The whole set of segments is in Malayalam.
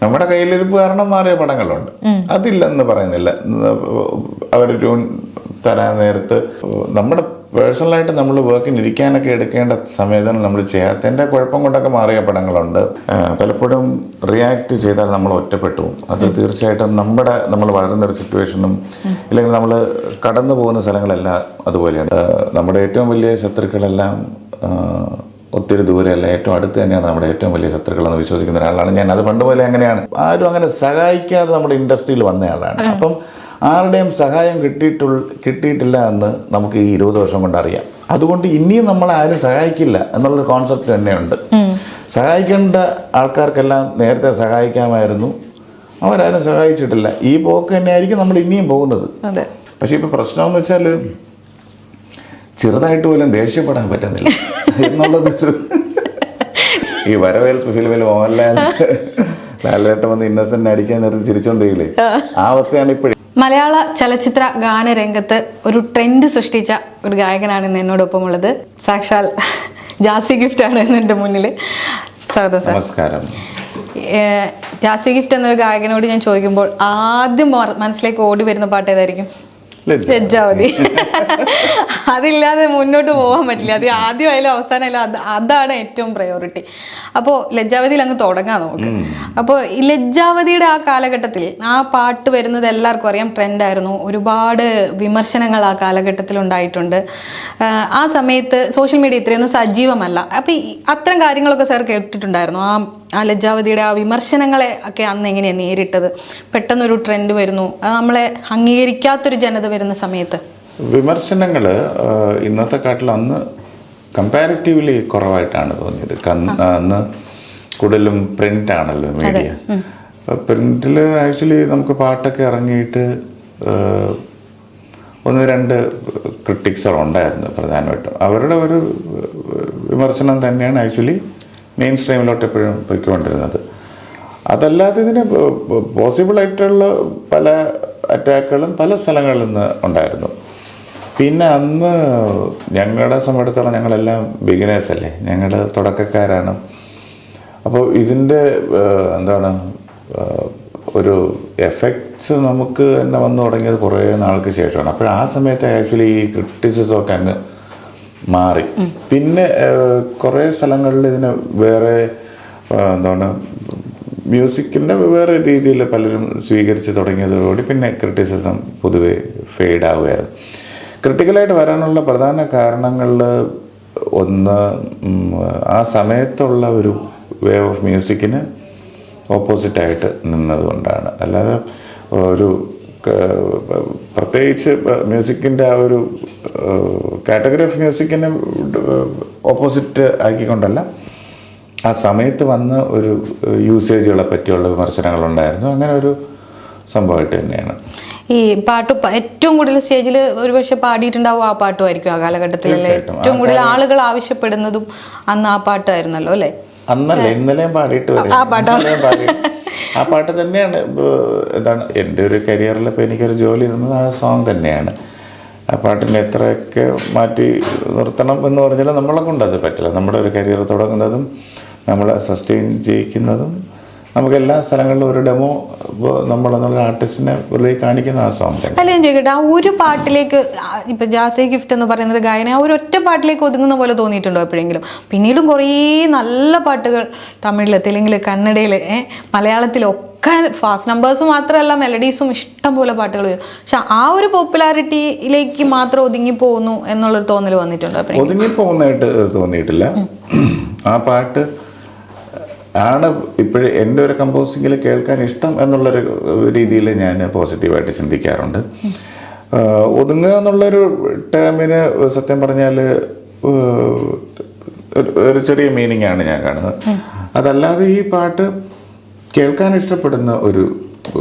നമ്മുടെ കയ്യിലിരിപ്പ് കാരണം മാറിയ പടങ്ങളുണ്ട്, അതില്ലെന്ന് പറയുന്നില്ല. അവർ ട്യൂൺ തരാൻ നേരത്ത് നമ്മുടെ പേഴ്സണലായിട്ട് നമ്മൾ വർക്കിന് ഇരിക്കാനൊക്കെ എടുക്കേണ്ട സമയത്ത് നമ്മൾ ചെയ്യാത്തതിൻ്റെ കുഴപ്പം കൊണ്ടൊക്കെ മാറിയ പടങ്ങളുണ്ട്. പലപ്പോഴും റിയാക്ട് ചെയ്താൽ നമ്മൾ ഒറ്റപ്പെട്ടു പോകും. അത് തീർച്ചയായിട്ടും നമ്മൾ വളരുന്നൊരു സിറ്റുവേഷനും ഇല്ലെങ്കിൽ നമ്മൾ കടന്നു പോകുന്ന സ്ഥലങ്ങളെല്ലാം അതുപോലെയാണ്. നമ്മുടെ ഏറ്റവും വലിയ ശത്രുക്കളെല്ലാം ഒത്തിരി ദൂരെയല്ല, ഏറ്റവും അടുത്ത് തന്നെയാണ് നമ്മുടെ ഏറ്റവും വലിയ ശത്രുക്കളെന്ന് വിശ്വസിക്കുന്ന ഒരാളാണ് ഞാൻ. അത് പണ്ട് പോലെ അങ്ങനെയാണ്. ആരും അങ്ങനെ സഹായിക്കാതെ നമ്മുടെ ഇൻഡസ്ട്രിയിൽ വന്നയാളാണ്. അപ്പം ആരുടെയും സഹായം കിട്ടിയിട്ടില്ല എന്ന് നമുക്ക് ഈ 20 വർഷം കൊണ്ട് അറിയാം. അതുകൊണ്ട് ഇനിയും നമ്മളെ ആരും സഹായിക്കില്ല എന്നുള്ളൊരു കോൺസെപ്റ്റ് തന്നെയുണ്ട്. സഹായിക്കേണ്ട ആൾക്കാർക്കെല്ലാം നേരത്തെ സഹായിക്കാമായിരുന്നു, അവരാരും സഹായിച്ചിട്ടില്ല. ഈ പോക്ക് തന്നെയായിരിക്കും നമ്മൾ ഇനിയും പോകുന്നത്. പക്ഷെ ഇപ്പം പ്രശ്നമെന്ന് വെച്ചാൽ ചെറുതായിട്ട് പോലും ദേഷ്യപ്പെടാൻ പറ്റുന്നില്ല എന്നുള്ളത്. ഈ വരവേൽപ്പ് ഫിലിമിൽ മോഹൻലാൽ ലാലേട്ടൻ വന്ന് ഇന്നസെന്റ് അടിക്കാൻ നിർത്തി ചിരിച്ചോണ്ടിരിക്കില്ലേ, ആ അവസ്ഥയാണ് ഇപ്പോഴും. മലയാള ചലച്ചിത്ര ഗാനരംഗത്ത് ഒരു ട്രെൻഡ് സൃഷ്ടിച്ച ഒരു ഗായകനാണ് ഇന്ന് എന്നോടൊപ്പം ഉള്ളത്. സാക്ഷാൽ ജാസി ഗിഫ്റ്റ് ആണ് എൻ്റെ മുന്നിൽ. സ്വാഗതം സാർ. നമസ്കാരം. ജാസി ഗിഫ്റ്റ് എന്നൊരു ഗായകനോട് ഞാൻ ചോദിക്കുമ്പോൾ ആദ്യം മനസ്സിലേക്ക് ഓടി വരുന്ന പാട്ട് ഏതായിരിക്കും? ലജ്ജാവതി. അതില്ലാതെ മുന്നോട്ട് പോകാൻ പറ്റില്ല. അത് ആദ്യമായാലും അവസാനമായാലും അതാണ് ഏറ്റവും പ്രയോറിറ്റി. അപ്പോൾ ലജ്ജാവതിയിൽ അങ്ങ് തുടങ്ങാം നമുക്ക്. അപ്പോൾ ഈ ലജ്ജാവതിയുടെ ആ കാലഘട്ടത്തിൽ ആ പാട്ട് വരുന്നത് എല്ലാവർക്കും അറിയാം, ട്രെൻഡായിരുന്നു. ഒരുപാട് വിമർശനങ്ങൾ ആ കാലഘട്ടത്തിൽ ഉണ്ടായിട്ടുണ്ട്. ആ സമയത്ത് സോഷ്യൽ മീഡിയ ഇത്രയൊന്നും സജീവമല്ല. അപ്പോൾ അത്തരം കാര്യങ്ങളൊക്കെ സാർ കേട്ടിട്ടുണ്ടായിരുന്നു? ആ ലജ്ജാവതിയുടെ ആ വിമർശനങ്ങളെ ഒക്കെ അന്ന് എങ്ങനെയാണ് നേരിട്ടത്? പെട്ടെന്നൊരു ട്രെൻഡ് വരുന്നു, അത് നമ്മളെ അംഗീകരിക്കാത്തൊരു ജനത വരുന്ന സമയത്ത് വിമർശനങ്ങൾ ഇന്നത്തെ കാട്ടിൽ അന്ന് കമ്പാരിറ്റീവ്ലി കുറവായിട്ടാണ് തോന്നിയത്. അന്ന് കൂടുതലും പ്രിന്റ് ആണല്ലോ മീഡിയ. പ്രിന്റിൽ ആക്ച്വലി നമുക്ക് പാട്ടൊക്കെ ഇറങ്ങിയിട്ട് 1-2 ക്രിട്ടിക്സുകളുണ്ടായിരുന്നു പ്രധാനമായിട്ടും. അവരുടെ ഒരു വിമർശനം തന്നെയാണ് ആക്ച്വലി മെയിൻ സ്ട്രീമിലോട്ട് എപ്പോഴും പൊയ്ക്കൊണ്ടിരുന്നത്. അതല്ലാതെ ഇതിന് പോസിബിളായിട്ടുള്ള പല അറ്റാക്കുകളും പല സ്ഥലങ്ങളിൽ നിന്ന് ഉണ്ടായിരുന്നു. പിന്നെ അന്ന് ഞങ്ങളുടെ സംബന്ധിച്ചിടത്തോളം ഞങ്ങളെല്ലാം ബിഗിനേഴ്സ് അല്ലേ, ഞങ്ങൾ തുടക്കക്കാരാണ്. അപ്പോൾ ഇതിൻ്റെ ഒരു എഫക്ട്സ് നമുക്ക് തന്നെ വന്നു തുടങ്ങിയത് കുറേ നാൾക്ക് ശേഷമാണ്. അപ്പോൾ ആ സമയത്ത് ആക്ച്വലി ഈ ക്രിറ്റിസിസമൊക്കെ അങ്ങ് മാറി. പിന്നെ കുറേ സ്ഥലങ്ങളിൽ ഇതിന് വേറെ മ്യൂസിക്കിൻ്റെ വേറെ രീതിയിൽ പലരും സ്വീകരിച്ച് തുടങ്ങിയതോടുകൂടി പിന്നെ ക്രിറ്റിസിസം പൊതുവെ ഫെയ്ഡ് ആവുകയായിരുന്നു. ക്രിട്ടിക്കലായിട്ട് വരാനുള്ള പ്രധാന കാരണങ്ങളിൽ ഒന്ന് ആ സമയത്തുള്ള ഒരു വേ ഓഫ് മ്യൂസിക്കിന് ഓപ്പോസിറ്റായിട്ട് നിന്നതുകൊണ്ടാണ്. അല്ലാതെ ഒരു പ്രത്യേകിച്ച് മ്യൂസിക്കിൻ്റെ ആ ഒരു കാറ്റഗറി ഓഫ് മ്യൂസിക്കിനെ ഓപ്പോസിറ്റ് ആക്കിക്കൊണ്ടല്ല, ആ സമയത്ത് വന്ന ഒരു യൂസേജുകളെ പറ്റിയുള്ള വിമർശനങ്ങളുണ്ടായിരുന്നു. അങ്ങനെ ഒരു സംഭവമായിട്ട് തന്നെയാണ് ഈ പാട്ട് ഏറ്റവും കൂടുതൽ സ്റ്റേജിൽ ഒരുപക്ഷെ പാടിയിട്ടുണ്ടാവും ആ പാട്ടുമായിരിക്കും ആ കാലഘട്ടത്തിലല്ലേ ഏറ്റവും കൂടുതൽ ആളുകൾ ആവശ്യപ്പെടുന്നതും അന്ന് ആ പാട്ടായിരുന്നല്ലോ അല്ലേ? അന്നല്ല, ഇന്നലെയും പാടിയിട്ട് വരും. ആ പാട്ട് തന്നെയാണ് എൻ്റെ ഒരു കരിയറിൽ ഇപ്പോൾ എനിക്കൊരു ജോലി തന്നത് ആ സോങ് തന്നെയാണ്. ആ പാട്ടിനെ എത്രയൊക്കെ മാറ്റി നിർത്തണം എന്ന് പറഞ്ഞാൽ നമ്മളെ കൊണ്ട് അത് പറ്റില്ല. നമ്മുടെ ഒരു കരിയർ തുടങ്ങുന്നതും നമ്മളെ സസ്റ്റെയിൻ ചെയ്യിക്കുന്നതും നമുക്ക് എല്ലാ സ്ഥലങ്ങളിലും ഒരു ഡെമോ നമ്മളെന്നുള്ള ആർട്ടിസ്റ്റിനെ വെറുതെ കാണിക്കുന്ന ആ സോങ് തന്നെ. അല്ല, ഞാൻ ചോദിക്കട്ടെ, ആ ഒരു പാട്ടിലേക്ക് ഇപ്പൊ ജാസി ഗിഫ്റ്റ് എന്ന് പറയുന്നത് ഗായനെ ആ ഒരു ഒറ്റ പാട്ടിലേക്ക് ഒതുങ്ങുന്ന പോലെ തോന്നിയിട്ടുണ്ടോ എപ്പോഴെങ്കിലും? പിന്നീടും കുറേ നല്ല പാട്ടുകൾ തമിഴിൽ, തെലുങ്കിൽ, കന്നഡയിൽ, മലയാളത്തിലൊക്കെ ഫാസ്റ്റ് നമ്പേഴ്സ് മാത്രമല്ല മെലഡീസും ഇഷ്ടം പോലെ പാട്ടുകൾ. പക്ഷെ ആ ഒരു പോപ്പുലാരിറ്റിയിലേക്ക് മാത്രം ഒതുങ്ങി പോകുന്നു എന്നുള്ളൊരു തോന്നൽ വന്നിട്ടുണ്ടോ എപ്പോഴും? ഒതുങ്ങി പോകുന്നതായിട്ട് തോന്നിയിട്ടില്ല. ആ പാട്ട് ആണ് ഇപ്പോഴും എൻ്റെ ഒരു കമ്പോസിങ്ങിൽ കേൾക്കാൻ ഇഷ്ടം എന്നുള്ളൊരു രീതിയിൽ ഞാൻ പോസിറ്റീവായിട്ട് ചിന്തിക്കാറുണ്ട്. ഒതുങ്ങുക എന്നുള്ളൊരു ടേമിന് സത്യം പറഞ്ഞാൽ ഒരു ചെറിയ മീനിങ് ആണ് ഞാൻ കാണുന്നത്. അതല്ലാതെ ഈ പാട്ട് കേൾക്കാൻ ഇഷ്ടപ്പെടുന്ന ഒരു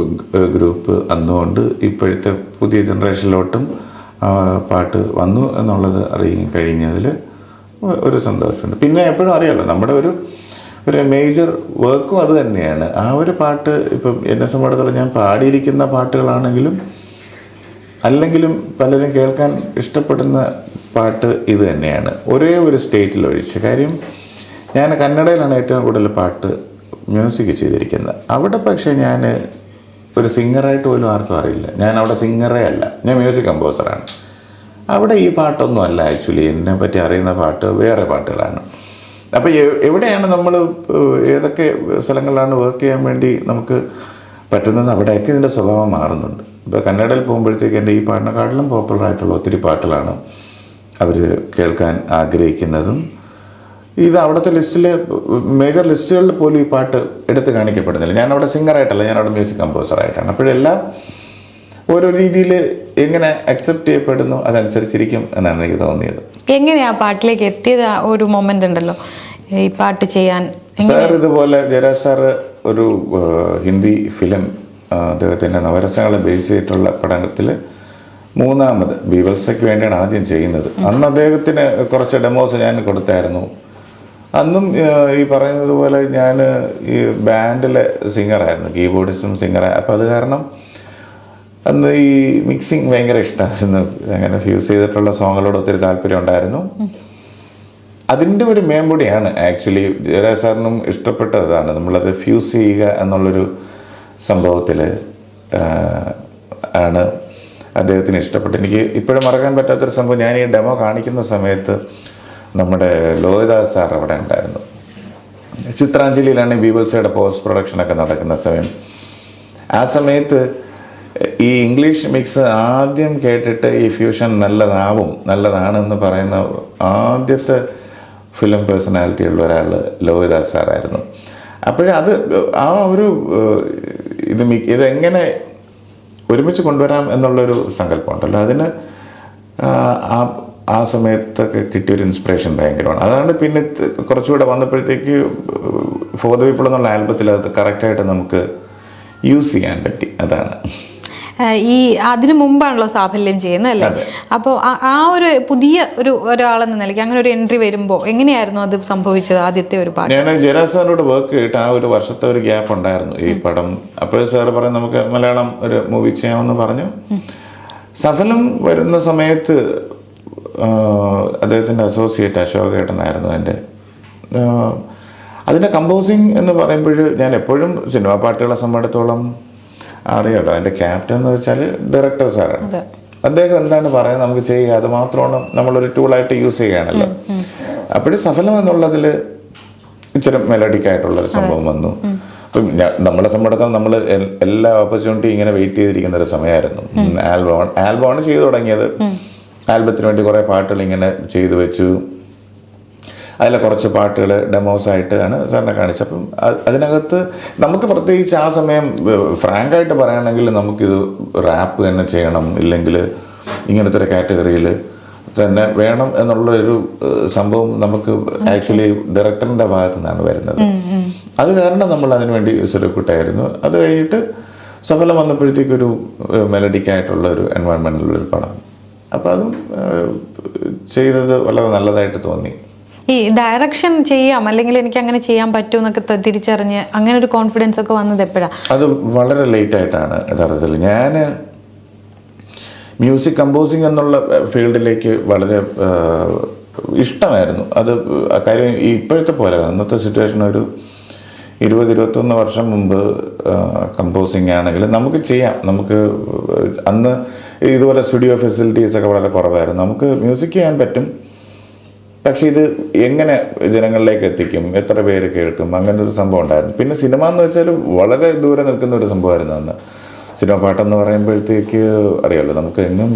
ഗ്രൂപ്പ് അന്നുകൊണ്ട് ഇപ്പോഴത്തെ പുതിയ ജനറേഷനിലോട്ടും പാട്ട് വന്നു എന്നുള്ളത് അറിയാൻ കഴിഞ്ഞതിൽ ഒരു സന്തോഷമുണ്ട്. പിന്നെ എപ്പോഴും അറിയാമല്ലോ, നമ്മുടെ ഒരു മേജർ വർക്കും അത് തന്നെയാണ്. ആ ഒരു പാട്ട് ഇപ്പം എന്നെ സംബന്ധിച്ചിടത്തോളം ഞാൻ പാടിയിരിക്കുന്ന പാട്ടുകളാണെങ്കിലും അല്ലെങ്കിലും പലരും കേൾക്കാൻ ഇഷ്ടപ്പെടുന്ന പാട്ട് ഇത് തന്നെയാണ്, ഒരേ ഒരു സ്റ്റേറ്റിൽ ഒഴിച്ച്. കാര്യം ഞാൻ കന്നഡയിലാണ് ഏറ്റവും കൂടുതൽ പാട്ട് മ്യൂസിക് ചെയ്തിരിക്കുന്നത്. അവിടെ പക്ഷേ ഞാൻ ഒരു സിംഗറായിട്ട് പോലും ആർക്കും അറിയില്ല. ഞാൻ അവിടെ സിംഗറേ അല്ല, ഞാൻ മ്യൂസിക് കമ്പോസറാണ്. അവിടെ ഈ പാട്ടൊന്നും അല്ല. ആക്ച്വലി എന്നെ പറ്റി അറിയുന്ന പാട്ട് വേറെ പാട്ടുകളാണ്. അപ്പോൾ എവിടെയാണ് നമ്മൾ ഏതൊക്കെ സ്ഥലങ്ങളിലാണ് വർക്ക് ചെയ്യാൻ വേണ്ടി നമുക്ക് പറ്റുന്നത്, അവിടെയൊക്കെ ഇതിൻ്റെ സ്വഭാവം മാറുന്നുണ്ട്. ഇപ്പോൾ കന്നഡയിൽ പോകുമ്പോഴത്തേക്ക് എൻ്റെ ഈ പാട്ടിനെക്കാട്ടിലും പോപ്പുലറായിട്ടുള്ള ഒത്തിരി പാട്ടുകളാണ് അവർ കേൾക്കാൻ ആഗ്രഹിക്കുന്നതും. ഇത് അവിടുത്തെ ലിസ്റ്റിലെ മേജർ ലിസ്റ്റുകളിൽ പോലും ഈ പാട്ട് എടുത്ത് കാണിക്കപ്പെടുന്നില്ല. ഞാനവിടെ സിംഗറായിട്ടല്ല, ഞാനവിടെ മ്യൂസിക് കമ്പോസറായിട്ടാണ്. അപ്പോഴെല്ലാം ഓരോ രീതിയിൽ എങ്ങനെ അക്സെപ്റ്റ് ചെയ്യപ്പെടുന്നു അതനുസരിച്ചിരിക്കും എന്നാണ് എനിക്ക് തോന്നിയത്. എങ്ങനെയാ പാട്ടിലേക്ക് എത്തിയത്? ഒരു മൊമെന്റ് ഉണ്ടല്ലോ ഈ പാട്ട് ചെയ്യാൻ. സാർ ഇതുപോലെ ജയരാജ് സാറ് ഒരു ഹിന്ദി ഫിലിം അദ്ദേഹത്തിൻ്റെ നവരസങ്ങളെ ബേസ് ചെയ്തിട്ടുള്ള പടത്തിൽ മൂന്നാമത് ബീവൽസയ്ക്ക് വേണ്ടിയാണ് ആദ്യം ചെയ്യുന്നത്. അന്ന് അദ്ദേഹത്തിന് കുറച്ച് ഡെമോസ് ഞാൻ കൊടുത്തായിരുന്നു. അന്നും ഈ പറയുന്നത് പോലെ ഞാൻ ഈ ബാൻഡിലെ സിംഗറായിരുന്നു, കീബോർഡിസ്റ്റും സിംഗറായി. അപ്പോൾ അത് കാരണം അന്ന് ഈ മിക്സിങ് ഭയങ്കര ഇഷ്ടമായിരുന്നു. അങ്ങനെ ഫ്യൂസ് ചെയ്തിട്ടുള്ള സോങ്ങുകളോട് ഒത്തിരി താല്പര്യം ഉണ്ടായിരുന്നു. അതിൻ്റെ ഒരു മേമ്പൊടിയാണ് ആക്ച്വലി ജയരാജ് സാറിനും ഇഷ്ടപ്പെട്ടതാണ്. നമ്മളത് ഫ്യൂസ് ചെയ്യുക എന്നുള്ളൊരു സംഭവത്തിൽ ആണ് അദ്ദേഹത്തിന് ഇഷ്ടപ്പെട്ടു. എനിക്ക് ഇപ്പോഴും മറക്കാൻ പറ്റാത്തൊരു സംഭവം, ഞാൻ ഈ ഡെമോ കാണിക്കുന്ന സമയത്ത് നമ്മുടെ ലോഹിദാസ് സാർ അവിടെ ഉണ്ടായിരുന്നു. ചിത്രാഞ്ജലിയിലാണ് ബീവൽസയുടെ പോസ്റ്റ് പ്രൊഡക്ഷനൊക്കെ നടക്കുന്ന സമയം. ആ സമയത്ത് ഈ ഇംഗ്ലീഷ് മിക്സ് ആദ്യം കേട്ടിട്ട് ഈ ഫ്യൂഷൻ നല്ലതാണെന്ന് പറയുന്ന ആദ്യത്തെ ഫിലിം പേഴ്സണാലിറ്റി ഉള്ള ഒരാൾ ലോഹിദാസ് സാറായിരുന്നു. അത് ആ ഒരു ഇതെങ്ങനെ ഒരുമിച്ച് കൊണ്ടുവരാം എന്നുള്ളൊരു സങ്കല്പമുണ്ടല്ലോ, അതിന് ആ സമയത്തൊക്കെ കിട്ടിയൊരു ഇൻസ്പിറേഷൻ ഭയങ്കരമാണ്. അതാണ് പിന്നെ കുറച്ചുകൂടെ വന്നപ്പോഴത്തേക്ക് ഫോർ ദ പീപ്പിൾ എന്നുള്ള ആൽബത്തിൽ അത് കറക്റ്റായിട്ട് നമുക്ക് യൂസ് ചെയ്യാൻ പറ്റി. അതാണ് ഈ അതിനു മുമ്പാണല്ലോ സാഫല്യം ചെയ്യുന്നത് അല്ലേ? അപ്പോൾ ആ ഒരു പുതിയ ഒരാളെന്ന നിലയ്ക്ക് അങ്ങനെ ഒരു എൻട്രി വരുമ്പോൾ എങ്ങനെയായിരുന്നു അത് സംഭവിച്ചത്? ആദ്യത്തെ ഒരു പാട്ട് ഞാൻ ജയരാജ് സാറിനോട് വർക്ക് ചെയ്തിട്ട് ആ ഒരു വർഷത്തെ ഒരു ഗ്യാപ്പ് ഉണ്ടായിരുന്നു ഈ പടം. അപ്പോഴും സാറ് പറയും നമുക്ക് മലയാളം ഒരു മൂവി ചെയ്യാമെന്ന് പറഞ്ഞു. സഫലം വരുന്ന സമയത്ത് അദ്ദേഹത്തിൻ്റെ അസോസിയേറ്റ് അശോക് ഏട്ടനായിരുന്നു അതിൻ്റെ കമ്പോസിങ് എന്ന് പറയുമ്പോൾ ഞാൻ എപ്പോഴും സിനിമാ പാട്ടുകളെ സംബന്ധിച്ചിടത്തോളം അറിയാമല്ലോ, അതിൻ്റെ ക്യാപ്റ്റൻ എന്ന് വെച്ചാൽ ഡയറക്ടർ സാറാണ്. അദ്ദേഹം എന്താണ് പറയുന്നത് നമുക്ക് ചെയ്യുക, അത് മാത്രമാണ് നമ്മളൊരു ടൂളായിട്ട് യൂസ് ചെയ്യുകയാണല്ലോ. അപ്പോഴും സഫലം എന്നുള്ളതിൽ ഇച്ചിരി മെലഡിക്കായിട്ടുള്ളൊരു സംഭവം വന്നു. അപ്പം നമ്മളെ സംബന്ധിച്ചിടത്തോളം നമ്മൾ എല്ലാ ഓപ്പർച്യൂണിറ്റി ഇങ്ങനെ വെയിറ്റ് ചെയ്തിരിക്കുന്ന ഒരു സമയമായിരുന്നു. ആൽബമാണ് ചെയ്തു തുടങ്ങിയത്. ആൽബത്തിന് വേണ്ടി കുറേ പാട്ടുകൾ ഇങ്ങനെ ചെയ്തു വെച്ചു. അതിലെ കുറച്ച് പാട്ടുകൾ ഡെമോസായിട്ട് ആണ് സാറിനെ കാണിച്ചത്. അപ്പം അതിനകത്ത് നമുക്ക് പ്രത്യേകിച്ച് ആ സമയം ഫ്രാങ്കായിട്ട് പറയുകയാണെങ്കിൽ നമുക്കിത് റാപ്പ് തന്നെ ചെയ്യണം, ഇല്ലെങ്കിൽ ഇങ്ങനത്തെ ഒരു കാറ്റഗറിയിൽ തന്നെ വേണം എന്നുള്ളൊരു സംഭവം നമുക്ക് ആക്ച്വലി ഡയറക്ടറിൻ്റെ ഭാഗത്തു നിന്നാണ് വരുന്നത്. അത് കാരണം നമ്മൾ അതിനുവേണ്ടി സുരക്കൂട്ടായിരുന്നു. അത് കഴിഞ്ഞിട്ട് സഫലം വന്നപ്പോഴത്തേക്കൊരു മെലഡിക്കായിട്ടുള്ള ഒരു എൻവയോൺമെൻറ്റിലുള്ളൊരു പടം. അപ്പോൾ അതും ചെയ്തത് വളരെ നല്ലതായിട്ട് തോന്നി. ഈ ഡയറക്ഷൻ ചെയ്യാം അല്ലെങ്കിൽ എനിക്ക് അങ്ങനെ ചെയ്യാൻ പറ്റും എന്നൊക്കെ തിരിച്ചറിഞ്ഞ് അങ്ങനെ ഒരു കോൺഫിഡൻസ് ഒക്കെ വന്നത് എപ്പോഴാണ്? അത് വളരെ ലേറ്റ് ആയിട്ടാണ് യഥാർത്ഥത്തിൽ. ഞാൻ മ്യൂസിക് കമ്പോസിങ് എന്നുള്ള ഫീൽഡിലേക്ക് വളരെ ഇഷ്ടമായിരുന്നു. അത് കാര്യം ഇപ്പോഴത്തെ പോലെ അന്നത്തെ സിറ്റുവേഷൻ ഒരു 20-21 വർഷം മുമ്പ് കമ്പോസിങ് ആണെങ്കിൽ നമുക്ക് ചെയ്യാം. നമുക്ക് അന്ന് ഇതുപോലെ സ്റ്റുഡിയോ ഫെസിലിറ്റീസൊക്കെ വളരെ കുറവായിരുന്നു. നമുക്ക് മ്യൂസിക് ചെയ്യാൻ പറ്റും. പക്ഷെ ഇത് എങ്ങനെ ജനങ്ങളിലേക്ക് എത്തിക്കും, എത്ര പേര് കേൾക്കും, അങ്ങനെ ഒരു സംഭവം ഉണ്ടായിരുന്നു. പിന്നെ സിനിമ എന്ന് വെച്ചാൽ വളരെ ദൂരെ നിൽക്കുന്ന ഒരു സംഭവമായിരുന്നു അന്ന്. സിനിമ പാട്ടെന്ന് പറയുമ്പോഴത്തേക്ക് അറിയാമല്ലോ, നമുക്ക് എങ്ങും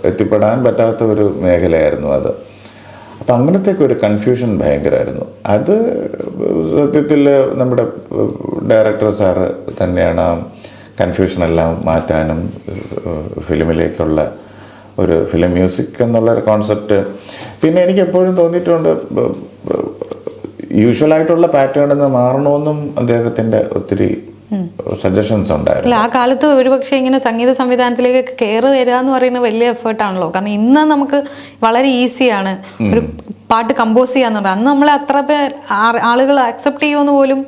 എത്തിപ്പെടാൻ പറ്റാത്ത ഒരു മേഖലയായിരുന്നു അത്. അപ്പം അങ്ങനത്തേക്ക് ഒരു കൺഫ്യൂഷൻ ഭയങ്കരമായിരുന്നു. അത് സത്യത്തിൽ നമ്മുടെ ഡയറക്ടർ സാറ് തന്നെയാണ് ആ കൺഫ്യൂഷനെല്ലാം മാറ്റാനും ഫിലിമിലേക്കുള്ള ഒരു ഫിലിം മ്യൂസിക് എന്നുള്ളൊരു കോൺസെപ്റ്റ്. പിന്നെ എനിക്ക് എപ്പോഴും തോന്നിയിട്ടുണ്ട് യൂഷ്വലായിട്ടുള്ള പാറ്റേണിൽ നിന്ന് മാറണമെന്നും അദ്ദേഹത്തിൻ്റെ ഒത്തിരി സജഷൻസ് ഉണ്ടായിരുന്നു. ആ കാലത്ത് ഒരുപക്ഷെ ഇങ്ങനെ സംഗീത സംവിധാനത്തിലേക്ക് കയറി വരിക എന്ന് പറയുന്നത് വലിയ എഫേർട്ടാണല്ലോ. കാരണം ഇന്ന് നമുക്ക് വളരെ ഈസിയാണ് ഒരു പാട്ട് കമ്പോസ് ചെയ്യാന്ന് പറഞ്ഞാൽ. അന്ന് നമ്മളെ അത്ര ആളുകൾ അക്സെപ്റ്റ് ചെയ്യുമെന്ന് പോലും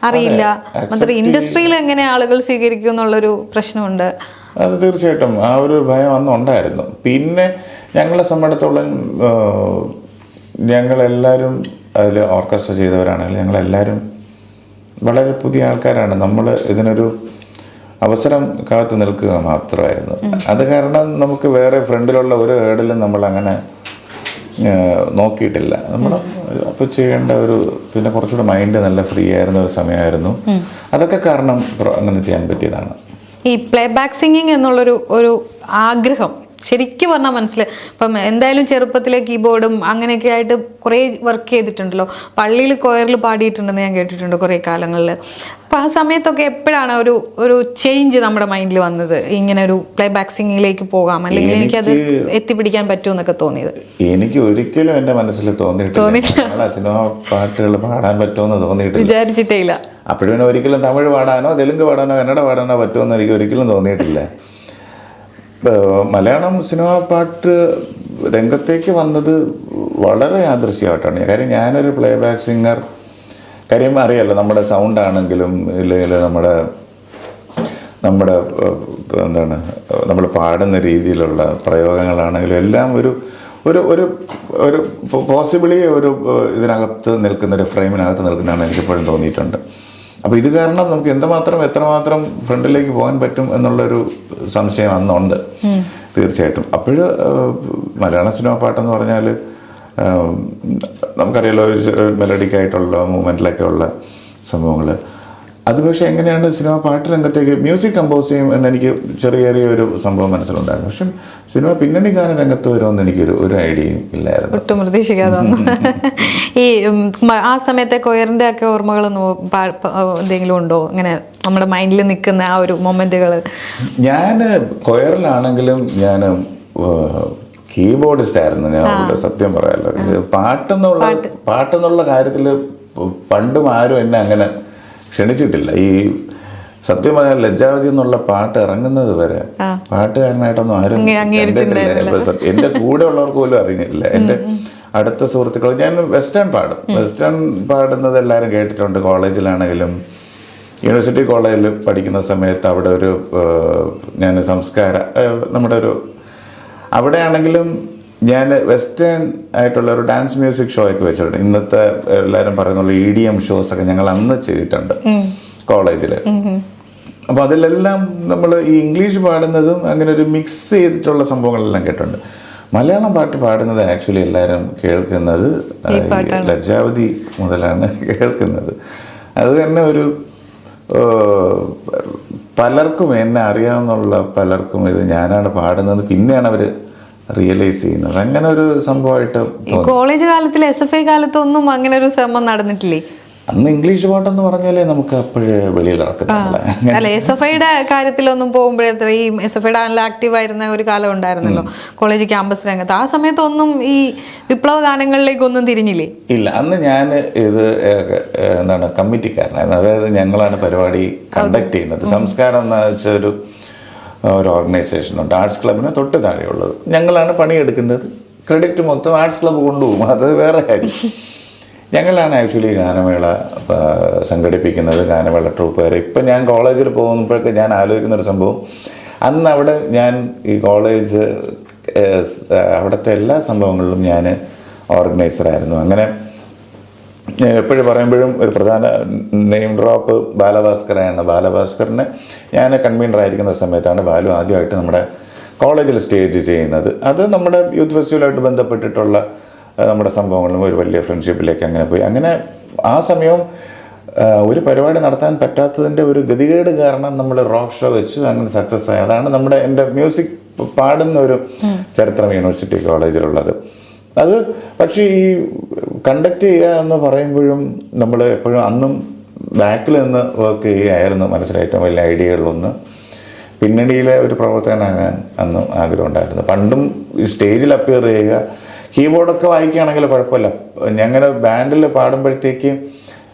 അറിയില്ല. മാത്രം ഇൻഡസ്ട്രിയിൽ എങ്ങനെ ആളുകൾ സ്വീകരിക്കും എന്നുള്ളൊരു പ്രശ്നമുണ്ട്. അത് തീർച്ചയായിട്ടും ആ ഒരു ഭയം അന്ന് ഉണ്ടായിരുന്നു. പിന്നെ ഞങ്ങളെ സംബന്ധിച്ചിടത്തോളം ഞങ്ങളെല്ലാവരും അതിൽ ഓർക്കസ്ട്ര ചെയ്തവരാണെങ്കിൽ ഞങ്ങളെല്ലാവരും വളരെ പുതിയ ആൾക്കാരാണ്. നമ്മൾ ഇതിനൊരു അവസരം കാത്തു നിൽക്കുക മാത്രമായിരുന്നു. അത് കാരണം നമുക്ക് വേറെ ഫ്രണ്ടിലുള്ള ഒരു ഹേർഡിലും നമ്മൾ അങ്ങനെ നോക്കിയിട്ടില്ല. നമ്മൾ അപ്പോൾ ചെയ്യേണ്ട ഒരു, പിന്നെ കുറച്ചുകൂടെ മൈൻഡ് നല്ല ഫ്രീ ആയിരുന്ന ഒരു സമയമായിരുന്നു. അതൊക്കെ കാരണം അങ്ങനെ ചെയ്യാൻ പറ്റിയതാണ്. ഈ പ്ലേ ബാക്ക് സിംഗിങ് എന്നുള്ളൊരു ആഗ്രഹം ശരിക്കും പറഞ്ഞാൽ മനസ്സിലായി. ഇപ്പം എന്തായാലും ചെറുപ്പത്തിലെ കീബോർഡും അങ്ങനെയൊക്കെ ആയിട്ട് കുറേ വർക്ക് ചെയ്തിട്ടുണ്ടല്ലോ. പള്ളിയിൽ കൊയറിൽ പാടിയിട്ടുണ്ടെന്ന് ഞാൻ കേട്ടിട്ടുണ്ട് കുറേ കാലങ്ങളിൽ. അപ്പം ആ സമയത്തൊക്കെ എപ്പോഴാണ് ഒരു ചേഞ്ച് നമ്മുടെ മൈൻഡിൽ വന്നത്, ഇങ്ങനെ ഒരു പ്ലേ ബാക്ക് സിംഗിങ്ങിലേക്ക് പോകാം, അല്ലെങ്കിൽ എനിക്കത് എത്തിപ്പിടിക്കാൻ പറ്റുമെന്നൊക്കെ തോന്നിയത്? എനിക്ക് ഒരിക്കലും എൻ്റെ മനസ്സിൽ തോന്നിയിട്ടില്ല സിനിമ പാട്ടുകൾ പാടാൻ പറ്റുമെന്ന് തോന്നിയിട്ടില്ല, വിചാരിച്ചിട്ടേ ഇല്ല. അപ്പോഴും ഒരിക്കലും തമിഴ് പാടാനോ തെലുങ്ക് പാടാനോ കന്നഡ പാടാനോ പറ്റുമെന്ന് എനിക്ക് ഒരിക്കലും തോന്നിയിട്ടില്ല. മലയാളം സിനിമ പാട്ട് രംഗത്തേക്ക് വന്നത് വളരെ യാദൃശ്യമായിട്ടാണ്. കാര്യം ഞാനൊരു പ്ലേ ബാക്ക് സിംഗർ, കാര്യം അറിയാമല്ലോ, നമ്മുടെ സൗണ്ട് ആണെങ്കിലും ഇല്ലെങ്കിൽ നമ്മുടെ എന്താണ് നമ്മൾ പാടുന്ന രീതിയിലുള്ള പ്രയോഗങ്ങളാണെങ്കിലും എല്ലാം ഒരു ഒരു ഒരു ഒരു പോസിബിളി ഒരു ഇതിനകത്ത് നിൽക്കുന്ന ഒരു ഫ്രെയിമിനകത്ത് നിൽക്കുന്നതാണ് എനിക്കെപ്പോഴും തോന്നിയിട്ടുണ്ട്. അപ്പോൾ ഇത് കാരണം നമുക്ക് എത്രമാത്രം ഫ്രണ്ടിലേക്ക് പോകാൻ പറ്റും എന്നുള്ളൊരു സംശയം അന്നുണ്ട് തീർച്ചയായിട്ടും. അപ്പോഴ് മലയാള സിനിമ പാട്ടെന്ന് പറഞ്ഞാൽ നമുക്കറിയാലോ, ഒരു മെലഡിക്കായിട്ടുള്ള മൂവ്മെൻറ്റിലൊക്കെ ഉള്ള സംഭവങ്ങൾ. അത് പക്ഷേ എങ്ങനെയാണ് സിനിമ പാട്ട് രംഗത്തേക്ക് മ്യൂസിക് കമ്പോസ് ചെയ്യും എന്നെനിക്ക് ചെറിയൊരു സംഭവം മനസ്സിലുണ്ടായിരുന്നു. പക്ഷെ സിനിമ പിന്നണി ഗാന രംഗത്ത് വരുമെന്ന് എനിക്കൊരു ഐഡിയയും ഇല്ലായിരുന്നു, ഒട്ടും പ്രതീക്ഷിക്കാതെ. ഈ ആ സമയത്തെ കൊയറിന്റെ ഒക്കെ ഓർമ്മകളൊന്നും എന്തെങ്കിലും ഉണ്ടോ ഇങ്ങനെ നമ്മുടെ മൈൻഡിൽ നിൽക്കുന്ന ആ ഒരു മൊമെന്റുകൾ? ഞാൻ കൊയറിലാണെങ്കിലും ഞാൻ കീബോർഡിസ്റ്റ് ആയിരുന്നു. ഞാൻ സത്യം പറയാലോ, പാട്ടെന്നുള്ള കാര്യത്തിൽ പണ്ടും ആരും എന്നെ അങ്ങനെ ക്ഷണിച്ചിട്ടില്ല. ഈ സത്യം പറഞ്ഞാൽ ലജ്ജാവതി എന്നുള്ള പാട്ട് ഇറങ്ങുന്നത് വരെ പാട്ടുകാരനായിട്ടൊന്നും ആരും കണ്ടിട്ടില്ല. എൻ്റെ കൂടെ ഉള്ളവർക്ക് പോലും അറിഞ്ഞിട്ടില്ല. എൻ്റെ അടുത്ത സുഹൃത്തുക്കൾ, ഞാൻ വെസ്റ്റേൺ പാടുന്നത് എല്ലാവരും കേട്ടിട്ടുണ്ട്. കോളേജിലാണെങ്കിലും യൂണിവേഴ്സിറ്റി കോളേജിൽ പഠിക്കുന്ന സമയത്ത് അവിടെ ഞാൻ നമ്മുടെ അവിടെയാണെങ്കിലും ഞാൻ വെസ്റ്റേൺ ആയിട്ടുള്ള ഒരു ഡാൻസ് മ്യൂസിക് ഷോ ഒക്കെ വെച്ചിട്ടുണ്ട്. ഇന്നത്തെ എല്ലാവരും പറയുന്നുള്ള EDM ഷോസൊക്കെ ഞങ്ങൾ അന്ന് ചെയ്തിട്ടുണ്ട് കോളേജിൽ. അപ്പോൾ അതിലെല്ലാം നമ്മൾ ഈ ഇംഗ്ലീഷ് പാടുന്നതും അങ്ങനെ ഒരു മിക്സ് ചെയ്തിട്ടുള്ള സംഭവങ്ങളെല്ലാം കേട്ടിട്ടുണ്ട്. മലയാളം പാട്ട് പാടുന്നത് ആക്ച്വലി എല്ലാവരും കേൾക്കുന്നത് ലജ്ജാവതി മുതലാണ് കേൾക്കുന്നത്. അത് തന്നെ പലർക്കും, എന്നെ അറിയാവുന്നുള്ള പലർക്കും ഇത് ഞാനാണ് പാടുന്നത് പിന്നെയാണ് അവർ റിയലൈസ് ചെയ്യുന്നത്. അങ്ങനെ ഒരു സംഭവമായിട്ട് കോളേജ് കാലത്തിൽ SFI കാലത്തൊന്നും അങ്ങനെ ഒരു ശ്രമം നടന്നിട്ടില്ലേ? അന്ന് ഇംഗ്ലീഷ് പാട്ടെന്ന് പറഞ്ഞാലേ നമുക്ക് അപ്പോഴേ വെളിയിൽ ഇറക്കത്തില്ല. അല്ല, SFIയുടെ കാര്യത്തിലൊന്നും പോകുമ്പോഴേ ഈ SFIയുടെ നല്ല ആക്റ്റീവ് ആയിരുന്ന ഒരു കാലം ഉണ്ടായിരുന്നല്ലോ കോളേജ് ക്യാമ്പസ് രംഗത്ത്. ആ സമയത്തൊന്നും ഈ വിപ്ലവ ഗാനങ്ങളിലേക്കൊന്നും തിരിഞ്ഞില്ലേ? ഇല്ല, അന്ന് ഞാൻ ഇത് കമ്മിറ്റിക്കാരനായിരുന്നു. അതായത് ഞങ്ങളാണ് പരിപാടി കണ്ടക്ട് ചെയ്യുന്നത്. സംസ്കാരം എന്ന് വെച്ചാൽ ഒരു ഓർഗനൈസേഷനുണ്ട്, ആർട്സ് ക്ലബിന് തൊട്ട് താഴെയുള്ളത്. ഞങ്ങളാണ് പണിയെടുക്കുന്നത്, ക്രെഡിറ്റ് മൊത്തം ആർട്സ് ക്ലബ്ബ് കൊണ്ടുപോകും, അത് വേറെ കാര്യം. ഞങ്ങളാണ് ആക്ച്വലി ഗാനമേള സംഘടിപ്പിക്കുന്നത്, ഗാനമേള ട്രൂപ്പുകാർ. ഇപ്പം ഞാൻ കോളേജിൽ പോകുമ്പോഴൊക്കെ ഞാൻ ആലോചിക്കുന്നൊരു സംഭവം, അന്ന് അവിടെ ഞാൻ ഈ കോളേജ് അവിടുത്തെ എല്ലാ സംഭവങ്ങളിലും ഞാൻ ഓർഗനൈസറായിരുന്നു. അങ്ങനെ എപ്പോഴും പറയുമ്പോഴും ഒരു പ്രധാന നെയിം ഡ്രോപ്പ് ബാലഭാസ്കറാണ്. ബാലഭാസ്കറിനെ ഞാൻ കൺവീനറായിരിക്കുന്ന സമയത്താണ് ബാലു ആദ്യമായിട്ട് നമ്മുടെ കോളേജിൽ സ്റ്റേജ് ചെയ്യുന്നത്. അത് നമ്മുടെ യൂത്ത് ഫെസ്റ്റിവലായിട്ട് ബന്ധപ്പെട്ടിട്ടുള്ള നമ്മുടെ സംഭവങ്ങളിലും ഒരു വലിയ ഫ്രണ്ട്ഷിപ്പിലേക്ക് അങ്ങനെ പോയി. അങ്ങനെ ആ സമയവും ഒരു പരിപാടി നടത്താൻ പറ്റാത്തതിൻ്റെ ഒരു ഗതികേട് കാരണം നമ്മൾ റോക്ക് ഷോ വെച്ചു, അങ്ങനെ സക്സസ് ആയി. അതാണ് എൻ്റെ മ്യൂസിക് പാടുന്ന ഒരു ചരിത്രം യൂണിവേഴ്സിറ്റി കോളേജിലുള്ളത്. അത് പക്ഷേ ഈ കണ്ടക്ട് ചെയ്യുക എന്ന് പറയുമ്പോഴും നമ്മൾ എപ്പോഴും അന്നും ബാക്കിൽ നിന്ന് വർക്ക് ചെയ്യുകയായിരുന്നു മനസ്സിലായിട്ടും വലിയ ഐഡിയകളിലൊന്ന്. പിന്നണിയിലെ ഒരു പ്രവർത്തകനാകാൻ അന്നും ആഗ്രഹം ഉണ്ടായിരുന്നു. പണ്ടും സ്റ്റേജിൽ അപ്പിയർ ചെയ്യുക, കീബോർഡൊക്കെ വായിക്കുകയാണെങ്കിൽ കുഴപ്പമില്ല. ഞങ്ങൾ ബാൻഡിൽ പാടുമ്പോഴത്തേക്ക്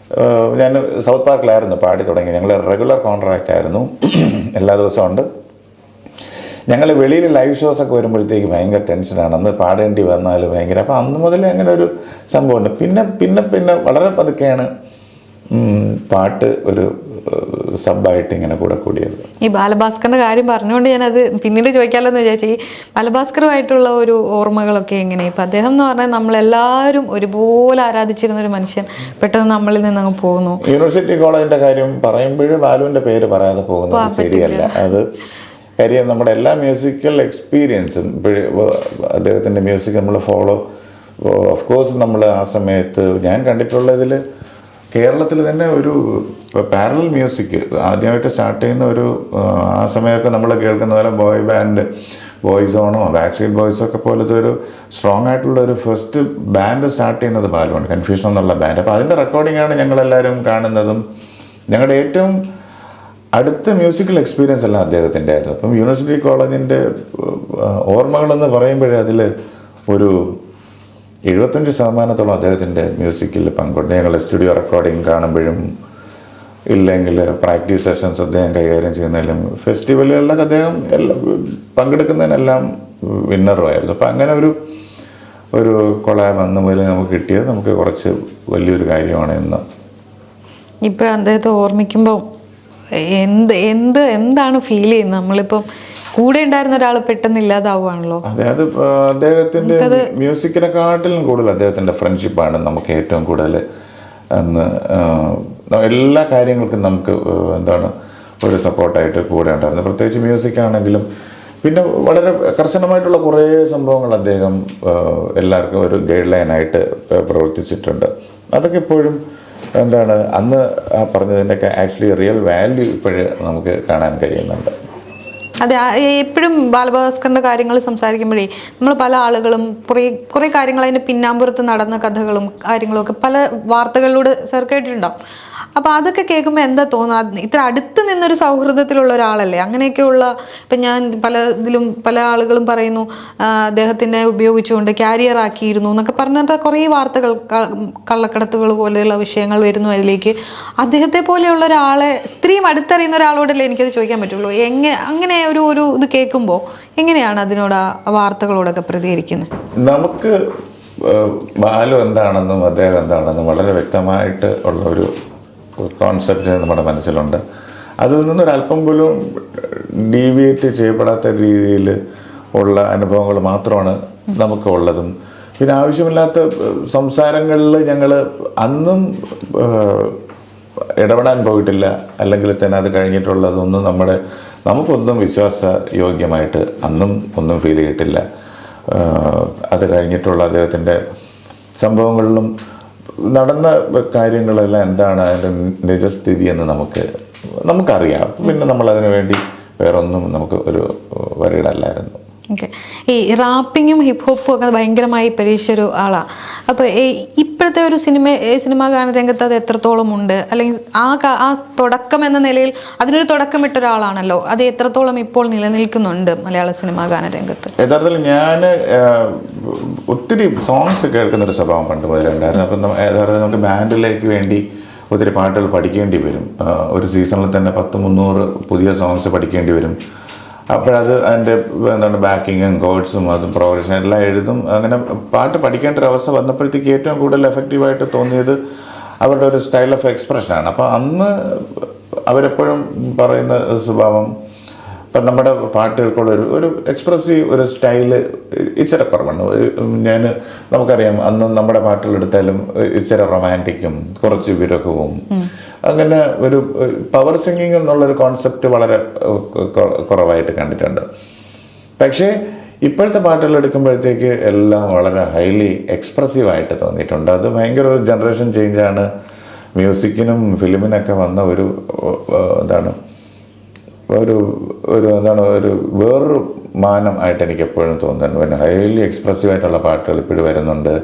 ഞാൻ സൗത്ത് പാർക്കിലായിരുന്നു പാടി തുടങ്ങി. ഞങ്ങൾ റെഗുലർ കോൺട്രാക്റ്റ് ആയിരുന്നു, എല്ലാ ദിവസവും ഉണ്ട്. ഞങ്ങൾ വെളിയിൽ ലൈവ് ഷോസൊക്കെ വരുമ്പോഴത്തേക്ക് ഭയങ്കര ടെൻഷനാണ്, അന്ന് പാടേണ്ടി വന്നാൽ ഭയങ്കര. അപ്പോൾ അന്ന് മുതൽ അങ്ങനെ ഒരു സംഭവമുണ്ട്. പിന്നെ വളരെ പതുക്കെയാണ് പാട്ട് ഒരു സബായിട്ട് ഇങ്ങനെ കൂടിയത്. ഈ ബാലഭാസ്കറിന്റെ കാര്യം പറഞ്ഞുകൊണ്ട് ഞാനത് പിന്നീട് ചോദിക്കാമല്ലോ എന്ന് വിചാരിച്ചു. ഈ ബാലഭാസ്കറുമായിട്ടുള്ള ഒരു ഓർമ്മകളൊക്കെ എങ്ങനെയാണ്? ഇപ്പം അദ്ദേഹം എന്ന് പറഞ്ഞാൽ നമ്മളെല്ലാവരും ഒരുപോലെ ആരാധിച്ചിരുന്ന ഒരു മനുഷ്യൻ പെട്ടെന്ന് നമ്മളിൽ നിന്ന് അങ്ങ് പോകുന്നു. യൂണിവേഴ്സിറ്റി കോളേജിന്റെ കാര്യം പറയുമ്പോഴും ബാലുവിന്റെ പേര് പറയാതെ പോകുന്നത് ശരിയല്ല. അത് കാര്യം നമ്മുടെ എല്ലാ മ്യൂസിക്കൽ എക്സ്പീരിയൻസും അദ്ദേഹത്തിന്റെ മ്യൂസിക് നമ്മൾ ഫോളോ, ഓഫ് കോഴ്സ് നമ്മൾ ആ സമയത്ത് ഞാൻ കണ്ടിട്ടുള്ളതിൽ കേരളത്തിൽ തന്നെ ഒരു പാരലൽ മ്യൂസിക് ആദ്യമായിട്ട് സ്റ്റാർട്ട് ചെയ്യുന്ന ഒരു ആ സമയമൊക്കെ നമ്മൾ കേൾക്കുന്ന പോലെ ബോയ് ബാൻഡ്, ബോയ്സോണോ ബാക്സ്ട്രീറ്റ് ബോയ്സോ ഒക്കെ പോലത്തെ ഒരു സ്ട്രോങ് ആയിട്ടുള്ള ഒരു ഫസ്റ്റ് ബാൻഡ് സ്റ്റാർട്ട് ചെയ്യുന്നത് ബാലുവാണ്, കൺഫ്യൂഷൻ എന്നുള്ള ബാൻഡ്. അപ്പോൾ അതിൻ്റെ റെക്കോർഡിംഗാണ് ഞങ്ങളെല്ലാവരും കാണുന്നതും. ഞങ്ങളുടെ ഏറ്റവും അടുത്ത മ്യൂസിക്കൽ എക്സ്പീരിയൻസ് എല്ലാം അദ്ദേഹത്തിൻ്റെ ആയിരുന്നു. അപ്പം യൂണിവേഴ്സിറ്റി കോളേജിൻ്റെ ഓർമ്മകളെന്ന് പറയുമ്പോഴേ അതിൽ ഒരു 75% അദ്ദേഹത്തിൻ്റെ മ്യൂസിക്കിൽ പങ്കുണ്ട്. ഞങ്ങൾ സ്റ്റുഡിയോ റെക്കോർഡിങ് കാണുമ്പോഴും ഇല്ലെങ്കിൽ പ്രാക്ടീസ് സെഷൻസ് അദ്ദേഹം കൈകാര്യം ചെയ്യുന്നതിലും ഫെസ്റ്റിവലുകളിലൊക്കെ അദ്ദേഹം പങ്കെടുക്കുന്നതിനെല്ലാം വിന്നറുമായിരുന്നു. അപ്പം അങ്ങനെ ഒരു കൊളാബ് അന്ന് മുതൽ നമുക്ക് കിട്ടിയത് നമുക്ക് കുറച്ച് വലിയൊരു കാര്യമാണ് ഇന്ന്. ഇപ്പോഴും അദ്ദേഹത്തെ ഓർമ്മിക്കുമ്പോൾ എന്താണ് ഫീൽ ചെയ്യുന്നത്? നമ്മളിപ്പം കൂടെ ഉണ്ടായിരുന്ന ഒരാൾ പെട്ടെന്ന് ഇല്ലാതാവുകയാണല്ലോ. അതെ, അത് അദ്ദേഹത്തിന്റെ മ്യൂസിക്കിനെക്കാട്ടിലും കൂടുതൽ അദ്ദേഹത്തിന്റെ ഫ്രണ്ട്ഷിപ്പാണ് നമുക്ക് ഏറ്റവും കൂടുതൽ അന്ന് എല്ലാ കാര്യങ്ങൾക്കും നമുക്ക് ഒരു സപ്പോർട്ടായിട്ട് കൂടെ ഉണ്ടായിരുന്നത്. പ്രത്യേകിച്ച് മ്യൂസിക് ആണെങ്കിലും പിന്നെ വളരെ കർശനമായിട്ടുള്ള കുറേ സംഭവങ്ങൾ അദ്ദേഹം എല്ലാവർക്കും ഒരു ഗൈഡ് ലൈനായിട്ട് പ്രവർത്തിച്ചിട്ടുണ്ട്. അതൊക്കെ ഇപ്പോഴും അന്ന് പറഞ്ഞതിൻ്റെയൊക്കെ ആക്ച്വലി റിയൽ വാല്യൂ ഇപ്പോഴും നമുക്ക് കാണാൻ കഴിയുന്നുണ്ട്. അതെ, എപ്പോഴും ബാലഭാസ്കറിന്റെ കാര്യങ്ങൾ സംസാരിക്കുമ്പോഴേ നമ്മൾ പല ആളുകളും കുറേ കാര്യങ്ങൾ അതിൻ്റെ പിന്നാമ്പുറത്ത് നടന്ന കഥകളും കാര്യങ്ങളും ഒക്കെ പല വാർത്തകളിലൂടെ സർ കേട്ടിട്ടുണ്ടാവും. അപ്പോൾ അതൊക്കെ കേൾക്കുമ്പോൾ എന്താ തോന്നുക? ഇത്ര അടുത്ത് നിന്നൊരു സൗഹൃദത്തിലുള്ള ഒരാളല്ലേ. അങ്ങനെയൊക്കെയുള്ള ഇപ്പം ഞാൻ പല ആളുകളും പറയുന്നു അദ്ദേഹത്തിനെ ഉപയോഗിച്ചുകൊണ്ട് ക്യാരിയർ ആക്കിയിരുന്നു എന്നൊക്കെ പറഞ്ഞിട്ട് കുറേ വാർത്തകൾ, കള്ളക്കടത്തുകൾ പോലെയുള്ള വിഷയങ്ങൾ വരുന്നു അതിലേക്ക്. അദ്ദേഹത്തെ പോലെയുള്ള ഒരാളെ ഇത്രയും അടുത്തറിയുന്ന ഒരാളോടല്ലേ എനിക്കത് ചോദിക്കാൻ പറ്റുള്ളൂ. അങ്ങനെ ഒരു ഇത് കേൾക്കുമ്പോൾ എങ്ങനെയാണ് അതിനോട് ആ വാർത്തകളോടൊക്കെ പ്രതികരിക്കുന്നത്? നമുക്ക് ബാലു എന്താണെന്നും അദ്ദേഹം എന്താണെന്നും വളരെ വ്യക്തമായിട്ട് ഉള്ള ഒരു കോൺസെപ്റ്റ് നമ്മുടെ മനസ്സിലുണ്ട്. അതിൽ നിന്നൊരല്പം പോലും ഡീവിയേറ്റ് ചെയ്യപ്പെടാത്ത രീതിയിൽ ഉള്ള അനുഭവങ്ങൾ മാത്രമാണ് നമുക്കുള്ളതും. പിന്നെ ആവശ്യമില്ലാത്ത സംസാരങ്ങളിൽ ഞങ്ങൾ അന്നും ഇടപെടാൻ പോയിട്ടില്ല. അല്ലെങ്കിൽ തന്നെ അത് കഴിഞ്ഞിട്ടുള്ളതൊന്നും നമുക്കൊന്നും വിശ്വാസയോഗ്യമായിട്ട് അന്നും ഒന്നും ഫീൽ ചെയ്തിട്ടില്ല. അത് കഴിഞ്ഞിട്ടുള്ള അദ്ദേഹത്തിൻ്റെ സംഭവങ്ങളിലും നടന്ന കാര്യങ്ങളെല്ലാം എന്താണ് അതിൻ്റെ നിജസ്ഥിതി എന്ന് നമുക്കറിയാം. പിന്നെ നമ്മളതിനു വേണ്ടി വേറൊന്നും നമുക്ക് ഒരു വരിയിടല്ലായിരുന്നു. ഓക്കെ, ഈ റാപ്പിങ്ങും ഹിപ്പ് ഹോപ്പും ഒക്കെ ഭയങ്കരമായി പരീക്ഷിച്ചൊരു ആളാണ്. അപ്പോൾ ഇപ്പോഴത്തെ ഒരു സിനിമാ ഗാനരംഗത്ത് അത് എത്രത്തോളം ഉണ്ട്? അല്ലെങ്കിൽ ആ തുടക്കം എന്ന നിലയിൽ അതിനൊരു തുടക്കമിട്ട ഒരാളാണല്ലോ, അത് എത്രത്തോളം ഇപ്പോൾ നിലനിൽക്കുന്നുണ്ട് മലയാള സിനിമാ ഗാനരംഗത്ത്? യഥാർത്ഥത്തിൽ ഞാൻ ഒത്തിരി സോങ്സ് കേൾക്കുന്നൊരു സ്വഭാവം പണ്ട് മുതലുണ്ടായിരുന്നു. അപ്പം യഥാർത്ഥത്തിൽ നമുക്ക് ബാൻഡിലേക്ക് വേണ്ടി ഒത്തിരി പാട്ടുകൾ പഠിക്കേണ്ടി വരും. ഒരു സീസണിൽ തന്നെ 100-300 പുതിയ സോങ്സ് പഠിക്കേണ്ടി വരും. അപ്പോഴത് അതിൻ്റെ ബാക്കിങ്ങും കോഡ്സും അതും പ്രോഗ്രഷൻ എല്ലാം എഴുതും. അങ്ങനെ പാട്ട് പഠിക്കേണ്ട ഒരു അവസ്ഥ വന്നപ്പോഴത്തേക്ക് ഏറ്റവും കൂടുതൽ എഫക്റ്റീവായിട്ട് തോന്നിയത് അവരുടെ ഒരു സ്റ്റൈൽ ഓഫ് എക്സ്പ്രഷനാണ്. അപ്പോൾ അന്ന് അവരെപ്പോഴും പറയുന്ന സ്വഭാവം, ഇപ്പം നമ്മുടെ പാട്ടുകൾക്കുള്ള ഒരു എക്സ്പ്രസീവ് ഒരു സ്റ്റൈല് ഇച്ചിരി കുറവാണ്. നമുക്കറിയാം അന്ന് നമ്മുടെ പാട്ടുകളെടുത്താലും ഇച്ചിരി റൊമാൻറ്റിക്കും കുറച്ച് വിരഹവും അങ്ങനെ ഒരു പവർ സിംഗിങ് എന്നുള്ളൊരു കോൺസെപ്റ്റ് വളരെ കുറവായിട്ട് കണ്ടിട്ടുണ്ട്. പക്ഷേ ഇപ്പോഴത്തെ പാട്ടുകൾ എടുക്കുമ്പോഴത്തേക്ക് എല്ലാം വളരെ ഹൈലി എക്സ്പ്രസീവായിട്ട് തോന്നിയിട്ടുണ്ട്. അത് ഭയങ്കര ഒരു ജനറേഷൻ ചേഞ്ചാണ്. മ്യൂസിക്കിനും ഫിലിമിനൊക്കെ വന്ന ഒരു വേറൊരു മാനം ആയിട്ട് എനിക്ക് എപ്പോഴും തോന്നുന്നുണ്ട്. പിന്നെ ഹൈലി എക്സ്പ്രസീവായിട്ടുള്ള പാട്ടുകൾ ഇപ്പോഴും വരുന്നുണ്ട്.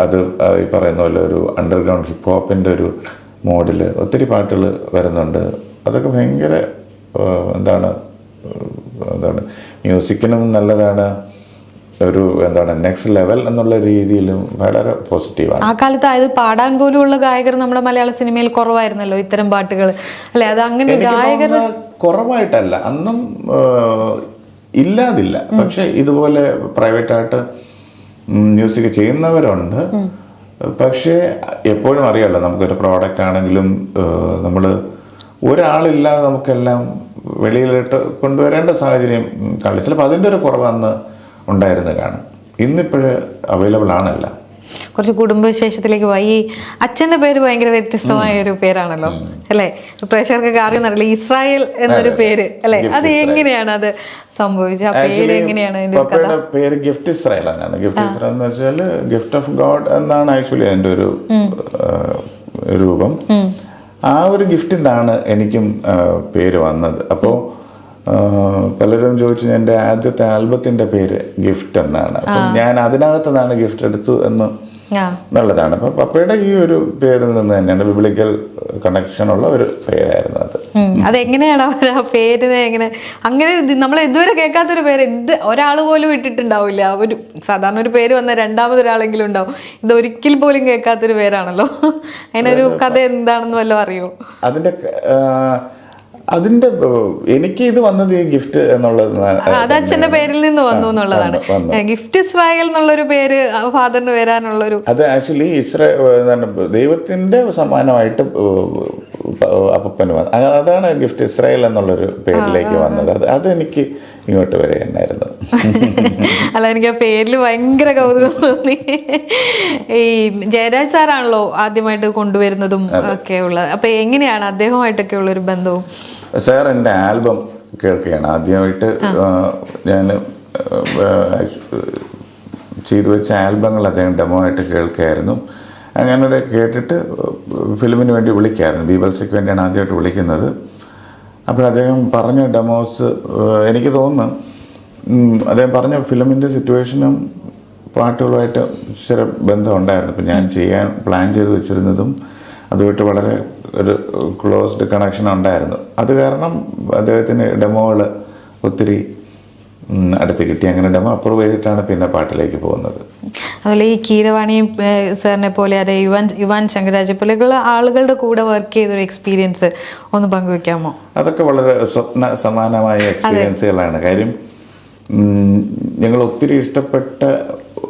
അത് ഈ പറയുന്ന പോലെ ഒരു അണ്ടർഗ്രൗണ്ട് ഹിപ്പ് ഹോപ്പിൻ്റെ ഒരു മോഡിൽ ഒത്തിരി പാട്ടുകൾ വരുന്നുണ്ട്. അതൊക്കെ ഭയങ്കര മ്യൂസിക്കിനും നല്ലതാണ്. ഒരു നെക്സ്റ്റ് ലെവൽ എന്നുള്ള രീതിയിലും വളരെ പോസിറ്റീവാണ്. ആ കാലത്ത് അത് പാടാൻ പോലുള്ള ഗായകർ നമ്മുടെ മലയാള സിനിമയിൽ കുറവായിരുന്നല്ലോ, ഇത്തരം പാട്ടുകൾ അല്ലെ? അത് അങ്ങനെ ഗായകർ കുറവായിട്ടല്ല, അന്നും ഇല്ലാതില്ല. പക്ഷെ ഇതുപോലെ പ്രൈവറ്റായിട്ട് മ്യൂസിക് ചെയ്യുന്നവരുണ്ട്. പക്ഷേ എപ്പോഴും അറിയാമല്ലോ, നമുക്കൊരു പ്രോഡക്റ്റ് ആണെങ്കിലും നമ്മൾ ഒരാളില്ലാതെ നമുക്കെല്ലാം വെളിയിലിട്ട് കൊണ്ടുവരേണ്ട സാഹചര്യം കാണില്ല. ചിലപ്പോൾ അതിൻ്റെ ഒരു കുറവ് അന്ന് ഉണ്ടായിരുന്നു കാണും. ഇന്നിപ്പോഴ് അവൈലബിൾ ആണല്ല. കുറച്ച് കുടുംബവിശേഷത്തിലേക്ക് പോയി. ഈ അച്ഛന്റെ പേര് ഭയങ്കര വ്യത്യസ്തമായ ഒരു പേരാണല്ലോ അല്ലെ? പ്രേക്ഷകർക്ക് അറിയുന്നറിയില്ല, ഇസ്രായേൽ എന്നൊരു പേര് അല്ലെ? അത് എങ്ങനെയാണ് അത് സംഭവിച്ചത്? ആ പേര് എങ്ങനെയാണ്? പപ്പയുടെ പേര് ഗിഫ്റ്റ് ഇസ്രായേൽ എന്നാണ്. ഗിഫ്റ്റ് ഇസ്രായേൽ എന്ന് വെച്ചാൽ ഗിഫ്റ്റ് ഓഫ് ഗോഡ് എന്നാണ് ആക്ച്വലി അതിൻ്റെ ഒരു രൂപം. ആ ഒരു ഗിഫ്റ്റിൽ നിന്നാണ് എനിക്കും പേര് വന്നത്. അപ്പോൾ പലരും ചോദിച്ചു എൻ്റെ ആദ്യത്തെ ആൽബത്തിൻ്റെ പേര് ഗിഫ്റ്റ് എന്നാണ്. അപ്പം ഞാൻ അതിനകത്ത് നിന്നാണ് ഗിഫ്റ്റ് എടുത്തു എന്നുള്ളതാണ്. അപ്പം പപ്പയുടെ ഈ ഒരു പേരിൽ നിന്ന് തന്നെയാണ് ബിബ്ലിക്കൽ കണക്ഷൻ ഉള്ള ഒരു പേരായിരുന്നു അത്. അതെങ്ങനെയാണ് അവർ ആ പേരിനെ എങ്ങനെ അങ്ങനെ നമ്മൾ ഇതുവരെ കേൾക്കാത്തൊരു പേര് ഒരാൾ പോലും ഇട്ടിട്ടുണ്ടാവില്ല. ഒരു സാധാരണ ഒരു പേര് വന്ന രണ്ടാമതൊരാളെങ്കിലും ഉണ്ടാവും. ഇത് ഒരിക്കൽ പോലും കേൾക്കാത്തൊരു പേരാണല്ലോ. അതിനൊരു കഥ എന്താണെന്ന് വല്ലതും അറിയോ? അതിന്റെ എനിക്ക് ഇത് വന്നത് ഈ ഗിഫ്റ്റ് എന്നുള്ളത് അത് അച്ഛന്റെ പേരിൽ നിന്ന് വന്നു എന്നുള്ളതാണ്. ഗിഫ്റ്റ് ഇസ്രായേൽ എന്നുള്ളൊരു പേര് ഫാദറിന് വരാനുള്ളൊരു അത് ആക്ച്വലി ദൈവത്തിന്റെ സമ്മാനമായിട്ട് അപ്പന് വന്നത്. അതാണ് ഗിഫ്റ്റ് ഇസ്രായേൽ എന്നുള്ളൊരു പേരിലേക്ക് വന്നത്. അതെനിക്ക് ഇങ്ങോട്ട് വരെ തന്നെയായിരുന്നു. അല്ല, എനിക്ക് ആ പേരിൽ ഭയങ്കര കൗതുകം തോന്നി. ഈ ജയരാജ് സാറാണല്ലോ ആദ്യമായിട്ട് കൊണ്ടുവരുന്നതും ഒക്കെ ഉള്ളത്. അപ്പൊ എങ്ങനെയാണ് അദ്ദേഹമായിട്ടൊക്കെ ഉള്ളൊരു ബന്ധവും? സാർ എൻ്റെ ആൽബം കേൾക്കുകയാണ് ആദ്യമായിട്ട്. ഞാൻ ചെയ്തു വെച്ച ആൽബങ്ങൾ അദ്ദേഹം ഡെമോ ആയിട്ട് കേൾക്കുകയായിരുന്നു. അങ്ങനെ കേട്ടിട്ട് ഫിലിമിന് വേണ്ടി വിളിക്കായിരുന്നു. ബീബൽസിക്ക് വേണ്ടിയാണ് ആദ്യമായിട്ട് വിളിക്കുന്നത്. അപ്പോൾ അദ്ദേഹം പറഞ്ഞ ഡെമോസ് എനിക്ക് തോന്നുന്നു അദ്ദേഹം പറഞ്ഞ ഫിലിമിൻ്റെ സിറ്റുവേഷനും പാട്ടുകളുമായിട്ട് ചില ബന്ധമുണ്ടായിരുന്നു. ഇപ്പം ഞാൻ ചെയ്യാൻ പ്ലാൻ ചെയ്ത് വെച്ചിരുന്നതും അതുമായിട്ട് വളരെ ഒരു ക്ലോസ്ഡ് കണക്ഷൻ ഉണ്ടായിരുന്നു. അത് കാരണം അദ്ദേഹത്തിന് ഡെമോകൾ ഒത്തിരി അടുത്ത് കിട്ടി. അങ്ങനെ ഡെമോ അപ്രൂവ് ചെയ്തിട്ടാണ് പിന്നെ പാട്ടിലേക്ക് പോകുന്നത്. അതുപോലെ ഈ കീരവാണി സാറിനെ പോലെ അതെ യുവാൻ ശങ്കരാജ് പോലെയുള്ള ആളുകളുടെ കൂടെ വർക്ക് ചെയ്തൊരു എക്സ്പീരിയൻസ് ഒന്ന് പങ്കുവെക്കാമോ? അതൊക്കെ വളരെ സ്വപ്ന സമാനമായ എക്സ്പീരിയൻസുകളാണ്. കാര്യം ഞങ്ങൾ ഒത്തിരി ഇഷ്ടപ്പെട്ട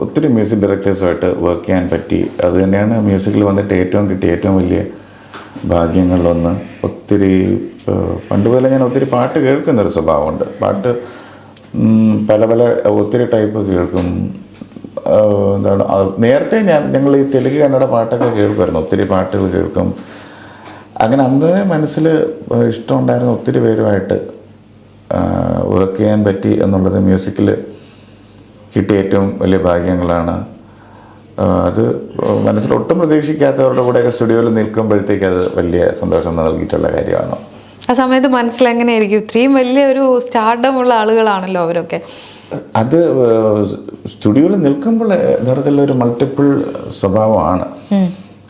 ഒത്തിരി മ്യൂസിക് ഡയറക്ടേഴ്സുമായിട്ട് വർക്ക് ചെയ്യാൻ പറ്റി. അത് തന്നെയാണ് മ്യൂസിക്കിൽ വന്നിട്ട് കിട്ടിയ ഏറ്റവും വലിയ ഭാഗ്യങ്ങളിലൊന്ന്. ഒത്തിരി പണ്ട് പോലെ ഞാൻ ഒത്തിരി പാട്ട് കേൾക്കുന്നൊരു സ്വഭാവമുണ്ട്. പാട്ട് പല ഒത്തിരി ടൈപ്പ് കേൾക്കും. എന്താണ് നേരത്തെ ഞങ്ങൾ ഈ തെലുങ്ക് കന്നഡ പാട്ടൊക്കെ കേൾക്കുമായിരുന്നു. ഒത്തിരി പാട്ടുകൾ കേൾക്കും. അങ്ങനെ അന്ന് മനസ്സിൽ ഇഷ്ടമുണ്ടായിരുന്ന ഒത്തിരി പേരുമായിട്ട് വർക്ക് ചെയ്യാൻ പറ്റി എന്നുള്ളത് മ്യൂസിക്കിൽ കിട്ടിയ ഏറ്റവും വലിയ ഭാഗ്യങ്ങളാണ്. അത് മനസ്സിൽ ഒട്ടും പ്രതീക്ഷിക്കാത്തവരുടെ കൂടെയൊക്കെ സ്റ്റുഡിയോയിൽ നിൽക്കുമ്പോഴത്തേക്ക് അത് വലിയ സന്തോഷം നൽകിയിട്ടുള്ള കാര്യമാണ്. ആ സമയത്ത് മനസ്സിലെങ്ങനെയായിരിക്കും? ഇത്രയും വലിയൊരു സ്റ്റാർഡമുള്ള ആളുകളാണല്ലോ അവരൊക്കെ. അത് സ്റ്റുഡിയോയിൽ നിൽക്കുമ്പോൾ യഥാർത്ഥത്തിലൊരു മൾട്ടിപ്പിൾ സ്വഭാവമാണ്.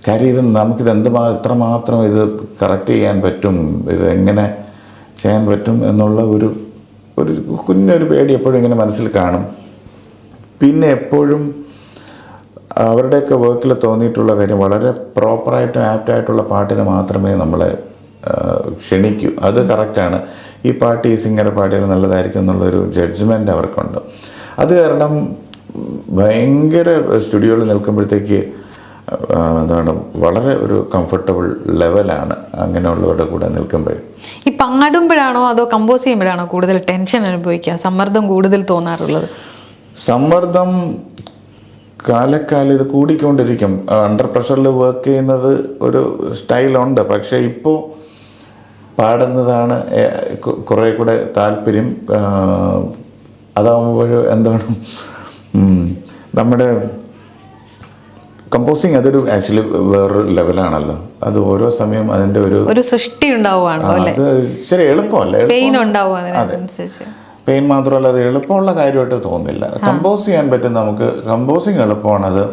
കാര്യം ഇത് നമുക്കിത് എത്രമാത്രം ഇത് കറക്റ്റ് ചെയ്യാൻ പറ്റും, ഇത് എങ്ങനെ ചെയ്യാൻ പറ്റും എന്നുള്ള ഒരു കുഞ്ഞൊരു പേടി എപ്പോഴും ഇങ്ങനെ മനസ്സിൽ കാണും. പിന്നെ എപ്പോഴും അവരുടെയൊക്കെ വർക്കിൽ തോന്നിയിട്ടുള്ള കാര്യം വളരെ പ്രോപ്പറായിട്ടും ആപ്റ്റായിട്ടുള്ള പാട്ടിന് മാത്രമേ നമ്മളെ ക്ഷണിക്കൂ. അത് കറക്റ്റാണ്. ഈ പാട്ട് ഈ സിംഗർ പാടിയാൽ നല്ലതായിരിക്കും എന്നുള്ളൊരു ജഡ്ജ്മെൻ്റ് അവർക്കുണ്ട്. അത് കാരണം ഭയങ്കര സ്റ്റുഡിയോയിൽ നിൽക്കുമ്പോഴത്തേക്ക് എന്താണ് വളരെ ഒരു കംഫർട്ടബിൾ ലെവലാണ് അങ്ങനെയുള്ളവരുടെ കൂടെ നിൽക്കുമ്പോൾ. ഈ പാടുമ്പോഴാണോ അതോ കമ്പോസ് ചെയ്യുമ്പോഴാണോ കൂടുതൽ ടെൻഷൻ അനുഭവിക്കുക, സമ്മർദ്ദം കൂടുതൽ തോന്നാറുള്ളത്? സമ്മർദ്ദം കാലക്കാലം ഇത് കൂടിക്കൊണ്ടിരിക്കും. അണ്ടർ പ്രഷറിൽ വർക്ക് ചെയ്യുന്നത് ഒരു സ്റ്റൈലുണ്ട്. പക്ഷേ ഇപ്പോൾ പാടുന്നതാണ് കുറേ കൂടെ താല്പര്യം. അതാകുമ്പോൾ എന്താണ് നമ്മുടെ കമ്പോസിങ് അതൊരു ആക്ച്വലി വേറൊരു ലെവലാണല്ലോ. അത് ഓരോ സമയം അതിൻ്റെ ഒരു സൃഷ്ടി ഉണ്ടാവുകയാണല്ലോ. അത് ശരി എളുപ്പമല്ല. പെയിൻ മാത്രമല്ല, അത് എളുപ്പമുള്ള കാര്യമായിട്ട് തോന്നുന്നില്ല. കമ്പോസ് ചെയ്യാൻ പറ്റും നമുക്ക്. കമ്പോസിങ് എളുപ്പമാണ്. അത്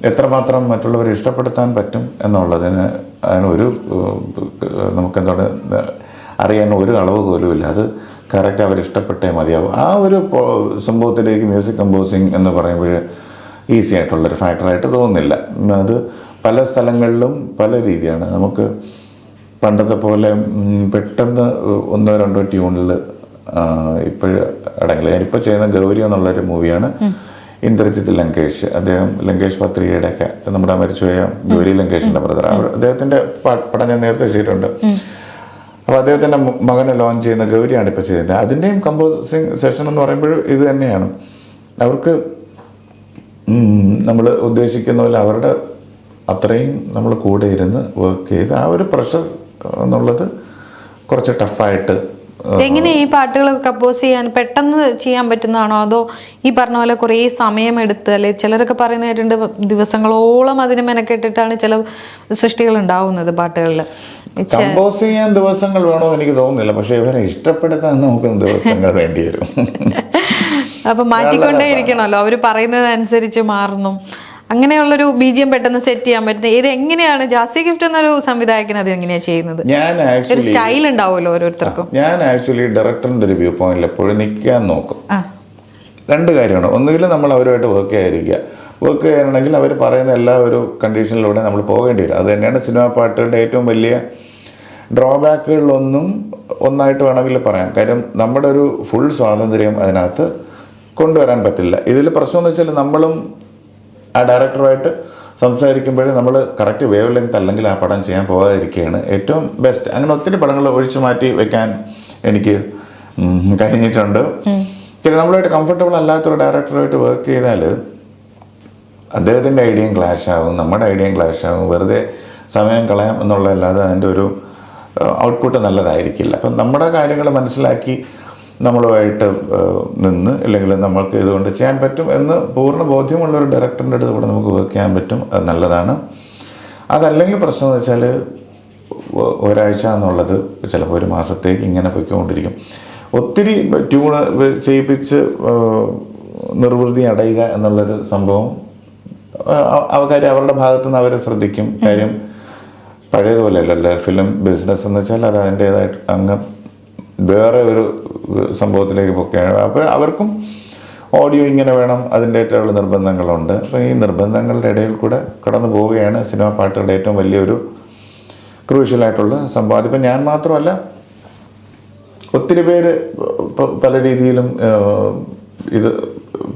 എത്രമാത്രം മറ്റുള്ളവരെ ഇഷ്ടപ്പെടുത്താൻ പറ്റും എന്നുള്ളതിന് അതിനൊരു നമുക്കെന്താണ് അറിയാൻ ഒരു അളവ് പോലുമില്ല. അത് കറക്റ്റ് അവരിഷ്ടപ്പെട്ടേ മതിയാവും. ആ ഒരു സംഭവത്തിലേക്ക് മ്യൂസിക് കമ്പോസിങ് എന്ന് പറയുമ്പോൾ ഈസി ആയിട്ടുള്ളൊരു ഫാക്ടറായിട്ട് തോന്നുന്നില്ല. അത് പല സ്ഥലങ്ങളിലും പല രീതിയാണ്. നമുക്ക് പണ്ടത്തെ പോലെ പെട്ടെന്ന് 1-2 ട്യൂണിൽ ഇപ്പോഴും അടങ്ങില്ല. ഞാനിപ്പോൾ ചെയ്യുന്ന ഗൗരി എന്നുള്ളൊരു മൂവിയാണ്. ഇന്ദ്രജിത്ത് ലങ്കേഷ്, അദ്ദേഹം ലങ്കേഷ് പത്രികയുടെ ഒക്കെ നമ്മുടെ മരിച്ചുപോയ ഗൗരി ലങ്കേഷിൻ്റെ ബ്രദർ, അദ്ദേഹത്തിൻ്റെ പടം ഞാൻ നേരത്തെ ചെയ്തിട്ടുണ്ട്. അപ്പോൾ അദ്ദേഹത്തിൻ്റെ മകനെ ലോഞ്ച് ചെയ്യുന്ന ഗൗരിയാണ് ഇപ്പോൾ ചെയ്തത്. അതിൻ്റെയും കമ്പോസിങ് സെഷൻ എന്ന് പറയുമ്പോൾ ഇത് തന്നെയാണ്. അവർക്ക് നമ്മൾ ഉദ്ദേശിക്കുന്ന പോലെ അവരുടെ അത്രയും നമ്മൾ കൂടെ ഇരുന്ന് വർക്ക് ചെയ്ത് ആ ഒരു പ്രഷർ എന്നുള്ളത് കുറച്ച് ടഫായിട്ട്. എങ്ങനെ ഈ പാട്ടുകൾ കമ്പോസ് ചെയ്യാൻ പെട്ടെന്ന് ചെയ്യാൻ പറ്റുന്നതാണോ, അതോ ഈ പറഞ്ഞ പോലെ കുറേ സമയമെടുത്ത്, അല്ലെ ചിലരൊക്കെ പറയുന്ന കേട്ടിട്ടുണ്ട് ദിവസങ്ങളോളം അതിന് മെനക്കെട്ടിട്ടാണ് ചില സൃഷ്ടികൾ ഉണ്ടാവുന്നത് പാട്ടുകളിൽ? കമ്പോസ് ചെയ്യാൻ ദിവസങ്ങൾ വേണോ എനിക്ക് തോന്നുന്നില്ല, പക്ഷെ ഇവരെ ഇഷ്ടപ്പെടുത്താൻ നമുക്ക് ദിവസങ്ങൾ വേണ്ടി വരും. അപ്പൊ മാറ്റിക്കൊണ്ടേ ഇരിക്കണമല്ലോ, അവര് പറയുന്നതനുസരിച്ച് മാറുന്നു. അങ്ങനെയുള്ളൊരു BGM പെട്ടെന്ന് സെറ്റ് ചെയ്യാൻ പറ്റുന്നത് ഇത് എങ്ങനെയാണ്? ജാസി ഗിഫ്റ്റ് എന്നൊരു സംവിധായകൻ അത് എങ്ങനെയാ ചെയ്യുന്നത്? ഒരു സ്റ്റൈൽ ഉണ്ടാവുമല്ലോ ഓരോരുത്തർക്കും. ഞാൻ ആക്ച്വലി ഡയറക്ടറിന്റെ ഒരു വ്യൂ പോയിന്റിൽ എപ്പോഴും നിൽക്കാൻ നോക്കും. രണ്ട് കാര്യമാണ്. ഒന്നുകിൽ നമ്മൾ അവരുമായിട്ട് വർക്ക് ചെയ്യാതിരിക്കുക. വർക്ക് ചെയ്യാനാണെങ്കിൽ അവർ പറയുന്ന എല്ലാ ഒരു കണ്ടീഷനിലൂടെ നമ്മൾ പോകേണ്ടി വരും. അത് തന്നെയാണ് സിനിമാ പാട്ടുകളുടെ ഏറ്റവും വലിയ ഡ്രോബാക്കുകളിലൊന്നും ഒന്നായിട്ട് വേണമെങ്കിൽ പറയാം. കാര്യം നമ്മുടെ ഒരു ഫുൾ സ്വാതന്ത്ര്യം അതിനകത്ത് കൊണ്ടുവരാൻ പറ്റില്ല. ഇതിൽ പ്രശ്നം എന്ന് വെച്ചാൽ നമ്മളും ആ ഡയറക്ടറുമായിട്ട് സംസാരിക്കുമ്പോഴേ നമ്മൾ കറക്റ്റ് വേവ് ലെങ്ത് അല്ലെങ്കിൽ ആ പടം ചെയ്യാൻ പോകാതിരിക്കുകയാണ് ഏറ്റവും ബെസ്റ്റ്. അങ്ങനെ ഒത്തിരി പടങ്ങൾ ഒഴിച്ചു മാറ്റി വെക്കാൻ എനിക്ക് കഴിഞ്ഞിട്ടുണ്ട്. പിന്നെ നമ്മളായിട്ട് കംഫർട്ടബിൾ അല്ലാത്തൊരു ഡയറക്ടറുമായിട്ട് വർക്ക് ചെയ്താൽ അദ്ദേഹത്തിൻ്റെ ഐഡിയയും ക്ലാഷ് ആകും, നമ്മുടെ ഐഡിയയും ക്ലാഷ് ആകും. വെറുതെ സമയം കളയാം എന്നുള്ളതല്ലാതെ അതിൻ്റെ ഒരു ഔട്ട്പുട്ട് നല്ലതായിരിക്കില്ല. അപ്പം നമ്മുടെ കാര്യങ്ങൾ മനസ്സിലാക്കി നമ്മളുമായിട്ട് നിന്ന്, ഇല്ലെങ്കിൽ നമ്മൾക്ക് ഇതുകൊണ്ട് ചെയ്യാൻ പറ്റും എന്ന് പൂർണ്ണ ബോധ്യമുള്ള ഒരു ഡയറക്ടറിൻ്റെ അടുത്ത് കൂടെ നമുക്ക് വർക്ക് ചെയ്യാൻ പറ്റും. അത് നല്ലതാണ്. അതല്ലെങ്കിൽ പ്രശ്നം എന്ന് വെച്ചാൽ ഒരാഴ്ച എന്നുള്ളത് ചിലപ്പോൾ ഒരു മാസത്തേക്ക് ഇങ്ങനെ പൊയ്ക്കൊണ്ടിരിക്കും. ഒത്തിരി ട്യൂണ് ചെയ്യിപ്പിച്ച് നിർവൃതി അടയുക എന്നുള്ളൊരു സംഭവം കാര്യം അവരുടെ ഭാഗത്തു നിന്ന് അവർ ശ്രദ്ധിക്കും. കാര്യം പഴയതുപോലെ അല്ലല്ലോ ഫിലിം ബിസിനസ് എന്ന് വെച്ചാൽ അത് അതിൻ്റേതായിട്ട് അങ്ങ് വേറെ ഒരു സംഭവത്തിലേക്ക് പൊക്കുകയാണ്. അപ്പോൾ അവർക്കും ഓഡിയോ ഇങ്ങനെ വേണം, അതിൻ്റെതായിട്ടുള്ള നിർബന്ധങ്ങളുണ്ട്. അപ്പോൾ ഈ നിർബന്ധങ്ങളുടെ ഇടയിൽ കൂടെ കടന്നു പോവുകയാണ് സിനിമാ പാട്ടുകളുടെ ഏറ്റവും വലിയൊരു ക്രൂഷ്യലായിട്ടുള്ള സംഭവം. അതിപ്പോൾ ഞാൻ മാത്രമല്ല, ഒത്തിരി പേര് പല രീതിയിലും ഇത്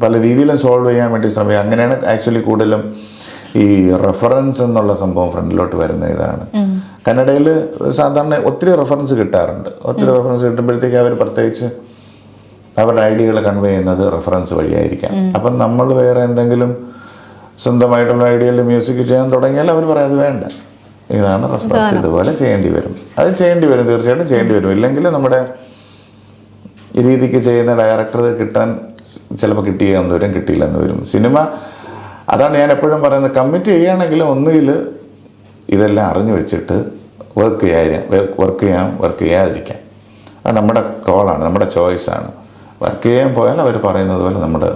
പല രീതിയിലും സോൾവ് ചെയ്യാൻ വേണ്ടി ശ്രമിക്കുക. അങ്ങനെയാണ് ആക്ച്വലി കൂടുതലും ഈ റെഫറൻസ് എന്നുള്ള സംഭവം ഫ്രണ്ടിലോട്ട് വരുന്ന ഇതാണ്. കന്നഡയിൽ സാധാരണ ഒത്തിരി റെഫറൻസ് കിട്ടാറുണ്ട്. ഒത്തിരി റെഫറൻസ് കിട്ടുമ്പോഴത്തേക്ക് അവർ പ്രത്യേകിച്ച് അവരുടെ ഐഡിയകൾ കൺവേ ചെയ്യുന്നത് റെഫറൻസ് വഴിയായിരിക്കാം. അപ്പം നമ്മൾ വേറെ എന്തെങ്കിലും സ്വന്തമായിട്ടുള്ള ഐഡിയയിൽ മ്യൂസിക് ചെയ്യാൻ തുടങ്ങിയാൽ അവർ പറയാം അത് വേണ്ട, ഇതാണ് റെഫറൻസ്, ഇതുപോലെ ചെയ്യേണ്ടി വരും. അത് ചെയ്യേണ്ടി വരും, തീർച്ചയായിട്ടും ചെയ്യേണ്ടി വരും. ഇല്ലെങ്കിൽ നമ്മുടെ രീതിക്ക് ചെയ്യുന്ന ഡയറക്ടർ കിട്ടാൻ ചിലപ്പോൾ കിട്ടിയെന്ന് വരും, കിട്ടിയില്ലെന്ന് വരും. സിനിമ അതാണ് ഞാൻ എപ്പോഴും പറയുന്നത്, കമ്മിറ്റ് ചെയ്യുകയാണെങ്കിൽ ഒന്നുകിൽ ഇതെല്ലാം അറിഞ്ഞു വെച്ചിട്ട് വർക്ക് ചെയ്യാതിരിക്കാം. അത് നമ്മുടെ കോളാണ്, നമ്മുടെ ചോയ്സാണ്. വർക്ക് ചെയ്യാൻ പോയാൽ അവർ പറയുന്നത് പോലെ നമ്മുടെ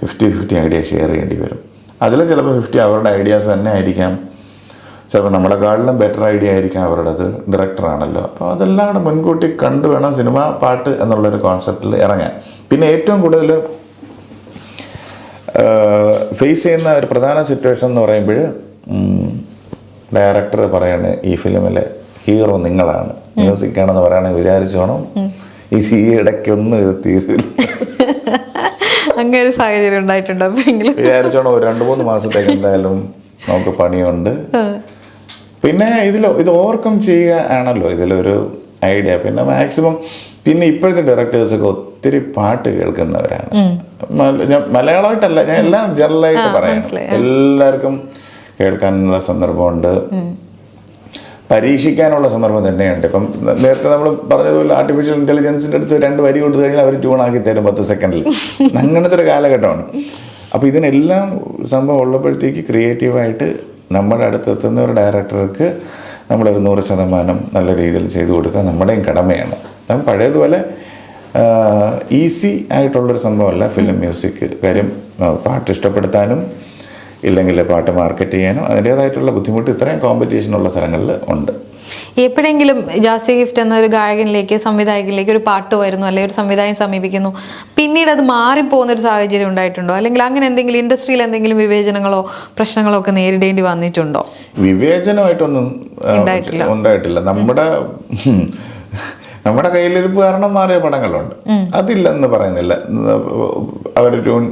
50-50 ഐഡിയ ഷെയർ ചെയ്യേണ്ടി വരും. അതിൽ ചിലപ്പോൾ 50 അവരുടെ ഐഡിയാസ് തന്നെ ആയിരിക്കാം, ചിലപ്പോൾ നമ്മളെക്കാളിലും ബെറ്റർ ഐഡിയ ആയിരിക്കാം അവരുടേത്. ഡയറക്ടറാണല്ലോ, അപ്പോൾ അതെല്ലാം കൂടെ മുൻകൂട്ടി കണ്ടു വേണം സിനിമ പാട്ട് എന്നുള്ളൊരു കോൺസെപ്റ്റിൽ ഇറങ്ങാൻ. പിന്നെ ഏറ്റവും കൂടുതൽ ഫേസ് ചെയ്യുന്ന ഒരു പ്രധാന സിറ്റുവേഷൻ എന്ന് പറയുമ്പോൾ ഡയറക്ടർ പറയാണ് ഈ ഫിലിമിലെ ഹീറോ നിങ്ങളാണ്, മ്യൂസിക് ആണെന്ന് പറയുകയാണെങ്കിൽ വിചാരിച്ചോണം ഇത് ഈ ഇടയ്ക്കൊന്നും ഇത് തീരില്ല. അങ്ങനെ ഒരു സാഹചര്യം ഉണ്ടായിട്ടുണ്ടോ? വിചാരിച്ചോണം ഒരു 2-3 മാസത്തേക്ക് എന്തായാലും നമുക്ക് പണിയുണ്ട്. പിന്നെ ഇത് ഓവർകം ചെയ്യുക ആണല്ലോ ഇതിലൊരു ഐഡിയ. പിന്നെ മാക്സിമം പിന്നെ ഇപ്പോഴത്തെ ഡയറക്ടേഴ്സൊക്കെ ഒത്തിരി പാട്ട് കേൾക്കുന്നവരാണ്. മലയാളമായിട്ടല്ല, ഞാൻ എല്ലാം ജനറലായിട്ട് പറയാം. എല്ലാവർക്കും കേൾക്കാനുള്ള സന്ദർഭമുണ്ട്, പരീക്ഷിക്കാനുള്ള സന്ദർഭം തന്നെയുണ്ട്. ഇപ്പം നേരത്തെ നമ്മൾ പറഞ്ഞതുപോലെ ആർട്ടിഫിഷ്യൽ ഇൻ്റലിജൻസിൻ്റെ അടുത്ത് 2 വരി കൊടുത്തു കഴിഞ്ഞാൽ അവർ ട്യൂണാക്കി തരും 10 സെക്കൻഡിൽ. അങ്ങനത്തെ ഒരു കാലഘട്ടമാണ്. അപ്പോൾ ഇതിനെല്ലാം സംഭവം ഉള്ളപ്പോഴത്തേക്ക് ക്രിയേറ്റീവായിട്ട് നമ്മുടെ അടുത്തെത്തുന്ന ഒരു ഡയറക്ടർക്ക് നമ്മളൊരു 100% നല്ല രീതിയിൽ ചെയ്തു കൊടുക്കുക നമ്മുടെയും കടമയാണ്. അപ്പം പഴയതുപോലെ ഈസി ആയിട്ടുള്ളൊരു സംഭവമല്ല ഫിലിം മ്യൂസിക്. കാര്യം പാട്ട് ഇഷ്ടപ്പെടുത്താനും ഇല്ലെങ്കിൽ പാട്ട് മാർക്കറ്റ് ചെയ്യാനും അതിൻ്റേതായിട്ടുള്ള ബുദ്ധിമുട്ട് ഇത്രയും കോമ്പറ്റീഷനുള്ള സ്ഥലങ്ങളിൽ ഉണ്ട്. എപ്പോഴെങ്കിലും ജാസി ഗിഫ്റ്റ് എന്നൊരു ഗായകനിലേക്ക്, സംവിധായകനിലേക്ക് ഒരു പാട്ട് വരുന്നു, അല്ലെങ്കിൽ ഒരു സംവിധായകൻ സമീപിക്കുന്നു, പിന്നീട് അത് മാറിപ്പോകുന്നൊരു സാഹചര്യം ഉണ്ടായിട്ടുണ്ടോ? അല്ലെങ്കിൽ അങ്ങനെ എന്തെങ്കിലും ഇൻഡസ്ട്രിയിൽ എന്തെങ്കിലും വിവേചനങ്ങളോ പ്രശ്നങ്ങളോ ഒക്കെ നേരിടേണ്ടി വന്നിട്ടുണ്ടോ? വിവേചനമായിട്ടൊന്നും ഉണ്ടായിട്ടില്ല. നമ്മുടെ കയ്യിലിരിപ്പ് കാരണം മാറിയ പടങ്ങളുണ്ട്, അതില്ലെന്ന് പറയുന്നില്ല. അവർ ട്യൂൺ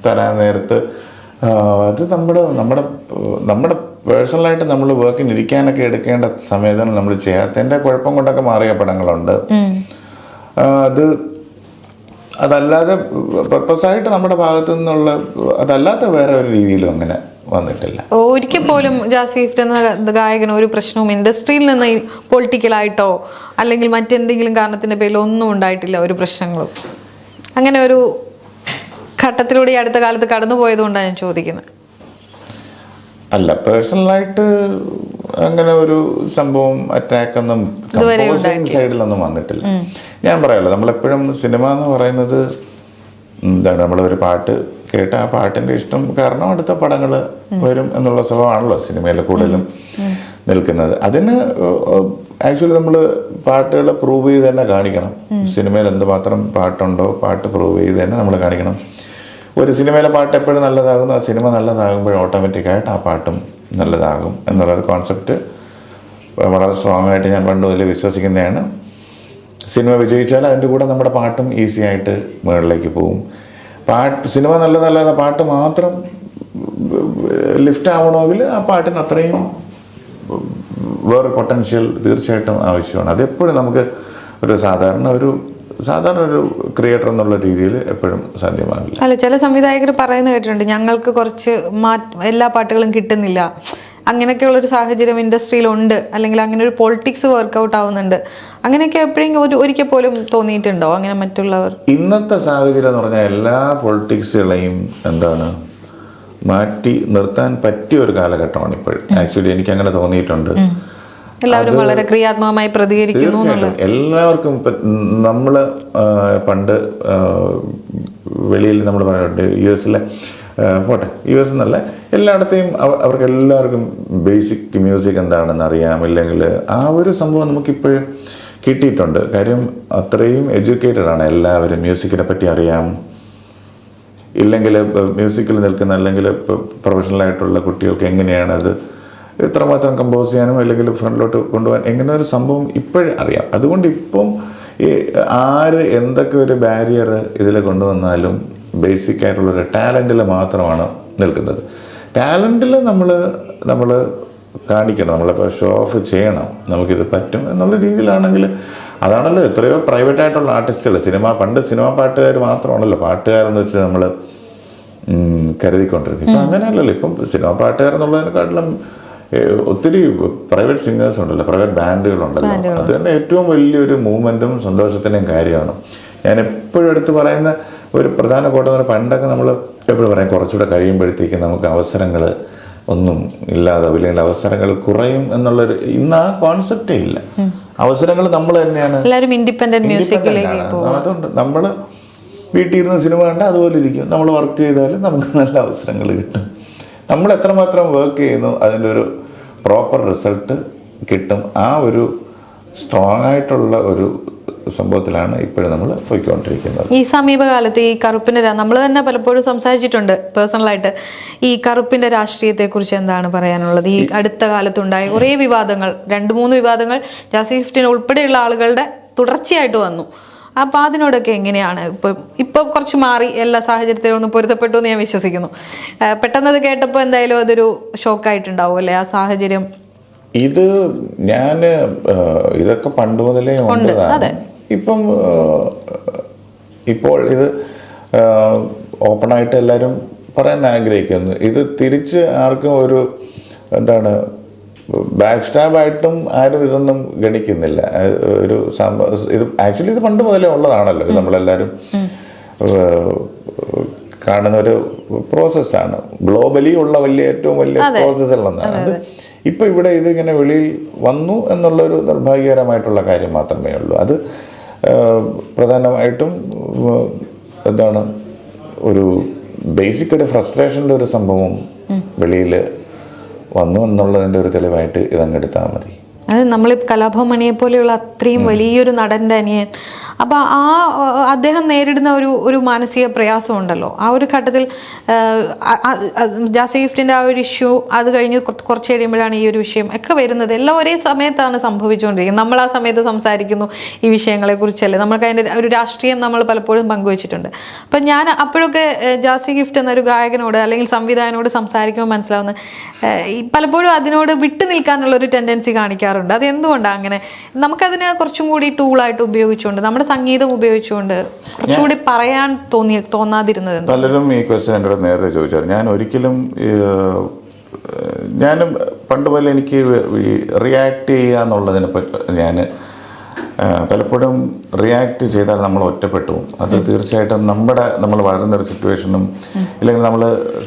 തരാൻ നേരത്ത് അത് നമ്മുടെ പേഴ്സണലായിട്ട് നമ്മൾ വർക്കിന് ഇരിക്കാനൊക്കെ എടുക്കേണ്ട സമയത്ത് നമ്മൾ ചെയ്യാത്തതിൻ്റെ കുഴപ്പം കൊണ്ടൊക്കെ മാറിയ പടങ്ങളുണ്ട്. അതല്ലാതെ പർപ്പസായിട്ട് നമ്മുടെ ഭാഗത്തു നിന്നുള്ള അതല്ലാത്ത വേറെ ഒരു രീതിയിലും അങ്ങനെ വന്നിട്ടില്ല. ഒരിക്കൽ പോലും ജാസി ഗിഫ്റ്റ് എന്ന ഗായകന് ഒരു പ്രശ്നവും ഇൻഡസ്ട്രിയിൽ നിന്ന് പൊളിറ്റിക്കലായിട്ടോ അല്ലെങ്കിൽ മറ്റെന്തെങ്കിലും കാരണത്തിന്റെ പേരിൽ ഒന്നും ഉണ്ടായിട്ടില്ല, ഒരു പ്രശ്നങ്ങളും? അങ്ങനെ ഒരു ഘട്ടത്തിലൂടെ ഈ അടുത്ത കാലത്ത് കടന്നു പോയതുകൊണ്ടാണ് ഞാൻ ചോദിക്കുന്നത്. അല്ല, പേഴ്സണലായിട്ട് അങ്ങനെ ഒരു സംഭവം അറ്റാക്ക് ഒന്നും കമ്പോസിംഗ് സൈഡിലൊന്നും വന്നിട്ടില്ല. ഞാൻ പറയാമല്ലോ, നമ്മളെപ്പോഴും സിനിമ എന്ന് പറയുന്നത് എന്താണ്, നമ്മളൊരു പാട്ട് കേട്ട് ആ പാട്ടിന്റെ ഇഷ്ടം കാരണം അടുത്ത പടങ്ങൾ വരും എന്നുള്ള സ്വഭാവമാണല്ലോ സിനിമയിൽ കൂടുതലും നിൽക്കുന്നത്. അതിന് ആക്ച്വലി നമ്മൾ പാട്ടുകൾ പ്രൂവ് ചെയ്ത് തന്നെ കാണിക്കണം. സിനിമയിൽ എന്തുമാത്രം പാട്ടുണ്ടോ പാട്ട് പ്രൂവ് ചെയ്ത് തന്നെ നമ്മൾ കാണിക്കണം. ഒരു സിനിമയിലെ പാട്ട് എപ്പോഴും നല്ലതാകുന്നു, ആ സിനിമ നല്ലതാകുമ്പോൾ ഓട്ടോമാറ്റിക്കായിട്ട് ആ പാട്ടും നല്ലതാകും എന്നുള്ളൊരു കോൺസെപ്റ്റ് വളരെ സ്ട്രോങ് ആയിട്ട് ഞാൻ പണ്ട് മുതലേ വിശ്വസിക്കുന്നതാണ്. സിനിമ വിജയിച്ചാൽ അതിൻ്റെ കൂടെ നമ്മുടെ പാട്ടും ഈസി ആയിട്ട് മുകളിലേക്ക് പോകും. സിനിമ നല്ലതല്ലാതെ പാട്ട് മാത്രം ലിഫ്റ്റ് ആവണമെങ്കിൽ ആ പാട്ടിന് അത്രയും വേറെ പൊട്ടൻഷ്യൽ തീർച്ചയായിട്ടും ആവശ്യമാണ്. അതെപ്പോഴും നമുക്ക് ഒരു സാധാരണ ഒരു ക്രിയേറ്റർ എന്നുള്ള രീതിയിൽ എപ്പോഴും സാധ്യമാകില്ല. അല്ല, ചില സംവിധായകർ പറയുന്നത് കേട്ടിട്ടുണ്ട്, ഞങ്ങൾക്ക് കുറച്ച് എല്ലാ പാട്ടുകളും കിട്ടുന്നില്ല, അങ്ങനെയൊക്കെയുള്ളൊരു സാഹചര്യം ഇൻഡസ്ട്രിയിലുണ്ട്, അല്ലെങ്കിൽ അങ്ങനെ ഒരു പൊളിറ്റിക്സ് വർക്കൗട്ട് ആവുന്നുണ്ട്. അങ്ങനെയൊക്കെ എപ്പോഴെങ്കിലും ഒരിക്കൽ പോലും തോന്നിയിട്ടുണ്ടോ അങ്ങനെ മറ്റുള്ളവർ? ഇന്നത്തെ സാഹചര്യം എന്ന് പറഞ്ഞാൽ എല്ലാ പൊളിറ്റിക്സുകളെയും മാറ്റി നിർത്താൻ പറ്റിയ ഒരു കാലഘട്ടമാണ് ഇപ്പോഴും. ആക്ച്വലി എനിക്ക് അങ്ങനെ തോന്നിയിട്ടുണ്ട്. എല്ലാവരും വളരെ ക്രിയാത്മകമായി പ്രതികരിക്കുന്നു. എല്ലാവർക്കും നമ്മള് പണ്ട് വെളിയിൽ നമ്മൾ പറയുന്നുണ്ട്, US പോട്ടെ, US എന്നല്ല, എല്ലായിടത്തെയും അവർക്ക് എല്ലാവർക്കും ബേസിക് മ്യൂസിക് എന്താണെന്ന് അറിയാം. ഇല്ലെങ്കിൽ ആ ഒരു സംഭവം നമുക്കിപ്പോഴും കിട്ടിയിട്ടുണ്ട്. കാര്യം അത്രയും എഡ്യൂക്കേറ്റഡ് ആണ് എല്ലാവരും, മ്യൂസിക്കിനെ പറ്റി അറിയാം. ഇല്ലെങ്കിൽ മ്യൂസിക്കിൽ നിൽക്കുന്ന അല്ലെങ്കിൽ പ്രൊഫഷണലായിട്ടുള്ള കുട്ടികൾക്ക് എങ്ങനെയാണ് അത് എത്രമാത്രം കമ്പോസ് ചെയ്യാനും അല്ലെങ്കിൽ ഫ്രണ്ടിലോട്ട് കൊണ്ടുപോകാൻ എങ്ങനെ ഒരു സംഭവം ഇപ്പോഴും അറിയാം. അതുകൊണ്ട് ഇപ്പം ആര് എന്തൊക്കെ ഒരു ബാരിയർ ഇതിൽ കൊണ്ടുവന്നാലും ബേസിക് ആയിട്ടുള്ളൊരു ടാലൻറ്റിൽ മാത്രമാണ് നിൽക്കുന്നത്. ടാലൻറ്റിൽ നമ്മൾ കാണിക്കണം, നമ്മളിപ്പോൾ ഷോ ഓഫ് ചെയ്യണം, നമുക്കിത് പറ്റും എന്നുള്ള രീതിയിലാണെങ്കിൽ അതാണല്ലോ എത്രയോ പ്രൈവറ്റ് ആയിട്ടുള്ള ആർട്ടിസ്റ്റുകൾ. പണ്ട് സിനിമ പാട്ടുകാർ മാത്രമാണല്ലോ പാട്ടുകാരെന്ന് വെച്ച് നമ്മൾ കരുതിക്കൊണ്ടിരുന്നത്. ഇപ്പം അങ്ങനെയല്ലല്ലോ. ഇപ്പം സിനിമ പാട്ടുകാരെന്നുള്ളതിനെക്കാട്ടിലും ഒത്തിരി പ്രൈവറ്റ് സിംഗേഴ്സ് ഉണ്ടല്ലോ, പ്രൈവറ്റ് ബാൻഡുകളുണ്ടല്ലോ. അത് തന്നെ ഏറ്റവും വലിയൊരു മൂവ്മെൻറ്റും സന്തോഷത്തിൻ്റെയും കാര്യമാണ്. ഞാൻ എപ്പോഴും എടുത്ത് പറയുന്ന ഒരു പ്രധാന കോട്ടം, പണ്ടൊക്കെ നമ്മൾ എപ്പോഴും പറയും കുറച്ചുകൂടെ കഴിയുമ്പോഴത്തേക്ക് നമുക്ക് അവസരങ്ങൾ ഒന്നും ഇല്ലാതാവും, ഇല്ലെങ്കിൽ അവസരങ്ങൾ കുറയും എന്നുള്ളൊരു, ഇന്ന് ആ കോൺസെപ്റ്റേ ഇല്ല. അവസരങ്ങൾ നമ്മൾ തന്നെയാണ്. അതുകൊണ്ട് നമ്മൾ വീട്ടിൽ ഇരുന്ന് സിനിമ കണ്ടാൽ അതുപോലെ ഇരിക്കും. നമ്മൾ വർക്ക് ചെയ്താൽ നമുക്ക് നല്ല അവസരങ്ങൾ കിട്ടും. നമ്മൾ എത്രമാത്രം വർക്ക് ചെയ്യുന്നു അതിൻ്റെ ഒരു പ്രോപ്പർ റിസൾട്ട് കിട്ടും. ആ ഒരു സ്ട്രോങ് ആയിട്ടുള്ള ഒരു സംഭവത്തിലാണ് ഇപ്പോഴും നമ്മൾ പോയിക്കൊണ്ടിരിക്കുന്നത്. ഈ സമീപകാലത്ത് ഈ കറുപ്പിന്റെ, നമ്മൾ തന്നെ പലപ്പോഴും സംസാരിച്ചിട്ടുണ്ട് പേഴ്സണലായിട്ട്, ഈ കറുപ്പിന്റെ രാഷ്ട്രീയത്തെ കുറിച്ച് എന്താണ് പറയാനുള്ളത്? ഈ അടുത്ത കാലത്തുണ്ടായ കുറേ വിവാദങ്ങൾ, 2-3 വിവാദങ്ങൾ ജാസി ഗിഫ്റ്റിന് ഉൾപ്പെടെയുള്ള ആളുകളുടെ തുടർച്ചയായിട്ട് വന്നു. അപ്പൊ അതിനോടൊക്കെ എങ്ങനെയാണ്? ഇപ്പൊ കുറച്ച് മാറി, എല്ലാ സാഹചര്യത്തിലും ഒന്ന് പൊരുത്തപ്പെട്ടു എന്ന് ഞാൻ വിശ്വസിക്കുന്നു. പെട്ടെന്നത് കേട്ടപ്പോൾ എന്തായാലും അതൊരു ഷോക്കായിട്ടുണ്ടാവും അല്ലേ ആ സാഹചര്യം? ഇതൊക്കെ പണ്ട് മുതലേ ഉണ്ട്. ഇപ്പോൾ ഇത് ഓപ്പണായിട്ട് എല്ലാവരും പറയാൻ ആഗ്രഹിക്കുന്നു. ഇത് തിരിച്ച് ആർക്കും ഒരു ബാക്ക് സ്റ്റാബായിട്ടും ആരും ഇതൊന്നും ഗണിക്കുന്നില്ല. ഇത് ആക്ച്വലി ഇത് പണ്ട് മുതലേ ഉള്ളതാണല്ലോ. ഇത് നമ്മളെല്ലാവരും കാണുന്ന ഒരു പ്രോസസ്സാണ്. ഗ്ലോബലി ഉള്ള ഏറ്റവും വലിയ പ്രോസസ്സുകളൊന്നാണ് അത്. ഇപ്പം ഇവിടെ ഇതിങ്ങനെ വെളിയിൽ വന്നു എന്നുള്ളൊരു നിർഭാഗ്യകരമായിട്ടുള്ള കാര്യം മാത്രമേ ഉള്ളൂ. അത് പ്രധാനമായിട്ടും ഒരു ബേസിക് ഒരു ഫ്രസ്ട്രേഷൻ്റെ ഒരു സംഭവം വെളിയിൽ വന്നു എന്നുള്ളതിൻ്റെ ഒരു തെളിവായിട്ട് ഇതങ്ങ് എടുത്താൽ മതി. അത് നമ്മൾ കലാഭവൻ മണിയെ പോലെയുള്ള അത്രയും വലിയൊരു നടൻ്റെ അനിയൻ അപ്പോൾ അദ്ദേഹം നേരിടുന്ന ഒരു മാനസിക പ്രയാസം ഉണ്ടല്ലോ. ആ ഒരു ഘട്ടത്തിൽ ജാസി ഗിഫ്റ്റിൻ്റെ ആ ഒരു ഇഷ്യൂ അത് കഴിഞ്ഞ് കുറച്ച് കഴിയുമ്പോഴാണ് ഈ ഒരു വിഷയം ഒക്കെ വരുന്നത്. എല്ലാം ഒരേ സമയത്താണ് സംഭവിച്ചുകൊണ്ടിരിക്കുന്നത്. നമ്മൾ ആ സമയത്ത് സംസാരിക്കുന്നു ഈ വിഷയങ്ങളെക്കുറിച്ചല്ലേ, നമുക്ക് അതിൻ്റെ ഒരു രാഷ്ട്രീയം നമ്മൾ പലപ്പോഴും പങ്കുവച്ചിട്ടുണ്ട്. അപ്പം ഞാൻ അപ്പോഴൊക്കെ ജാസി ഗിഫ്റ്റ് എന്നൊരു ഗായകനോട് അല്ലെങ്കിൽ സംവിധായകനോട് സംസാരിക്കുമ്പോൾ മനസ്സിലാവുന്ന പലപ്പോഴും അതിനോട് വിട്ടു നിൽക്കാനുള്ള ഒരു ടെൻഡൻസി കാണിക്കാറുണ്ട്. അത് എന്തുകൊണ്ടാണ് അങ്ങനെ? നമുക്കതിനെ കുറച്ചും കൂടി ടൂളായിട്ട് ഉപയോഗിച്ചുകൊണ്ട്, നമ്മുടെ സംഗീതം ഉപയോഗിച്ചുകൊണ്ട് കുറച്ചുകൂടി പറയാൻ തോന്നാതിരുന്നത്. പലരും ഈ ക്വസ്റ്റ്യൻ എൻ്റെ നേരത്തെ ചോദിച്ചാൽ ഞാൻ ഒരിക്കലും ഞാനും പണ്ട് പോലെ എനിക്ക് റിയാക്ട് ചെയ്യുക എന്നുള്ളതിനെ പറ്റി ഞാൻ പലപ്പോഴും റിയാക്ട് ചെയ്താൽ നമ്മൾ ഒറ്റപ്പെട്ടു പോകും. അത് തീർച്ചയായിട്ടും നമ്മൾ വളരുന്നൊരു സിറ്റുവേഷനും ഇല്ലെങ്കിൽ നമ്മൾ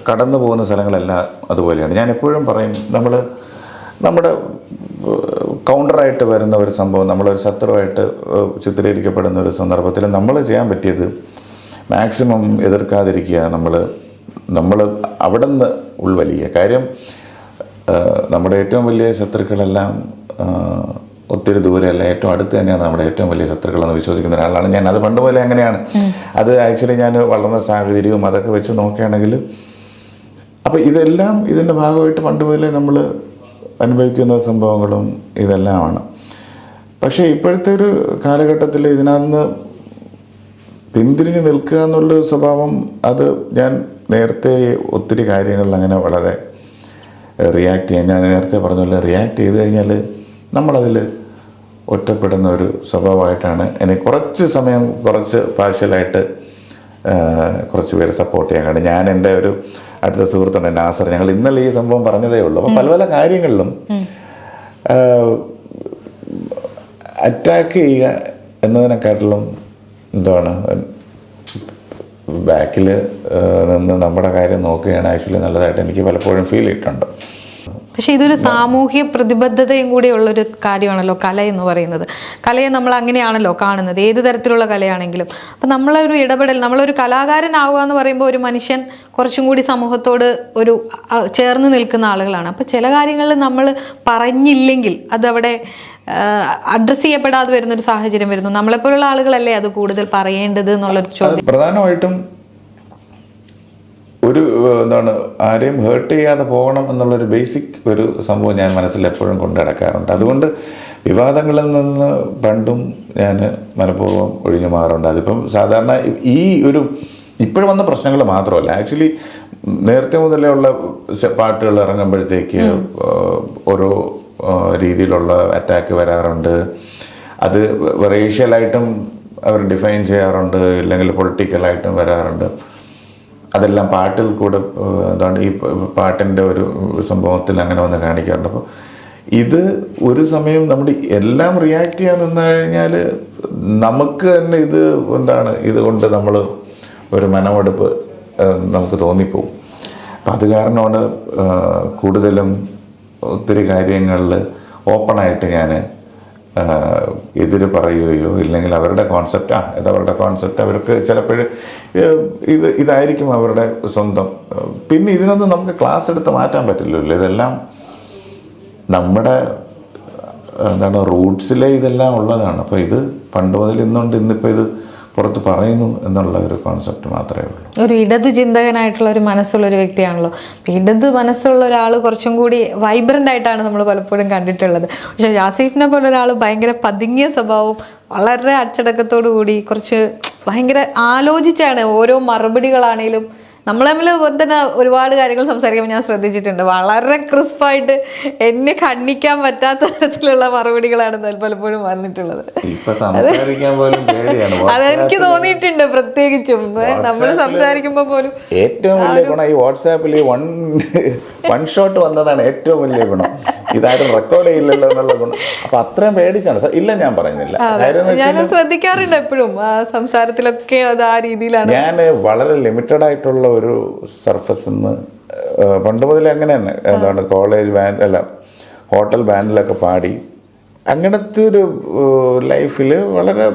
കടന്നു പോകുന്ന സ്ഥലങ്ങളെല്ലാം അതുപോലെയാണ്. ഞാൻ എപ്പോഴും പറയും, നമ്മുടെ കൗണ്ടറായിട്ട് വരുന്ന ഒരു സംഭവം, നമ്മളൊരു ശത്രുവായിട്ട് ചിത്രീകരിക്കപ്പെടുന്ന ഒരു സന്ദർഭത്തിൽ നമ്മൾ ചെയ്യാൻ പറ്റിയത് മാക്സിമം എതിർക്കാതിരിക്കുക, നമ്മൾ അവിടെ നിന്ന് ഉൾവലിക്കുക. കാര്യം നമ്മുടെ ഏറ്റവും വലിയ ശത്രുക്കളെല്ലാം ഒത്തിരി ദൂരെയല്ല, ഏറ്റവും അടുത്ത് തന്നെയാണ് നമ്മുടെ ഏറ്റവും വലിയ ശത്രുക്കളെന്ന് വിശ്വസിക്കുന്ന ഒരാളാണ് ഞാൻ. അത് പണ്ട് പോലെ അങ്ങനെയാണ്. അത് ആക്ച്വലി ഞാൻ വളർന്ന സാഹചര്യവും അതൊക്കെ വെച്ച് നോക്കുകയാണെങ്കിൽ അപ്പോൾ ഇതെല്ലാം ഇതിൻ്റെ ഭാഗമായിട്ട് പണ്ട് പോലെ നമ്മൾ അനുഭവിക്കുന്ന സംഭവങ്ങളും ഇതെല്ലാമാണ്. പക്ഷേ ഇപ്പോഴത്തെ ഒരു കാലഘട്ടത്തിൽ ഇതിനകത്ത് പിന്തിരിഞ്ഞ് നിൽക്കുക എന്നുള്ളൊരു സ്വഭാവം, അത് ഞാൻ നേരത്തെ ഒത്തിരി കാര്യങ്ങളിൽ അങ്ങനെ വളരെ റിയാക്ട് ചെയ്യാൻ, ഞാൻ നേരത്തെ പറഞ്ഞ പോലെ റിയാക്ട് ചെയ്ത് കഴിഞ്ഞാൽ നമ്മളതിൽ ഒറ്റപ്പെടുന്ന ഒരു സ്വഭാവമായിട്ടാണ് എനിക്ക് കുറച്ച് സമയം കുറച്ച് പാർഷ്യലായിട്ട് കുറച്ച് പേര് സപ്പോർട്ട് ചെയ്യാൻ കാണും. ഞാൻ എൻ്റെ ഒരു അടുത്ത സുഹൃത്തുണ്ട് നാസർ, ഞങ്ങൾ ഇന്നലെ ഈ സംഭവം പറഞ്ഞതേ ഉള്ളൂ. അപ്പോൾ പല പല കാര്യങ്ങളിലും അറ്റാക്ക് ചെയ്യുക എന്നതിനെക്കാട്ടിലും എന്താണ് ബാക്കിൽ നിന്ന് നമ്മുടെ കാര്യം നോക്കുകയാണ് ആക്ച്വലി നല്ലതായിട്ട് എനിക്ക് പലപ്പോഴും ഫീൽ ചെയ്തിട്ടുണ്ട്. പക്ഷെ ഇതൊരു സാമൂഹ്യ പ്രതിബദ്ധതയും കൂടി ഉള്ളൊരു കാര്യമാണല്ലോ കല എന്ന് പറയുന്നത്. കലയെ നമ്മൾ അങ്ങനെയാണല്ലോ കാണുന്നത്, ഏത് തരത്തിലുള്ള കലയാണെങ്കിലും. അപ്പം നമ്മളൊരു ഇടപെടൽ, നമ്മളൊരു കലാകാരനാവുക എന്ന് പറയുമ്പോൾ ഒരു മനുഷ്യൻ കുറച്ചും കൂടി സമൂഹത്തോട് ഒരു ചേർന്ന് നിൽക്കുന്ന ആളുകളാണ്. അപ്പം ചില കാര്യങ്ങളിൽ നമ്മൾ പറഞ്ഞില്ലെങ്കിൽ അതവിടെ അഡ്രസ്സ് ചെയ്യപ്പെടാതെ വരുന്നൊരു സാഹചര്യം വരുന്നു. നമ്മളെപ്പോലുള്ള ആളുകളല്ലേ അത് കൂടുതൽ പറയേണ്ടത് എന്നുള്ളൊരു ചോദ്യം. പ്രധാനമായിട്ടും ഒരു ആരെയും ഹേർട്ട് ചെയ്യാതെ പോകണം എന്നുള്ളൊരു ബേസിക് ഒരു സംഭവം ഞാൻ മനസ്സിൽ എപ്പോഴും കൊണ്ടു നടക്കാറുണ്ട്. അതുകൊണ്ട് വിവാദങ്ങളിൽ നിന്ന് പണ്ടും ഞാൻ മനഃപൂർവ്വം ഒഴിഞ്ഞു മാറുന്നുണ്ട്. അതിപ്പം സാധാരണ ഈ ഒരു ഇപ്പോഴും വന്ന പ്രശ്നങ്ങൾ മാത്രമല്ല, ആക്ച്വലി നേരത്തെ മുതലേ ഉള്ള പാട്ടുകൾ ഇറങ്ങുമ്പോഴത്തേക്ക് ഓരോ രീതിയിലുള്ള അറ്റാക്ക് വരാറുണ്ട്. അത് റേഷ്യലായിട്ടും അവർ ഡിഫൈൻ ചെയ്യാറുണ്ട്, ഇല്ലെങ്കിൽ പൊളിറ്റിക്കലായിട്ടും വരാറുണ്ട്. അതെല്ലാം പാട്ടിൽ കൂടെ ഈ പാട്ടിൻ്റെ ഒരു സംഭവത്തിൽ അങ്ങനെ വന്ന് കാണിക്കാറുണ്ട്. അപ്പോൾ ഇത് ഒരു സമയം നമ്മൾ എല്ലാം റിയാക്ട് ചെയ്യാൻ നിന്ന് കഴിഞ്ഞാൽ നമുക്ക് തന്നെ ഇതുകൊണ്ട് നമ്മൾ ഒരു മനമെടുപ്പ് നമുക്ക് തോന്നിപ്പോവും. അപ്പം അത് കാരണമാണ് കൂടുതലും ഒത്തിരി കാര്യങ്ങളിൽ ഓപ്പണായിട്ട് ഞാൻ എതിര് പറയുകയോ ഇല്ലെങ്കിൽ അവരുടെ കോൺസെപ്റ്റ് ഇതവരുടെ കോൺസെപ്റ്റ് അവർക്ക് ചിലപ്പോൾ ഇതായിരിക്കും അവരുടെ സ്വന്തം. പിന്നെ ഇതിനൊന്നും നമുക്ക് ക്ലാസ് എടുത്ത് മാറ്റാൻ പറ്റില്ലല്ലോ. ഇതെല്ലാം നമ്മുടെ റൂട്ട്സിലെ ഇതെല്ലാം ഉള്ളതാണ്. അപ്പോൾ ഇത് പണ്ട് മുതൽ ഇന്നുണ്ട്, ഇന്നിപ്പോൾ ഇത് പുറത്ത് പറയുന്നു എന്നുള്ള ഒരു കോൺസെപ്റ്റ് മാത്രമേ ഉള്ളൂ. ഒരു ഇടത് ചിന്തകനായിട്ടുള്ള ഒരു മനസ്സുള്ള ഒരു വ്യക്തിയാണല്ലോ. ഇടത് മനസ്സുള്ള ഒരാൾ കുറച്ചും കൂടി വൈബ്രൻ്റ് ആയിട്ടാണ് നമ്മൾ പലപ്പോഴും കണ്ടിട്ടുള്ളത്. പക്ഷെ ജാസിഫിനെ പോലെ ഒരാൾ ഭയങ്കര പതുങ്ങിയ സ്വഭാവവും വളരെ അച്ചടക്കത്തോടു കൂടി കുറച്ച് ഭയങ്കര ആലോചിച്ചാണ് ഓരോ മറുപടികളാണേലും നമ്മൾ തമ്മിൽ തന്നെ ഒരുപാട് കാര്യങ്ങൾ സംസാരിക്കുമ്പോൾ ഞാൻ ശ്രദ്ധിച്ചിട്ടുണ്ട്. വളരെ ക്രിസ്പായിട്ട് എന്നെ ഖണ്ഡിക്കാൻ പറ്റാത്ത തരത്തിലുള്ള മറുപടികളാണ് പലപ്പോഴും വന്നിട്ടുള്ളത്. അതെനിക്ക് തോന്നിയിട്ടുണ്ട്. പ്രത്യേകിച്ചും നമ്മൾ സംസാരിക്കുമ്പോൾ പോലും ഏറ്റവും വലിയ ഗുണം ഈ വാട്സാപ്പിൽ വൺ ഷോട്ട് വന്നതാണ് ഏറ്റവും വലിയ ഗുണം. ഇതാരും റെക്കോർഡ് ചെയ്യില്ലല്ലോ എന്നുള്ള ഗുണം. അപ്പൊ അത്രയും പേടിച്ചാണ്. ഇല്ല, ഞാൻ പറയുന്നില്ല, ഞാൻ ശ്രദ്ധിക്കാറുണ്ട് എപ്പോഴും സംസാരത്തിലൊക്കെ അത് ആ രീതിയിലാണ്. ഞാൻ വളരെ ലിമിറ്റഡ് ആയിട്ടുള്ള ഒരു സർഫസ് പണ്ട് മുതലേ അങ്ങനെ തന്നെ കോളേജ് ബാൻഡ് ഹോട്ടൽ ബാൻഡിലൊക്കെ പാടി അങ്ങനത്തെ ഒരു ലൈഫിൽ വളരെ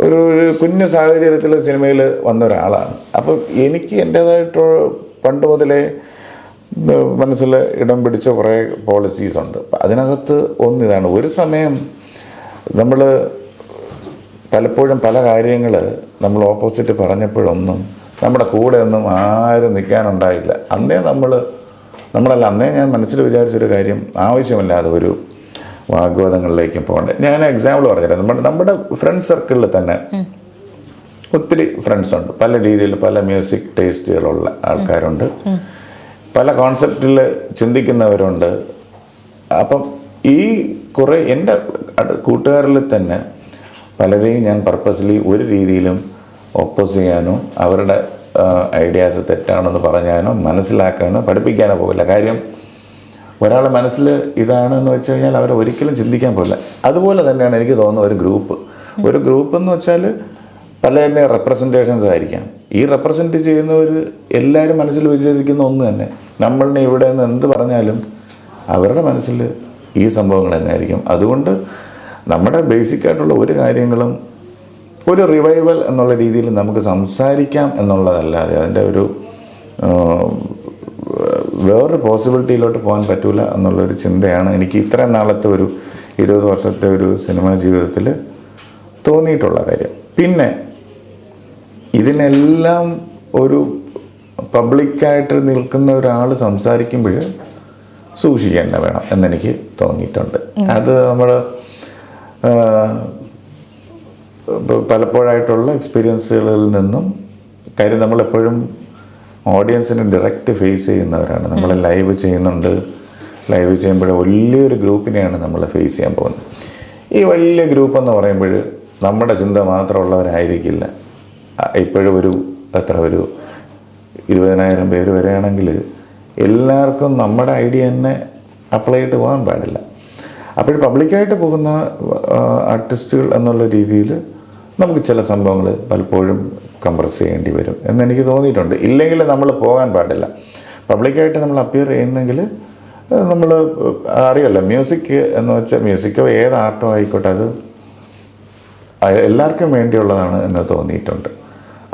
ഒരു കുഞ്ഞു സാഹചര്യത്തിൽ സിനിമയിൽ വന്ന ഒരാളാണ്. അപ്പോൾ എനിക്ക് എൻ്റേതായിട്ട് പണ്ട് മുതലേ മനസ്സിൽ ഇടം പിടിച്ച കുറേ പോളിസീസ് ഉണ്ട്. അതിനകത്ത് ഒന്നിതാണ്, ഒരു സമയം നമ്മൾ പലപ്പോഴും പല കാര്യങ്ങൾ നമ്മൾ ഓപ്പോസിറ്റ് പറഞ്ഞപ്പോഴൊന്നും നമ്മുടെ കൂടെ ഒന്നും ആരും നിൽക്കാനുണ്ടായില്ല. അന്നേ ഞാൻ മനസ്സിൽ വിചാരിച്ചൊരു കാര്യം ആവശ്യമില്ലാതെ ഒരു വാഗ്വാദങ്ങളിലേക്കും പോകണ്ടേ. ഞാൻ എക്സാമ്പിൾ പറഞ്ഞുതരാം. നമ്മുടെ ഫ്രണ്ട് സർക്കിളിൽ തന്നെ ഒത്തിരി ഫ്രണ്ട്സ് ഉണ്ട്, പല രീതിയിൽ പല മ്യൂസിക് ടേസ്റ്റുകളുള്ള ആൾക്കാരുണ്ട്, പല കോൺസെപ്റ്റിൽ ചിന്തിക്കുന്നവരുണ്ട്. അപ്പം ഈ കുറേ എൻ്റെ കൂട്ടുകാരിൽ തന്നെ പലരെയും ഞാൻ പർപ്പസ്ലി ഒരു രീതിയിലും ഒപ്പോസ് ചെയ്യാനോ അവരുടെ ഐഡിയാസ് തെറ്റാണെന്ന് പറഞ്ഞാനോ മനസ്സിലാക്കാനോ പഠിപ്പിക്കാനോ പോകില്ല. കാര്യം ഒരാളുടെ മനസ്സിൽ ഇതാണെന്ന് വെച്ച് കഴിഞ്ഞാൽ അവരെ ഒരിക്കലും ചിന്തിക്കാൻ പോകില്ല. അതുപോലെ തന്നെയാണ് എനിക്ക് തോന്നുന്നത് ഒരു ഗ്രൂപ്പ് എന്ന് വെച്ചാൽ പല തന്നെ റെപ്രസെൻറ്റേഷൻസ് ആയിരിക്കാം. ഈ റെപ്രസെൻറ്റ് ചെയ്യുന്നവർ എല്ലാവരും മനസ്സിൽ വിചാരിക്കുന്ന ഒന്ന് തന്നെ. നമ്മളിനെ ഇവിടെ നിന്ന് എന്ത് പറഞ്ഞാലും അവരുടെ മനസ്സിൽ ഈ സംഭവങ്ങൾ തന്നെ ആയിരിക്കും. അതുകൊണ്ട് നമ്മുടെ ബേസിക് ആയിട്ടുള്ള ഒരു കാര്യങ്ങളും ഒരു റിവൈവൽ എന്നുള്ള രീതിയിൽ നമുക്ക് സംസാരിക്കാം എന്നുള്ളതല്ലാതെ അതിൻ്റെ ഒരു വേറൊരു പോസിബിലിറ്റിയിലോട്ട് പോകാൻ പറ്റൂല എന്നുള്ളൊരു ചിന്തയാണ് എനിക്ക് ഇത്രയും നാളത്തെ ഒരു 20 വർഷത്തെ ഒരു സിനിമാ ജീവിതത്തിൽ തോന്നിയിട്ടുള്ള കാര്യം. പിന്നെ ഇതിനെല്ലാം ഒരു പബ്ലിക്കായിട്ട് നിൽക്കുന്ന ഒരാൾ സംസാരിക്കുമ്പോൾ സൂക്ഷിക്കാൻ തന്നെ വേണം എന്നെനിക്ക് തോന്നിയിട്ടുണ്ട്. അത് നമ്മൾ പലപ്പോഴായിട്ടുള്ള എക്സ്പീരിയൻസുകളിൽ നിന്നും കാര്യം നമ്മളെപ്പോഴും ഓഡിയൻസിനെ ഡയറക്റ്റ് ഫേസ് ചെയ്യുന്നവരാണ്. നമ്മൾ ലൈവ് ചെയ്യുന്നുണ്ട്. ലൈവ് ചെയ്യുമ്പോൾ വലിയൊരു ഗ്രൂപ്പിനെയാണ് നമ്മൾ ഫേസ് ചെയ്യാൻ പോകുന്നത്. ഈ വലിയ ഗ്രൂപ്പ് എന്ന് പറയുമ്പോൾ നമ്മുടെ ചിന്ത മാത്രമുള്ളവരായിരിക്കില്ല. ഇപ്പോഴും ഒരു 20,000 പേര് വരികയാണെങ്കിൽ എല്ലാവർക്കും നമ്മുടെ ഐഡിയ തന്നെ അപ്ലൈ ചെയ്തിട്ട് പോകാൻ പാടില്ല. അപ്പോൾ പബ്ലിക്കായിട്ട് പോകുന്ന ആർട്ടിസ്റ്റുകൾ എന്നുള്ള രീതിയിൽ നമുക്ക് ചില സംഭവങ്ങൾ പലപ്പോഴും കംപ്രസ് ചെയ്യേണ്ടി വരും എന്നെനിക്ക് തോന്നിയിട്ടുണ്ട്. ഇല്ലെങ്കിൽ നമ്മൾ പോകാൻ പാടില്ല. പബ്ലിക്കായിട്ട് നമ്മൾ അപ്പിയർ ചെയ്യുന്നെങ്കിൽ നമ്മൾ അറിയാമല്ലോ, മ്യൂസിക് എന്ന് വെച്ചാൽ മ്യൂസിക്കോ ഏത് ആർട്ടോ ആയിക്കോട്ടെ അത് എല്ലാവർക്കും വേണ്ടിയുള്ളതാണ് എന്ന് തോന്നിയിട്ടുണ്ട്.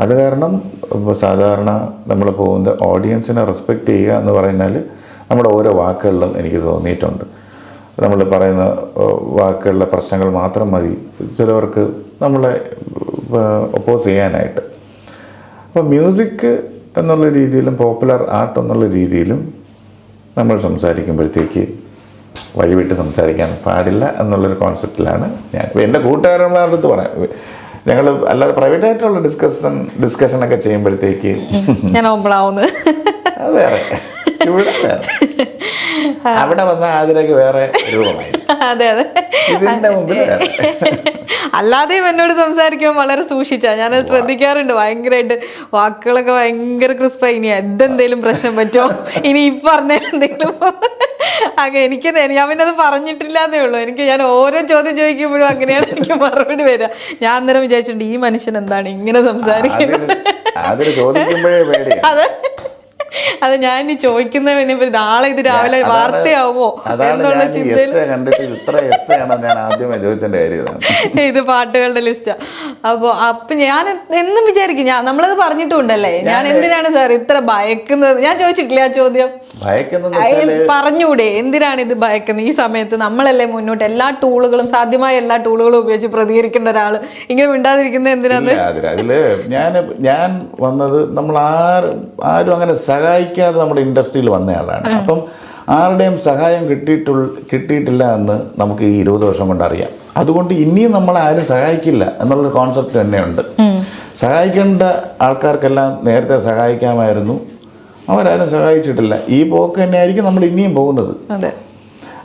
അത് കാരണം സാധാരണ നമ്മൾ പോകുന്ന ഓഡിയൻസിനെ റെസ്പെക്റ്റ് ചെയ്യുക എന്ന് പറഞ്ഞാൽ നമ്മുടെ ഓരോ വാക്കുകളിലും എനിക്ക് തോന്നിയിട്ടുണ്ട്. നമ്മൾ പറയുന്ന വാക്കുകളിലെ പ്രശ്നങ്ങൾ മാത്രം മതി ചിലവർക്ക് നമ്മളെ ഒപ്പോസ് ചെയ്യാനായിട്ട്. അപ്പോൾ മ്യൂസിക് എന്നുള്ള രീതിയിലും പോപ്പുലർ ആർട്ട് എന്നുള്ള രീതിയിലും നമ്മൾ സംസാരിക്കുമ്പോഴത്തേക്ക് വഴിവിട്ട് സംസാരിക്കാൻ പാടില്ല എന്നുള്ളൊരു കോൺസെപ്റ്റിലാണ് ഞാൻ എൻ്റെ കൂട്ടുകാരന്മാരുടെ അടുത്ത് പറയാം. ഞങ്ങൾ അല്ലാതെ പ്രൈവറ്റായിട്ടുള്ള ഡിസ്കഷനൊക്കെ ചെയ്യുമ്പോഴത്തേക്ക് ഞാൻ ഓപ്പണാവുന്നു. അത് വേറെ, ഇവിടെ വേറെ, അവിടെ വന്ന അതിലേക്ക് വേറെ രൂപമായി. അതെ അതെ, ഇതിന്റെ മുമ്പിൽ വേറെ. അല്ലാതെയും എന്നോട് സംസാരിക്കുമ്പോൾ വളരെ സൂക്ഷിച്ചാ ഞാനത് ശ്രദ്ധിക്കാറുണ്ട്. ഭയങ്കരമായിട്ട് വാക്കുകളൊക്കെ ഭയങ്കര ക്രിസ്പായി. ഇനി എന്തെങ്കിലും പ്രശ്നം പറ്റുമോ, ഇനി പറഞ്ഞ എന്തെങ്കിലും എനിക്ക് ഞാൻ പിന്നെ അത് പറഞ്ഞിട്ടില്ലാന്നേ ഉള്ളൂ. ഞാൻ ഓരോ ചോദ്യം ചോദിക്കുമ്പോഴും അങ്ങനെയാണ് എനിക്ക് മറുപടി വരിക. ഞാൻ അന്നേരം വിചാരിച്ചിട്ടുണ്ട് ഈ മനുഷ്യൻ എന്താണ് ഇങ്ങനെ സംസാരിക്കുന്നത്. അത് ഞാൻ ഇനി ചോദിക്കുന്നതിന് നാളെ ഇത് രാവിലെ വാർത്തയാവുമോ എന്നുള്ള ചിന്തയിൽ ഇത് പാട്ടുകളുടെ ലിസ്റ്റാ. അപ്പൊ ഞാൻ എന്നും വിചാരിക്കും, നമ്മളത് പറഞ്ഞിട്ടുണ്ടല്ലേ, ഞാൻ എന്തിനാണ് സാർ ഇത്ര ഭയക്കുന്നത്. ഞാൻ ചോദിച്ചിട്ടില്ല ആ ചോദ്യം. പറഞ്ഞൂടെ എന്തിനാണ് ഇത് ഭയക്കുന്നത്? ഈ സമയത്ത് നമ്മളല്ലേ മുന്നോട്ട് എല്ലാ ടൂളുകളും സാധ്യമായ എല്ലാ ടൂളുകളും ഉപയോഗിച്ച് പ്രതികരിക്കേണ്ട ഒരാള് ഇങ്ങനെ മിണ്ടാതിരിക്കുന്നത് എന്തിനാണ്? ഞാൻ വന്നത് നമ്മൾ ആരും അങ്ങനെ സഹായിക്കാതെ നമ്മുടെ ഇൻഡസ്ട്രിയിൽ വന്നയാളാണ്. അപ്പം ആരുടെയും സഹായം കിട്ടിയിട്ടില്ല എന്ന് നമുക്ക് ഈ 20 വർഷം കൊണ്ട് അറിയാം. അതുകൊണ്ട് ഇനിയും നമ്മളെ ആരും സഹായിക്കില്ല എന്നുള്ളൊരു കോൺസെപ്റ്റ് തന്നെയുണ്ട്. സഹായിക്കേണ്ട ആൾക്കാർക്കെല്ലാം നേരത്തെ സഹായിക്കാമായിരുന്നു, അവരാരും സഹായിച്ചിട്ടില്ല. ഈ പോക്ക് തന്നെയായിരിക്കും നമ്മൾ ഇനിയും പോകുന്നത്.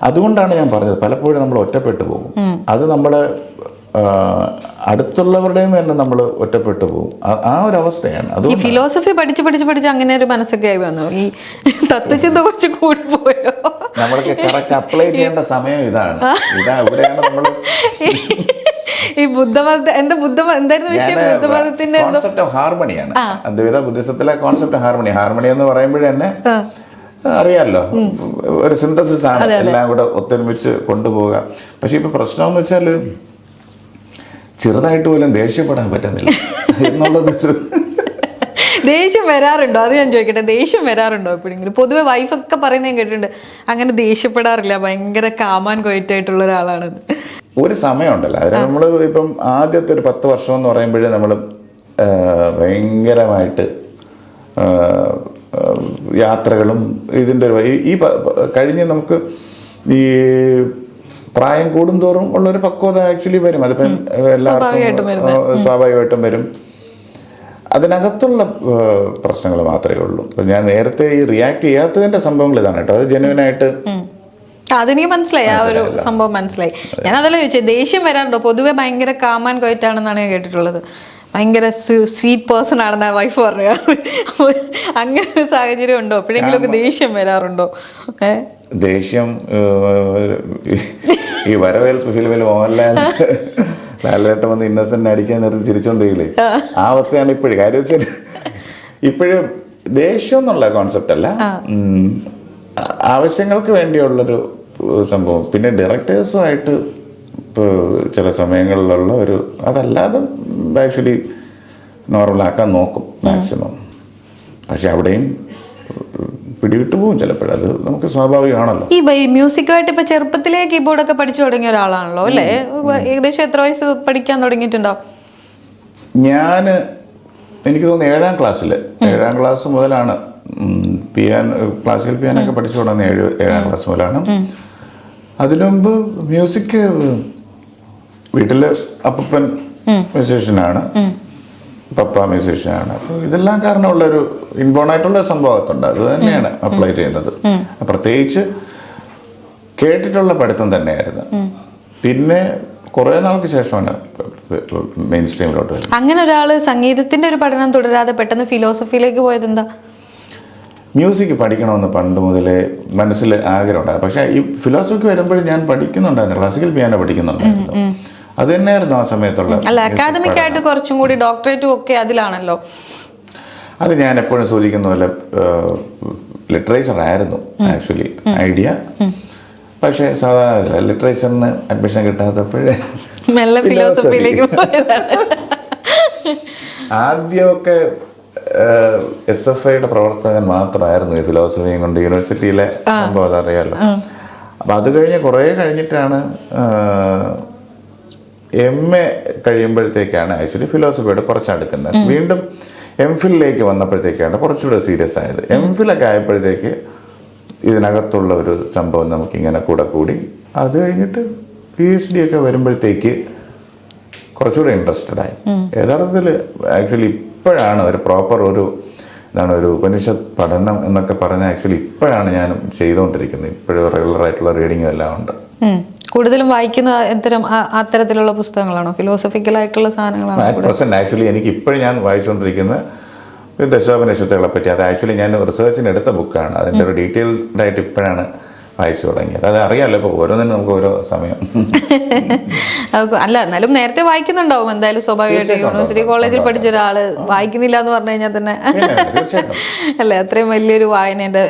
അതുകൊണ്ടാണ് ഞാൻ പറഞ്ഞത് പലപ്പോഴും നമ്മൾ ഒറ്റപ്പെട്ടു പോകും. അത് നമ്മുടെ അടുത്തുള്ളവരുടെയും തന്നെ നമ്മൾ ഒറ്റപ്പെട്ടു പോകും. ആ ഒരു അവസ്ഥയാണ്. അത് ഫിലോസഫി പഠിച്ച് അങ്ങനെ ഒരു മനസ്സൊക്കെ ആയി വന്നു. ഈ തത്വചിന്ത കുറച്ച് കൂടി പോയോ? നമ്മൾക്ക് കറക്റ്റ് അപ്ലൈ ചെയ്യേണ്ട സമയം ഇതാണ്. ഇവിടെയാണ് നമ്മൾ ഈ എന്തായിരുന്നു വിഷയം? ബുദ്ധമതത്തിന്റെ കോൺസെപ്റ്റ് ഓഫ് ഹാർമണിയാണ്. അദ്വൈത ബുദ്ധിസത്തിലെ കോൺസെപ്റ്റ് ഹാർമണി എന്ന് പറയുമ്പോൾ തന്നെ അറിയാമല്ലോ, ഒരു സിന്തസിസ് ആണ്, എല്ലാം കൂടെ ഒത്തൊരുമിച്ച് കൊണ്ടുപോവുക. പക്ഷെ ഇപ്പൊ പ്രശ്നം എന്ന് വെച്ചാൽ ചെറുതായിട്ട് പോലും ദേഷ്യപ്പെടാൻ പറ്റുന്നില്ല എന്നുള്ളത്. ദേഷ്യം വരാറുണ്ടോ? അത് ഞാൻ ചോദിക്കട്ടെ, ദേഷ്യം വരാറുണ്ടോ എപ്പോഴെങ്കിലും? പൊതുവെ വൈഫൊക്കെ പറയുന്നത് ഞാൻ കേട്ടിട്ടുണ്ട് അങ്ങനെ ദേഷ്യപ്പെടാറില്ല, ഭയങ്കര കാമാൻ കൊയറ്റായിട്ടുള്ള ഒരാളാണെന്ന്. ഒരു സമയമുണ്ടല്ലോ അതിന് നമ്മൾ ഇപ്പം ആദ്യത്തെ ഒരു 10 വർഷം എന്ന് പറയുമ്പോഴേ നമ്മൾ ഭയങ്കരമായിട്ട് യാത്രകളും ഇതിൻ്റെ ഈ കഴിഞ്ഞ് നമുക്ക് ഈ പ്രായം കൂടുന്തോറും ഉള്ളൊരു പക്വത ആക്ച്വലി വരും. അതിപ്പം എല്ലാവർക്കും സ്വാഭാവികമായിട്ടും വരും. അതിനകത്തുള്ള പ്രശ്നങ്ങൾ മാത്രമേ ഉള്ളൂ. ഇപ്പം ഞാൻ നേരത്തെ ഈ റിയാക്ട് ചെയ്യാത്തതിൻ്റെ സംഭവങ്ങൾ ഇതാണ് കേട്ടോ. അത് ജെന്യുവനായിട്ട് അതെനിക്ക് മനസ്സിലായി, ആ ഒരു സംഭവം മനസ്സിലായി. ഞാൻ അതല്ല ചോദിച്ചത്, ദേഷ്യം വരാറുണ്ടോ? പൊതുവെ ഭയങ്കര കാമാൻ കൊയറ്റാണെന്നാണ് ഞാൻ കേട്ടിട്ടുള്ളത്. ഭയങ്കര സ്വീറ്റ് പേഴ്സൺ ആണെന്നാണ് വൈഫ് പറഞ്ഞു. അങ്ങനെ ഒരു സാഹചര്യം ഉണ്ടോ? എപ്പോഴെങ്കിലും ഒക്കെ ദേഷ്യം വരാറുണ്ടോ? ദേഷ്യം ഈ വരവേൽപ്പ് ഫിലിമിൽ മോഹൻലാൽ ലാലേട്ടൻ വന്ന് ഇന്നസെന്റ് അടിക്കാൻ നിർത്തി ചിരിച്ചോണ്ടിരിക്കില്ലേ, ആ അവസ്ഥയാണ് ഇപ്പോഴും. കാര്യം വെച്ചാൽ ഇപ്പോഴും ദേഷ്യം എന്നുള്ള കോൺസെപ്റ്റ് അല്ല, ആവശ്യങ്ങൾക്ക് വേണ്ടിയുള്ളൊരു സംഭവം. പിന്നെ ഡയറക്ടേഴ്സുമായിട്ട് ഇപ്പോൾ ചില സമയങ്ങളിലുള്ള ഒരു അതല്ലാതെ ആക്ച്വലി നോർമലാക്കാൻ നോക്കും മാക്സിമം. പക്ഷെ അവിടെയും പിടിവിട്ടു പോകും ചിലപ്പോൾ. അത് നമുക്ക് സ്വാഭാവികമാണല്ലോ. ഈ മ്യൂസിക്കുമായിട്ട് ഇപ്പൊ ചെറുപ്പത്തിലേ കീബോർഡൊക്കെ പഠിച്ചു തുടങ്ങിയ ഒരാളാണല്ലോ അല്ലേ? ഏകദേശം എത്ര വയസ്സ് പഠിക്കാൻ തുടങ്ങിയിട്ടുണ്ടോ? എനിക്ക് തോന്നുന്നു 7ാം ക്ലാസ് മുതലാണ് ക്ലാസിക്കൽ പിയാനോ ഒക്കെ പഠിച്ചു തുടങ്ങുന്നത്. 7ാം ക്ലാസ് മുതലാണ്. അതിനു മുമ്പ് മ്യൂസിക് വീട്ടില് അപ്പൻ മ്യൂസീഷ്യനാണ്, പപ്പ മ്യൂസീഷ്യനാണ്. അപ്പോൾ ഇതെല്ലാം കാരണമുള്ളൊരു ഇൻബോൺ ആയിട്ടുള്ള സംഭവത്തുണ്ട്. അത് തന്നെയാണ് അപ്ലൈ ചെയ്യുന്നത്. പ്രത്യേകിച്ച് കേട്ടിട്ടുള്ള പഠിത്തം തന്നെയായിരുന്നു. പിന്നെ കുറെ നാൾക്ക് ശേഷമാണ് മെയിൻ സ്ട്രീമിലോട്ട് വരുന്നത്. അങ്ങനെ ഒരാള് സംഗീതത്തിന്റെ ഒരു പഠനം തുടരാതെ പെട്ടെന്ന് ഫിലോസഫിയിലേക്ക് പോയത് എന്താ? മ്യൂസിക് പഠിക്കണമെന്ന് പണ്ട് മുതലേ മനസ്സിൽ ആഗ്രഹമുണ്ടായിരുന്നു. പക്ഷേ ഈ ഫിലോസഫിക്ക് വരുമ്പോഴും ഞാൻ പഠിക്കുന്നുണ്ടായിരുന്നു, ക്ലാസിക്കൽ പിയാനോ പഠിക്കുന്നുണ്ടായിരുന്നു. അത് തന്നെയായിരുന്നു ആ സമയത്തുള്ള. അല്ല, അക്കാദമിക് ആയിട്ട് കുറച്ചും കൂടി ഡോക്ടറേറ്റും ഒക്കെ അതിലാണല്ലോ. അത് ഞാൻ എപ്പോഴും സൂചിക്കുന്ന പോലെ ലിറ്ററേച്ചർ ആയിരുന്നു ആക്ച്വലി ഐഡിയ. പക്ഷേ സാധാരണ ലിറ്ററേച്ചറിന് അഡ്മിഷൻ കിട്ടാത്തപ്പോഴേ ഫിലോസഫിയിലേക്ക് പോയതാണ്. ആദ്യമൊക്കെ SFIയുടെ പ്രവർത്തകൻ മാത്രമായിരുന്നു ഈ ഫിലോസഫിയും കൊണ്ട് യൂണിവേഴ്സിറ്റിയിലെ സംഭവം അതറിയാമല്ലോ. അപ്പം അത് കഴിഞ്ഞ് കുറേ കഴിഞ്ഞിട്ടാണ് MA കഴിയുമ്പോഴത്തേക്കാണ് ആക്ച്വലി ഫിലോസഫിയോട് കുറച്ചടുക്കുന്നത്. വീണ്ടും MPhilലേക്ക് വന്നപ്പോഴത്തേക്കാണ് കുറച്ചുകൂടെ സീരിയസ് ആയത്. MPhilൊക്കെ ആയപ്പോഴത്തേക്ക് ഇതിനകത്തുള്ള ഒരു സംഭവം നമുക്കിങ്ങനെ കൂടി അത് കഴിഞ്ഞിട്ട് PhD ഒക്കെ വരുമ്പോഴത്തേക്ക് കുറച്ചുകൂടെ ഇൻട്രസ്റ്റഡ് ആയി. യഥാർത്ഥത്തിൽ ആക്ച്വലി ഇപ്പോഴാണ് ഒരു പ്രോപ്പർ ഒരു ഉപനിഷത്ത് പഠനം എന്നൊക്കെ പറഞ്ഞ ആക്ച്വലി ഇപ്പോഴാണ് ഞാൻ ചെയ്തുകൊണ്ടിരിക്കുന്നത്. ഇപ്പോഴും റെഗുലറായിട്ടുള്ള റീഡിങ്ങും എല്ലാം ഉണ്ട്. കൂടുതലും വായിക്കുന്ന അത്തരത്തിലുള്ള പുസ്തകങ്ങളാണോ? ഫിലോസഫിക്കലായിട്ടുള്ള സാധനങ്ങളാണോ? ആക്ച്വലി എനിക്ക് ഇപ്പോഴും ഞാൻ വായിച്ചുകൊണ്ടിരിക്കുന്ന ദശോപനിഷത്തുകളെ പറ്റി. അത് ആക്ച്വലി ഞാൻ റിസർച്ചിന് എടുത്ത ബുക്കാണ്. അതിൻ്റെ ഒരു ഡീറ്റെയിൽഡ് ആയിട്ട് ഇപ്പോഴാണ് വായിച്ചു തുടങ്ങിയത്. അത് അറിയാമല്ലോ, ഇപ്പോൾ ഓരോന്നിനും നമുക്ക് ഓരോ സമയം. അല്ല, എന്നാലും നേരത്തെ വായിക്കുന്നുണ്ടാവും എന്തായാലും സ്വാഭാവികമായിട്ട്. യൂണിവേഴ്സിറ്റി കോളേജിൽ പഠിച്ച ഒരാള് വായിക്കുന്നില്ല എന്ന് പറഞ്ഞു കഴിഞ്ഞാൽ തന്നെ അല്ലേ, അത്രയും വലിയൊരു വായനയുടെ.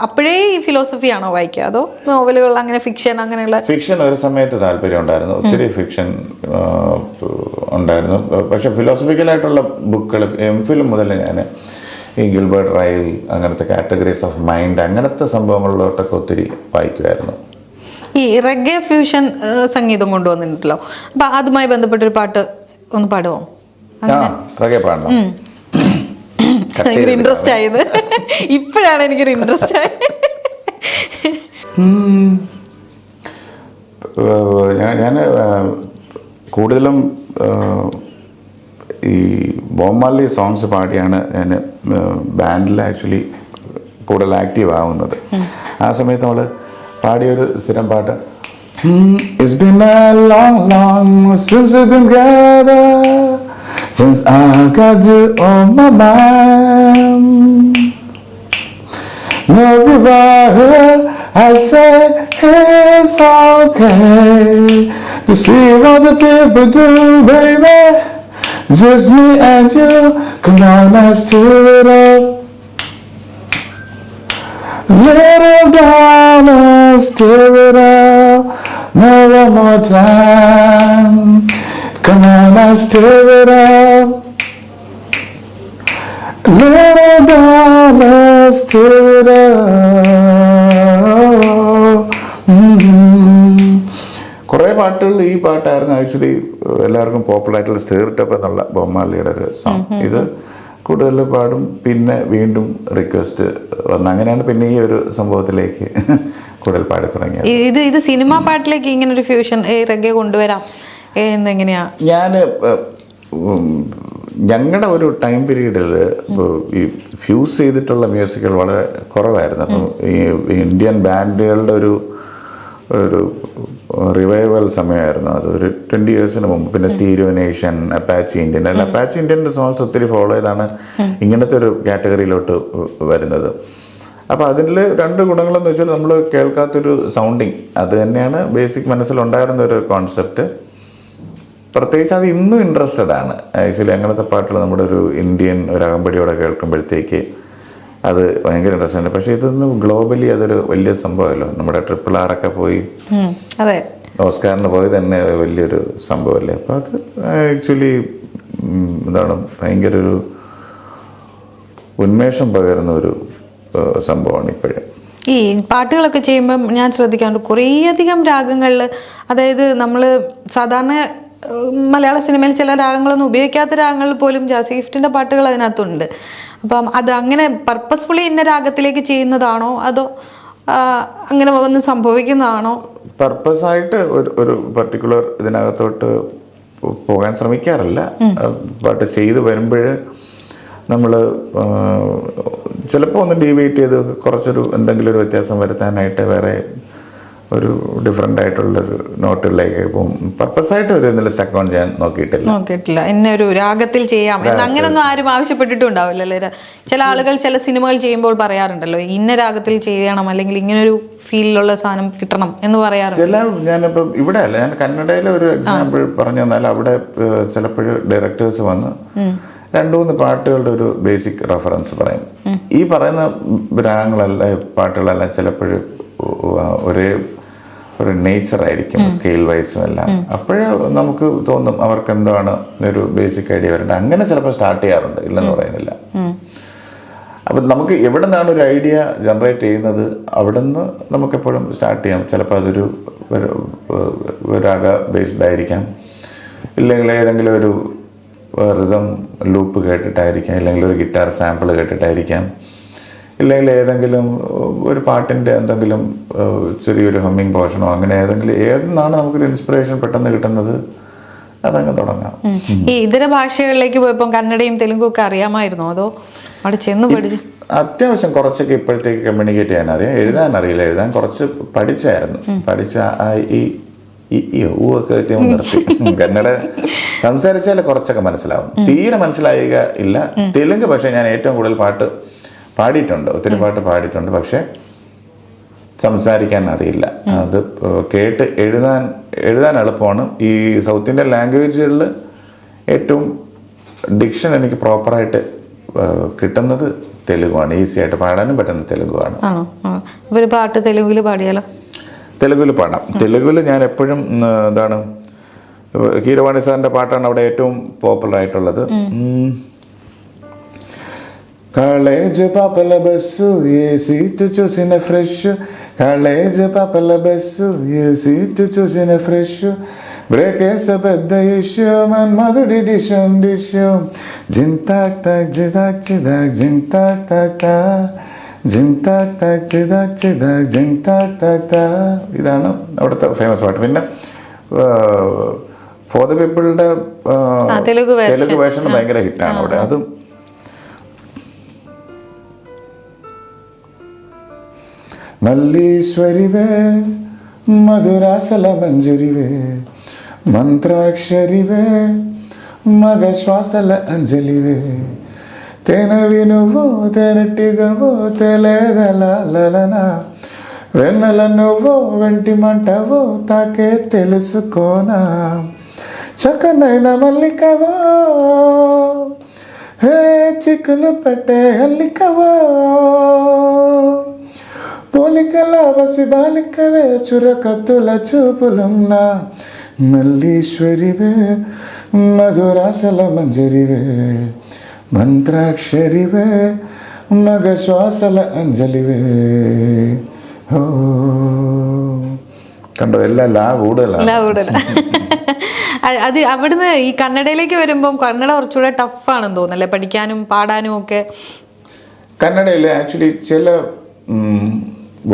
അപ്പോഴേ ഈ ഫിലോസഫി ആണോ വായിക്കുക, അതോ നോവലുകൾ, അങ്ങനെ ഫിക്ഷൻ? അങ്ങനെയുള്ള ഫിക്ഷൻ ഒരു സമയത്ത് താല്പര്യം ഉണ്ടായിരുന്നു, ഒത്തിരി ഫിക്ഷൻ ഉണ്ടായിരുന്നു. പക്ഷെ ഫിലോസഫിക്കലായിട്ടുള്ള ബുക്കുകൾ MPhil മുതൽ ഞാൻ ഈ ഗിൽബർട്ട് റൈൽ, അങ്ങനത്തെ കാറ്റഗറീസ് ഓഫ് മൈൻഡ്, അങ്ങനത്തെ സംഭവങ്ങളിലോട്ടൊക്കെ ഒത്തിരി വായിക്കുമായിരുന്നു. ഈ റെഗെ ഫ്യൂഷൻ സംഗീതം കൊണ്ടുവന്നിട്ടുണ്ടല്ലോ, അപ്പൊ അതുമായി ബന്ധപ്പെട്ടൊരു പാട്ട് ഒന്ന് പാടുമോ? റെഗെ പാടണം. ഭയങ്കര ഇൻട്രസ്റ്റ് ആയത് ഇപ്പോഴാണ് എനിക്കൊരു ഇൻട്രസ്റ്റ് ആയത്. ഞാൻ കൂടുതലും ഈ ബോബ് മാർലി സോങ്സ് പാടിയാണ് ഞാൻ ബാൻഡിൽ ആക്ച്വലി കൂടുതൽ ആക്റ്റീവ് ആവുന്നത്. ആ സമയത്ത് നമ്മൾ പാടിയൊരു സ്ഥിരം പാട്ട്, It's been a long, long since we've been together, since I got you on my mind. No, here I say it's okay to see what the people do, baby. Just me and you, come on, let's tear it up. Little darling, tear it up. No, one more time. Come on, let's tear it up. Little darling, tear it up. കുറേ പാട്ടുകളിൽ ഈ പാട്ടായിരുന്നു ആക്ച്വലി എല്ലാവർക്കും പോപ്പുലർ ആയിട്ടുള്ള സ്റ്റീർട്ടപ്പ് എന്നുള്ള ബോബ് മാർലിയുടെ ഒരു സോങ്. ഇത് കൂടുതൽ പാടും, പിന്നെ വീണ്ടും റിക്വസ്റ്റ് വന്നു. അങ്ങനെയാണ് പിന്നെ ഈ ഒരു സംഭവത്തിലേക്ക് കൂടുതൽ പാടി തുടങ്ങിയത്. ഇത് സിനിമാ പാട്ടിലേക്ക് ഇങ്ങനെ ഒരു ഫ്യൂഷൻ റെഗെ കൊണ്ടുവരാം എന്നെങ്ങനെയാ? ഞാൻ ഞങ്ങളുടെ ഒരു ടൈം പീരീഡിൽ ഈ ഫ്യൂസ് ചെയ്തിട്ടുള്ള മ്യൂസിക്കുകൾ വളരെ കുറവായിരുന്നു. അപ്പം ഈ ഇന്ത്യൻ ബാൻഡുകളുടെ ഒരു റിവൈവൽ സമയമായിരുന്നു അത്, ഒരു 20 yearsന് മുമ്പ്. പിന്നെ സ്റ്റീരിയോ നേഷൻ, അപ്പാച്ചി ഇന്ത്യൻ, അല്ല അപ്പാച്ചി ഇന്ത്യൻ്റെ സോങ്സ് ഒത്തിരി ഫോളോ ചെയ്താണ് ഇങ്ങനത്തെ ഒരു കാറ്റഗറിയിലോട്ട് വരുന്നത്. അപ്പോൾ അതിൽ 2 ഗുണങ്ങളെന്ന് വെച്ചാൽ നമ്മൾ കേൾക്കാത്തൊരു സൗണ്ടിങ്, അത് തന്നെയാണ് ബേസിക് മനസ്സിലുണ്ടായിരുന്ന ഒരു കോൺസെപ്റ്റ്. പ്രത്യേകിച്ച് അത് ഇന്നും ഇൻട്രസ്റ്റഡ് ആണ് ആക്ച്വലി. അങ്ങനത്തെ പാട്ടുകൾ നമ്മുടെ ഒരു ഇന്ത്യൻ ഒരു അകമ്പടിയോടെ കേൾക്കുമ്പോഴത്തേക്ക് അത് ഭയങ്കര ഇൻട്രസ്റ്റ് ആണ്. പക്ഷെ ഇതൊന്നും ഗ്ലോബലി അതൊരു വലിയ സംഭവമല്ലോ. നമ്മുടെ RRR ഒക്കെ പോയി, ഓസ്കാറിന് പോയി തന്നെ വലിയൊരു സംഭവമല്ലേ. അപ്പോൾ അത് ആക്ച്വലി എന്താണ് ഭയങ്കര ഒരു ഉന്മേഷം പകരുന്ന ഒരു സംഭവമാണ് ഇപ്പോഴും. ഈ പാട്ടുകളൊക്കെ ചെയ്യുമ്പം ഞാൻ ശ്രദ്ധിക്കാറുണ്ട് കുറേയധികം രാഗങ്ങളിൽ, അതായത് നമ്മൾ സാധാരണ മലയാള സിനിമയിൽ ചില രാഗങ്ങളൊന്നും ഉപയോഗിക്കാത്ത രാഗങ്ങളിൽ പോലും ജാസി ഗിഫ്റ്റിൻ്റെ പാട്ടുകൾ അതിനകത്തുണ്ട്. അപ്പം അത് അങ്ങനെ പർപ്പസ്ഫുള്ളി ഇന്ന രാഗത്തിലേക്ക് ചെയ്യുന്നതാണോ അതോ അങ്ങനെ ഒന്ന് സംഭവിക്കുന്നതാണോ? പർപ്പസായിട്ട് ഒരു പർട്ടിക്കുലർ ഇതിനകത്തോട്ട് പോകാൻ ശ്രമിക്കാറില്ല. പാട്ട് ചെയ്ത് വരുമ്പോൾ നമ്മൾ ചിലപ്പോൾ ഒന്ന് ഡീവിയേറ്റ് ചെയ്ത് കുറച്ചൊരു എന്തെങ്കിലും ഒരു വ്യത്യാസം വരുത്താനായിട്ട് വേറെ ഒരു ഡിഫറെൻ്റ് ആയിട്ടുള്ളൊരു നോട്ടിലേക്ക് പോകും. പർപ്പസായിട്ട് ഒരു എന്തെങ്കിലും സ്റ്റക്ക് ഓൺ ചെയ്യാൻ നോക്കിയിട്ടില്ല. എന്നെ ഒരു രാഗത്തിൽ ചെയ്യാം എന്ന് അങ്ങനൊന്നും ആരും ആവശ്യപ്പെട്ടിട്ടും ഉണ്ടാവില്ലല്ലേ. ചില ആളുകൾ ചില സിനിമകൾ ചെയ്യുമ്പോൾ പറയാറുണ്ടല്ലോ ഇന്ന രാഗത്തിൽ ചെയ്യണം, അല്ലെങ്കിൽ ഇങ്ങനൊരു ഫീലിലുള്ള സാധനം കിട്ടണം എന്ന് പറയാറുണ്ട്. ഞാനിപ്പം ഇവിടെ അല്ല, ഞാൻ കന്നഡയിലെ ഒരു എക്സാമ്പിൾ പറഞ്ഞു തന്നാൽ, അവിടെ ചിലപ്പോഴും ഡയറക്ടേഴ്സ് വന്ന് 2-3 പാട്ടുകളുടെ ഒരു ബേസിക് റെഫറൻസ് പറയും. ഈ പറയുന്ന രാഗങ്ങളെല്ലാം പാട്ടുകളെല്ലാം ചിലപ്പോഴും ഒരേ ഒരു നേച്ചറായിരിക്കും, സ്കെയിൽ വൈസും എല്ലാം. അപ്പോഴേ നമുക്ക് തോന്നും അവർക്ക് എന്താണ് ഒരു ബേസിക് ഐഡിയ വരേണ്ടത്. അങ്ങനെ ചിലപ്പോൾ സ്റ്റാർട്ട് ചെയ്യാറുണ്ട്, ഇല്ലെന്ന് പറയുന്നില്ല. അപ്പം നമുക്ക് എവിടെ നിന്നാണ് ഒരു ഐഡിയ ജനറേറ്റ് ചെയ്യുന്നത് അവിടെ നിന്ന് നമുക്കെപ്പോഴും സ്റ്റാർട്ട് ചെയ്യാം. ചിലപ്പോൾ അതൊരു രാഗ ബേസ്ഡ് ആയിരിക്കാം, ഇല്ലെങ്കിൽ ഏതെങ്കിലും ഒരു റിതം ലൂപ്പ് കേട്ടിട്ടായിരിക്കാം, ഇല്ലെങ്കിൽ ഒരു ഗിറ്റാർ സാമ്പിൾ കേട്ടിട്ടായിരിക്കാം, ഇല്ലെങ്കിൽ ഏതെങ്കിലും ഒരു പാട്ടിൻ്റെ എന്തെങ്കിലും ചെറിയൊരു ഹമ്മിങ് പോർഷനോ, അങ്ങനെ ഏതെന്നാണ് നമുക്കൊരു ഇൻസ്പിറേഷൻ പെട്ടെന്ന് കിട്ടുന്നത് അതങ്ങ് തുടങ്ങാം. ഈ ഇതര ഭാഷകളിലേക്ക് പോയപ്പോൾ കന്നഡയും തെലുങ്കും ഒക്കെ അറിയാമായിരുന്നോ അതോ അവിടെ ചെന്ന് പഠിച്ചു? അത്യാവശ്യം കുറച്ചൊക്കെ ഇപ്പോഴത്തേക്ക് കമ്മ്യൂണിക്കേറ്റ് ചെയ്യാൻ അറിയാം. എഴുതാൻ അറിയില്ല, എഴുതാൻ കുറച്ച് പഠിച്ചായിരുന്നു. ഈ ഒക്കെ നിർത്തി. കന്നഡ സംസാരിച്ചാൽ കുറച്ചൊക്കെ മനസ്സിലാവും, തീരെ മനസ്സിലായിക ഇല്ല. തെലുങ്ക് പക്ഷേ ഞാൻ ഏറ്റവും കൂടുതൽ പാട്ട് പാടിയിട്ടുണ്ട്, ഒത്തിരി പാട്ട് പാടിയിട്ടുണ്ട്. പക്ഷെ സംസാരിക്കാൻ അറിയില്ല. അത് കേട്ട് എഴുതാൻ എളുപ്പമാണ്. ഈ സൗത്ത് ഇന്ത്യൻ ലാംഗ്വേജുകളിൽ ഏറ്റവും ഡിക്ഷൻ എനിക്ക് പ്രോപ്പറായിട്ട് കിട്ടുന്നത് തെലുങ്കാണ്. ഈസി ആയിട്ട് പാടാനും പറ്റുന്ന തെലുങ്കാണ്. ഒരു പാട്ട് തെലുങ്കിൽ പാടിയാലോ? തെലുങ്കിൽ പാടാം. തെലുങ്കിൽ ഞാൻ എപ്പോഴും എന്താണ്, കീരവാണി സാറിൻ്റെ പാട്ടാണ് അവിടെ ഏറ്റവും പോപ്പുലർ ആയിട്ടുള്ളത്. కాలేజ్ పాపల బస్సు ఏ సీటు చూసిన ఫ్రెష్, కాలేజ్ పాపల బస్సు ఏ సీటు చూసిన ఫ్రెష్, బ్రేక్ వేసే పెద్ద ఇష్యూ మన్మధుడి డిషం జింతాక్ తాక్ జిదాక్ చిదాక్ జింతాక్ తాక్ తా ജിംതാക് താക് ചിതാക് ചിതാക് ജിംതാക് താക് താ. ഇതാണ് അവിടുത്തെ ഫേമസ് പാട്ട്. പിന്നെ ഫോർ ദ പീപ്പിളുടെ തെലുഗു വേർഷൻ ഭയങ്കര ഹിറ്റാണ് അവിടെ. അതും മല്ലീശ്വരിവേ മധുരാസല മഞ്ജരിവേ మంత్రాక్షరివే మగ శ్వాసల అంజలివే తెనవి నువ్వు తెరటిగవో తెలియదలన వెన్నెల నువ్వు వెంటి మంటవో తాకే తెలుసుకోనా చక్కనైన మల్లికవో హే చిక్కులు పెట్టే అల్లికవో పోలికల బసి బాలికవే చురకత్తుల చూపులున్నా మల్లీశ్వరివే మధురాసల మంజరివే మంత్రాక్షరివే మగ శ్వాసల అంజలివే. കണ്ടോ, എല്ലാം കൂടുതലാണ്. അത് അവിടുന്ന് ഈ കന്നഡയിലേക്ക് വരുമ്പം കന്നഡ കുറച്ചുകൂടെ ടഫാണെന്ന് തോന്നുന്നല്ലേ, പഠിക്കാനും പാടാനും ഒക്കെ? കന്നഡയിൽ ആക്ച്വലി ചില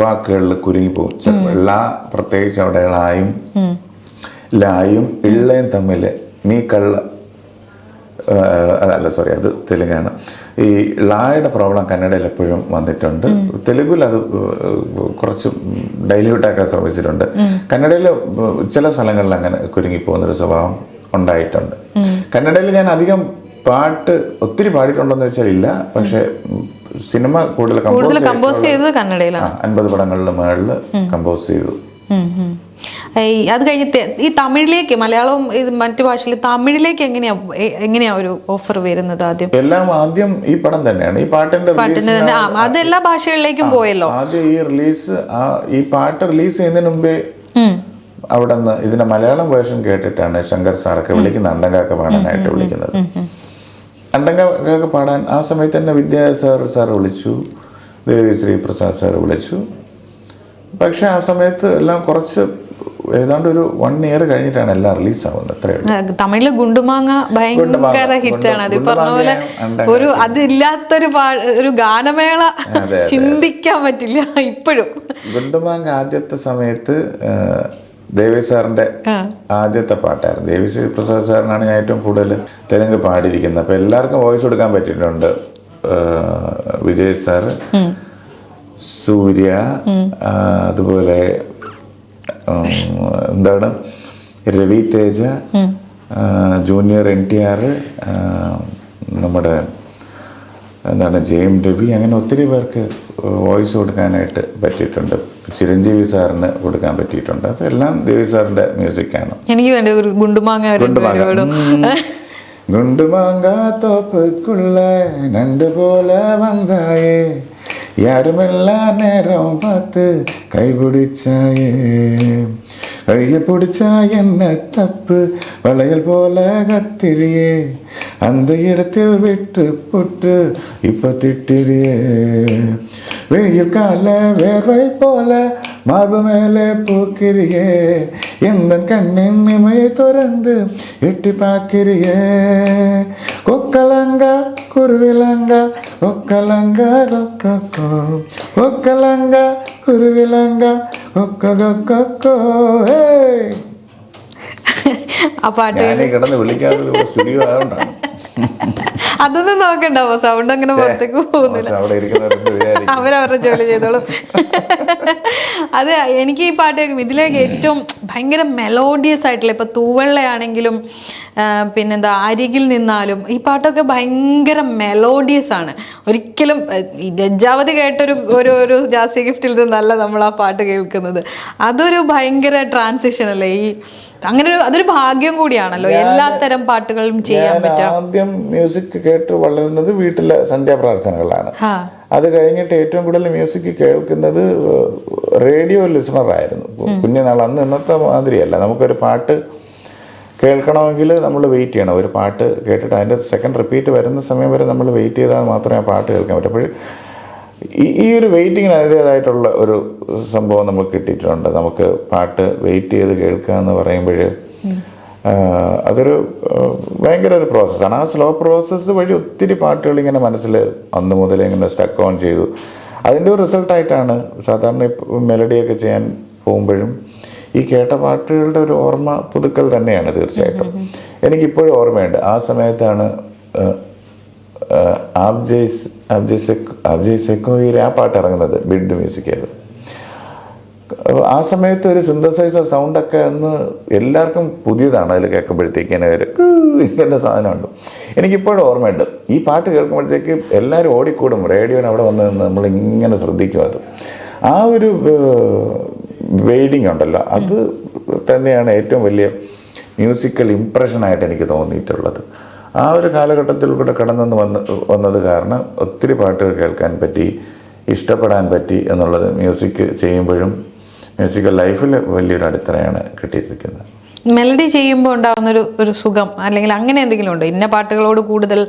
വാക്കുകളിൽ കുരുങ്ങിപ്പോകും. ലാ പ്രത്യേകിച്ച് അവിടെ ലായും ഇള്ളയും തമ്മിൽ നീ കള്ള, അതല്ല സോറി, അത് തെലുങ്കാണ്. ഈ ലായുടെ പ്രോബ്ലം കന്നഡയിൽ എപ്പോഴും വന്നിട്ടുണ്ട്. തെലുഗുൽ അത് കുറച്ച് ഡൈല്യൂട്ടാക്കാൻ ശ്രമിച്ചിട്ടുണ്ട്. കന്നഡയിൽ ചില സ്ഥലങ്ങളിൽ അങ്ങനെ കുരുങ്ങിപ്പോകുന്നൊരു സ്വഭാവം ഉണ്ടായിട്ടുണ്ട്. കന്നഡയിൽ ഞാൻ അധികം പാട്ട് ഒത്തിരി പാടിയിട്ടുണ്ടോന്ന് വെച്ചാൽ ഇല്ല, പക്ഷെ സിനിമ കൂടുതൽ കമ്പോസ് ചെയ്തത് കന്നഡയിലാണ്. 50 പടങ്ങളിൽ മേളിൽ കമ്പോസ് ചെയ്തു. അത് കഴിഞ്ഞിട്ട് ഈ തമിഴിലേക്ക്, മലയാളവും മറ്റു ഭാഷയിൽ തമിഴിലേക്ക് എങ്ങനെയാ ഒരു ഓഫർ വരുന്നത്? ആദ്യം ഈ പടം തന്നെയാണ്, ഈ പാട്ടിന്റെ തന്നെ അത് എല്ലാ ഭാഷകളിലേക്കും പോയല്ലോ. ആദ്യം ഈ പാട്ട് റിലീസ് ചെയ്യുന്നതിന് മുമ്പേ അവിടെ നിന്ന് ഇതിന്റെ മലയാളം വേർഷൻ കേട്ടിട്ടാണ് ശങ്കർ സാറൊക്കെ വിളിക്കുന്നത്, അണ്ടങ്കാക്ക പാടാനായിട്ട് വിളിക്കുന്നത്. അണ്ടങ്കാക്ക പാടാൻ ആ സമയത്ത് തന്നെ വിദ്യാസാഗർ സാർ വിളിച്ചു, ദേവിശ്രീ പ്രസാദ് സാർ വിളിച്ചു. പക്ഷെ ആ സമയത്ത് എല്ലാം കുറച്ച് ഏതാണ്ട് ഒരു 1 year കഴിഞ്ഞിട്ടാണ് എല്ലാം റിലീസാവുന്നത്. തമിഴില് ഗുണ്ടുമാങ്ങ ഭയങ്കര ഹിറ്റാണ്. അത് പറഞ്ഞ പോലെ ഒരു അതില്ലാത്തൊരു ഒരു ഗാനമേള ചിന്തിക്കാൻ പറ്റില്ല ഇപ്പോഴും. ഗുണ്ടുമാങ്ങ ആദ്യത്തെ സമയത്ത് ദേവി സാറിന്റെ ആദ്യത്തെ പാട്ടായിരുന്നു. ദേവിശ്രീ പ്രസാദ് സാറിനാണ് ഞാൻ ഏറ്റവും കൂടുതൽ തെലുങ്ക് പാടിയിരിക്കുന്നത്. അപ്പൊ എല്ലാവർക്കും വോയിസ് കൊടുക്കാൻ പറ്റിയിട്ടുണ്ട്. വിജയ് സാറ്, സൂര്യ, അതുപോലെ എന്താണ് രവി തേജ, ജൂനിയർ NTR, നമ്മുടെ എന്താണ് ജെയിം രവി, അങ്ങനെ ഒത്തിരി പേർക്ക് വോയിസ് കൊടുക്കാനായിട്ട് പറ്റിയിട്ടുണ്ട്. ചിരഞ്ജീവി സാറിന് കൊടുക്കാൻ പറ്റിയിട്ടുണ്ട്. അതെല്ലാം ദേവി സാറിന്റെ മ്യൂസിക്കാണ്. എനിക്ക് വേണ്ട ഒരു ഗുണ്ടുമാങ്ങ ഗുണ്ടുമാങ്ങ തോപ്പുക്കുള്ള നണ്ട് പോലെ വന്നായേ யாருமெல்லாம் நேரம் பார்த்து கைபிடிச்சாயே, கைய பிடிச்சா என்ன தப்பு, வளையல் போல கத்திரியே, அந்த இடத்தில் விட்டு புட்டு இப்ப திட்டிரியே, வெயில் கால வேர்வை போல மார்பு மேலே பூக்கிரியே, எந்த கண்ணின் இமையை துறந்து எட்டி பார்க்கிறியே, கொக்கலங்கா குருவிலங்கா ஒக்கலங்கா கொக்கோ, ஒக்கலங்கா കുരുവിലങ്ക കൊക്കോ. ആ പാട്ട് കിടന്ന് വിളിക്കാതെ സ്റ്റുഡിയോ ആവണ്ടാണ്. അതൊന്നും നോക്കണ്ടാവോ, സൗണ്ട് അങ്ങനെ പുറത്തേക്ക് പോകുന്നില്ല, അവരവരുടെ ജോലി ചെയ്തോളും. അത് എനിക്ക് ഈ പാട്ട് ഇതിലേക്ക് ഏറ്റവും ഭയങ്കര മെലോഡിയസ് ആയിട്ടുള്ള, ഇപ്പൊ തൂവെള്ളയാണെങ്കിലും പിന്നെന്താ അരികിൽ നിന്നാലും, ഈ പാട്ടൊക്കെ ഭയങ്കര മെലോഡിയസ് ആണ്. ഒരിക്കലും ലജ്ജാവതി കേട്ടൊരു ഒരു ജാസി ഗിഫ്റ്റിൽ നിന്നല്ല നമ്മൾ ആ പാട്ട് കേൾക്കുന്നത്. അതൊരു ഭയങ്കര ട്രാൻസിഷൻ അല്ലേ, ഈ അങ്ങനെ അതൊരു ഭാഗ്യം കൂടിയാണല്ലോ എല്ലാത്തരം പാട്ടുകളും ചെയ്യാൻ പറ്റുക. ആദ്യം മ്യൂസിക് കേട്ട് വളരുന്നത് വീട്ടിലെ സന്ധ്യാപ്രാർത്ഥനകളാണ്. അത് കഴിഞ്ഞിട്ട് ഏറ്റവും കൂടുതൽ മ്യൂസിക് കേൾക്കുന്നത് റേഡിയോ ലിസണർ ആയിരുന്നു കുഞ്ഞുനാൾ. അന്ന് ഇന്നത്തെ മാതിരിയല്ല, നമുക്കൊരു പാട്ട് കേൾക്കണമെങ്കിൽ നമ്മൾ വെയിറ്റ് ചെയ്യണം. ഒരു പാട്ട് കേട്ടിട്ട് അതിൻ്റെ സെക്കൻഡ് റിപ്പീറ്റ് വരുന്ന സമയം വരെ നമ്മൾ വെയിറ്റ് ചെയ്താൽ മാത്രമേ ആ പാട്ട് കേൾക്കാൻ പറ്റൂ. അപ്പോൾ ഈ ഒരു വെയിറ്റിങ്ങിന് അതിൻ്റേതായിട്ടുള്ള ഒരു സംഭവം നമുക്ക് കിട്ടിയിട്ടുണ്ട്. നമുക്ക് പാട്ട് വെയിറ്റ് ചെയ്ത് കേൾക്കുക എന്ന് പറയുമ്പോൾ അതൊരു ഭയങ്കര ഒരു പ്രോസസ്സാണ്. ആ സ്ലോ പ്രോസസ്സ് വഴി ഒത്തിരി പാട്ടുകൾ ഇങ്ങനെ മനസ്സിൽ അന്ന് മുതലേ ഇങ്ങനെ സ്റ്റക്ക് ഓൺ ചെയ്തു. അതിൻ്റെ ഒരു റിസൾട്ടായിട്ടാണ് സാധാരണ മെലഡിയൊക്കെ ചെയ്യാൻ പോകുമ്പോഴും ഈ കേട്ട പാട്ടുകളുടെ ഒരു ഓർമ്മ പുതുക്കൽ തന്നെയാണ് തീർച്ചയായിട്ടും. എനിക്കിപ്പോഴും ഓർമ്മയുണ്ട്, ആ സമയത്താണ് ആബ്ജയ് സെക്കോയിലെ ആ പാട്ട് ഇറങ്ങുന്നത്, ബിഡ് മ്യൂസിക്. ആ സമയത്ത് ഒരു സിന്തസൈസർ സൗണ്ടൊക്കെ അന്ന് എല്ലാവർക്കും പുതിയതാണ്. അതിൽ കേൾക്കുമ്പോഴത്തേക്ക് ഇങ്ങനെ സാധനമുണ്ട്. എനിക്കിപ്പോഴും ഓർമ്മയുണ്ട്, ഈ പാട്ട് കേൾക്കുമ്പോഴത്തേക്ക് എല്ലാവരും ഓടിക്കൂടും, റേഡിയോന് അവിടെ വന്ന് നിന്ന് നമ്മളിങ്ങനെ ശ്രദ്ധിക്കും. അത് ആ ഒരു വെയിറ്റിംഗ് ഉണ്ടല്ലോ, അത് തന്നെയാണ് ഏറ്റവും വലിയ മ്യൂസിക്കൽ ഇംപ്രഷനായിട്ട് എനിക്ക് തോന്നിയിട്ടുള്ളത്. ആ ഒരു കാലഘട്ടത്തിൽ കൂടെ കടന്നു വന്നത് കാരണം ഒത്തിരി പാട്ടുകൾ കേൾക്കാൻ പറ്റി, ഇഷ്ടപ്പെടാൻ പറ്റി എന്നുള്ളത് മ്യൂസിക് ചെയ്യുമ്പോഴും മ്യൂസിക്കൽ ലൈഫിൽ വലിയൊരു അടിത്തറയാണ് കിട്ടിയിരിക്കുന്നത്. മെലഡി ചെയ്യുമ്പോൾ ഉണ്ടാകുന്നൊരു സുഖം അല്ലെങ്കിൽ അങ്ങനെ എന്തെങ്കിലും ഉണ്ടോ? ഇന്ന പാട്ടുകളോട് കൂടുതൽ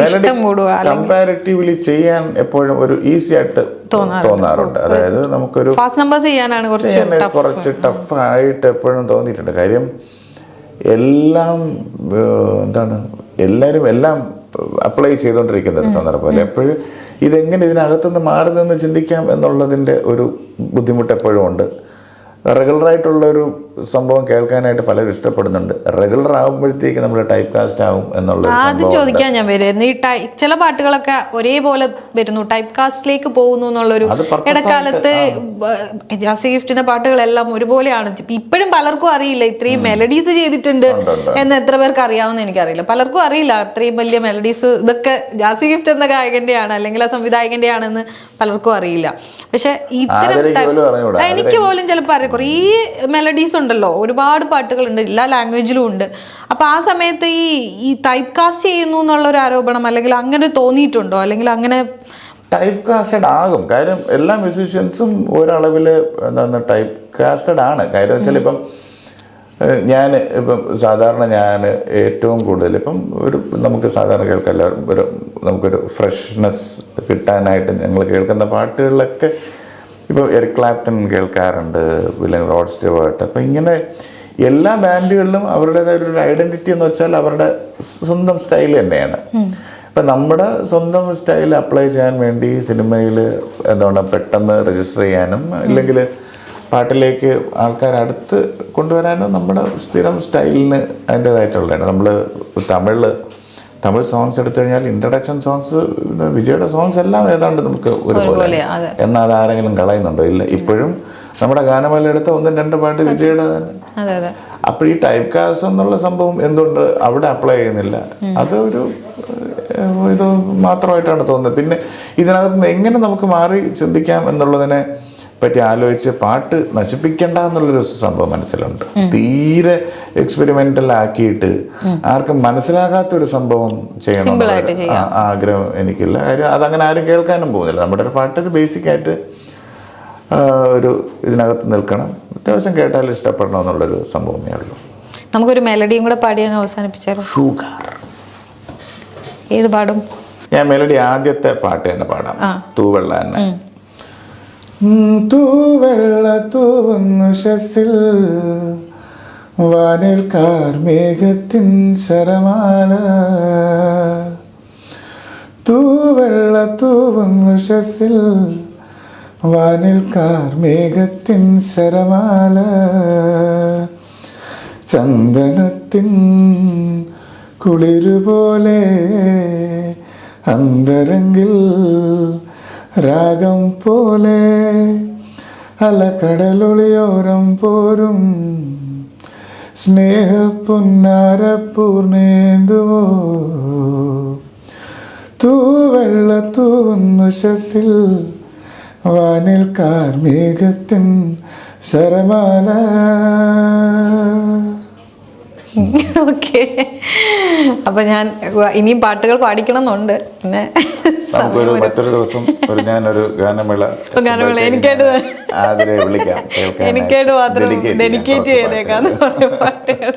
ഇഷ്ടം കൂടുക? കമ്പാരിറ്റീവ്ലി ചെയ്യാൻ എപ്പോഴും ഒരു ഈസി ആയിട്ട് തോന്നാറുണ്ട്. അതായത് നമുക്കൊരു ഫാസ്റ്റ് നമ്പേഴ്സ് ചെയ്യാനാണ് കുറച്ച് ടഫ് ആയിട്ട് എപ്പോഴും തോന്നിയിട്ടുണ്ട്. കാര്യം എല്ലാം എല്ലാവരും എല്ലാം അപ്ലൈ ചെയ്തുകൊണ്ടിരിക്കുന്ന ഒരു സന്ദർഭമല്ലേ. എപ്പോഴും ഇതെങ്ങനെ ഇതിനകത്തുനിന്ന് മാറി നിന്ന് ചിന്തിക്കാം എന്നുള്ളതിൻ്റെ ഒരു ബുദ്ധിമുട്ട് എപ്പോഴും ഉണ്ട്. റെഗുലറായിട്ടുള്ളൊരു സംഭവം കേൾക്കാനായിട്ട് പലരും ഇഷ്ടപ്പെടുന്നുണ്ട്. റെഗുലർ ആകുമ്പോഴത്തേക്ക് നമ്മൾ ടൈപ്പ് കാസ്റ്റ് ആവും എന്നുള്ളത് ആദ്യം ചോദിക്കാൻ ഞാൻ വരുമായിരുന്നു. ഈ ചില പാട്ടുകളൊക്കെ ഒരേപോലെ വരുന്നു, ടൈപ്പ് കാസ്റ്റിലേക്ക് പോകുന്നു എന്നുള്ളൊരു ഇടക്കാലത്ത് ജാസി ഗിഫ്റ്റിന്റെ പാട്ടുകളെല്ലാം ഒരുപോലെയാണ്. ഇപ്പോഴും പലർക്കും അറിയില്ല ഇത്രയും മെലഡീസ് ചെയ്തിട്ടുണ്ട് എന്ന് എത്ര പേർക്ക് അറിയാവുന്ന എനിക്കറിയില്ല. പലർക്കും അറിയില്ല അത്രയും വലിയ മെലഡീസ് ഇതൊക്കെ ജാസി ഗിഫ്റ്റ് എന്ന ഗായകന്റെയാണ് അല്ലെങ്കിൽ ആ സംവിധായകന്റെ ആണെന്ന് പലർക്കും അറിയില്ല. പക്ഷെ ഇത്തരം എനിക്ക് പോലും ചിലപ്പോൾ അറിയാം കുറേ മെലഡീസ് ഉണ്ടല്ലോ, ഒരുപാട് പാട്ടുകളുണ്ട്, എല്ലാ ലാംഗ്വേജിലും ഉണ്ട്. അപ്പൊ ആ സമയത്ത് ഈ ടൈപ്പ് കാസ്റ്റ് ചെയ്യുന്നു എന്നുള്ള ഒരു ആരോപണം അല്ലെങ്കിൽ അങ്ങനെ തോന്നിയിട്ടുണ്ടോ? അല്ലെങ്കിൽ അങ്ങനെ ടൈപ്പ് കാസ്റ്റഡ് ആകും. കാര്യം എല്ലാ മ്യൂസീഷ്യൻസും ഒരളവിൽ ടൈപ്പ് കാസ്റ്റഡ് ആണ്. കാര്യം വെച്ചാൽ ഇപ്പം സാധാരണ ഞാൻ ഏറ്റവും കൂടുതൽ നമുക്ക് സാധാരണ കേൾക്കല്ല നമുക്കൊരു ഫ്രഷ്നെസ് കിട്ടാനായിട്ട് ഞങ്ങൾ കേൾക്കുന്ന പാട്ടുകളിലൊക്കെ ഇപ്പോൾ എറിക് ക്ലാപ്റ്റൺ കേൾക്കാറുണ്ട്, അല്ലെങ്കിൽ റോഡ് സ്റ്റുവർട്ട്. അപ്പം ഇങ്ങനെ എല്ലാ ബാൻഡുകളിലും അവരുടേതായ ഒരു ഐഡൻറ്റിറ്റി എന്ന് വെച്ചാൽ അവരുടെ സ്വന്തം സ്റ്റൈൽ തന്നെയാണ്. അപ്പം നമ്മുടെ സ്വന്തം സ്റ്റൈൽ അപ്ലൈ ചെയ്യാൻ വേണ്ടി സിനിമയിൽ പെട്ടെന്ന് രജിസ്റ്റർ ചെയ്യാനും അല്ലെങ്കിൽ പാട്ടിലേക്ക് ആൾക്കാരടുത്ത് കൊണ്ടുവരാനും നമ്മുടെ സ്ഥിരം സ്റ്റൈലിന് അതിൻ്റേതായിട്ടുള്ളതാണ്. നമ്മൾ തമിഴ് സോങ്സ് എടുത്തു കഴിഞ്ഞാൽ ഇൻട്രഡക്ഷൻ സോങ്സ് വിജയുടെ സോങ്സ് എല്ലാം ഏതാണ്ട് നമുക്ക് ഒരുപോലെ. എന്നാൽ അത് ആരെങ്കിലും കളയുന്നുണ്ടോ? ഇല്ല. ഇപ്പോഴും നമ്മുടെ ഗാനമേള എടുത്ത 1-2 പാട്ട് വിജയുടെ തന്നെ. അപ്പോൾ ഈ ടൈപ്പ് കാസ്റ്റ് എന്നുള്ള സംഭവം എന്തുകൊണ്ട് അവിടെ അപ്ലൈ ചെയ്യുന്നില്ല? അതൊരു ഇത് മാത്രമായിട്ടാണ് തോന്നുന്നത്. പിന്നെ ഇതിനകത്ത് എങ്ങനെ നമുക്ക് മാറി ചിന്തിക്കാം എന്നുള്ളതിനെ പറ്റി ആലോചിച്ച് പാട്ട് നശിപ്പിക്കേണ്ട എന്നുള്ളൊരു സംഭവം മനസ്സിലുണ്ട്. തീരെ എക്സ്പെരിമെന്റൽ ആക്കിയിട്ട് ആർക്കും മനസ്സിലാകാത്തൊരു സംഭവം ചെയ്യണം ആഗ്രഹം എനിക്കില്ല. കാര്യം അതങ്ങനെ ആരും കേൾക്കാനും പോകുന്നില്ല. നമ്മുടെ ഒരു പാട്ടൊരു ബേസിക്കായിട്ട് ഒരു ഇതിനകത്ത് നിൽക്കണം, അത്യാവശ്യം കേട്ടാൽ ഇഷ്ടപ്പെടണം എന്നുള്ളൊരു സംഭവമേ ഉള്ളൂ. നമുക്കൊരു മെലഡിയും കൂടെ പാടി അങ്ങ് അവസാനിപ്പിച്ചാലോ? ഷുഗർ. ഏത് പാടും? ഞാൻ മെലഡി ആദ്യത്തെ പാട്ട് തന്നെ പാടാം, തൂവെള്ള തന്നെ. തൂവെള്ള തൂവുന്നു ശസിൽ വാനിൽ കാർമേഘത്തിൻ ശരമാല. തൂവെള്ള തൂവുന്നു ശസിൽ വാനിൽ കാർമേഘത്തിൻ ശരമാല. ചന്ദനത്തിൻ കുളിരുപോലെ അന്തരങ്കിൽ രാഗം പോലെ അലക്കടലൊളിയോരം പോരും സ്നേഹപ്പൊന്നാരപ്പൂർണേന്തുവോ. തൂവെള്ള തൂവുന്നു ശസിൽ വാനിൽ കാർമേഘത്തിൻ ശരമാല. ഓക്കെ, അപ്പൊ ഞാൻ ഇനിയും പാട്ടുകൾ പാടിക്കണം എന്നുണ്ട്. പിന്നെ മറ്റൊരു ദിവസം ഞാനൊരു ഗാനമേള എനിക്കായിട്ട് മാത്രം ഡെഡിക്കേറ്റ് ചെയ്തേക്കാന്ന് പറഞ്ഞ പാട്ടുകൾ.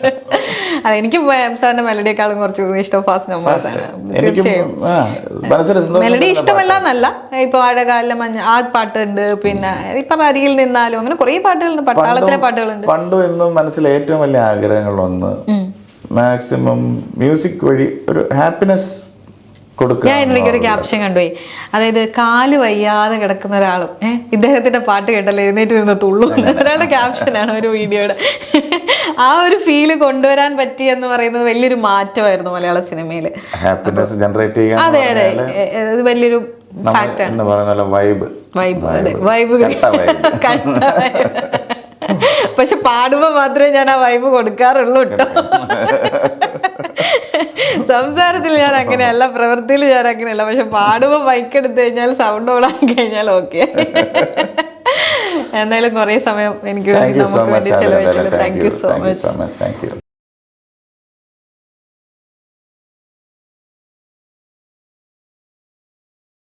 അതെനിക്ക് സാറിന്റെ മെലഡിയെക്കാളും കുറച്ചുകൂടി ഇഷ്ടം ഫാസ്റ്റ് നമ്പേഴ്സാണ്. തീർച്ചയായും മെലഡി ഇഷ്ടമല്ല എന്നല്ല, ഇപ്പൊ വാഴകാലിലെ മഞ്ഞ ആ പാട്ടുണ്ട്, പിന്നെ ഇപ്പൊ അരികിൽ നിന്നാലും അങ്ങനെ കുറെ പാട്ടുകളുണ്ട്, പട്ടാളത്തിലെ പാട്ടുകളുണ്ട്. പണ്ടും എന്നും മനസ്സിൽ ഏറ്റവും വലിയ ആഗ്രഹങ്ങളൊന്ന് മാക്സിമം മ്യൂസിക് വഴി ഒരു ഹാപ്പിനെസ് കൊടുക്കുക. ഞാൻ ഇതിലേക്ക് ഒരു ക്യാപ്ഷൻ കണ്ടുപോയി, അതായത് കാല് വയ്യാതെ കിടക്കുന്ന ഒരാളും ഇദ്ദേഹത്തിന്റെ പാട്ട് കേട്ടല്ലോ എഴുന്നേറ്റ് നിന്ന് തുള്ളു ഒരാളുടെ ക്യാപ്ഷനാണ് ഒരു വീഡിയോയുടെ. ആ ഒരു ഫീല് കൊണ്ടുവരാൻ പറ്റി എന്ന് പറയുന്നത് വലിയൊരു മാറ്റമായിരുന്നു മലയാള സിനിമയില്. ഹാപ്പിനെസ് ജനറേറ്റ് ചെയ്യാൻ. അതെ അതെ, ഇത് വലിയൊരു ഫാക്റ്റാണ്. വൈബ് അതെ, വൈബ്. പക്ഷെ പാടുമ്പോ മാത്രമേ ഞാൻ ആ വൈബ് കൊടുക്കാറുള്ളൂ കേട്ടോ. സംസാരത്തിൽ ഞാൻ അങ്ങനെയല്ല, പ്രവൃത്തിയിൽ ഞാൻ അങ്ങനെയല്ല. പക്ഷെ പാടുമ്പോ മൈക്ക് എടുത്തു കഴിഞ്ഞാൽ സൗണ്ട് ഓണാക്കി കഴിഞ്ഞാൽ ഓക്കെ. എന്തായാലും കുറെ സമയം എനിക്ക് നമുക്ക് വേണ്ടി ചെലവഴിച്ചല്ലോ. Thank you so much.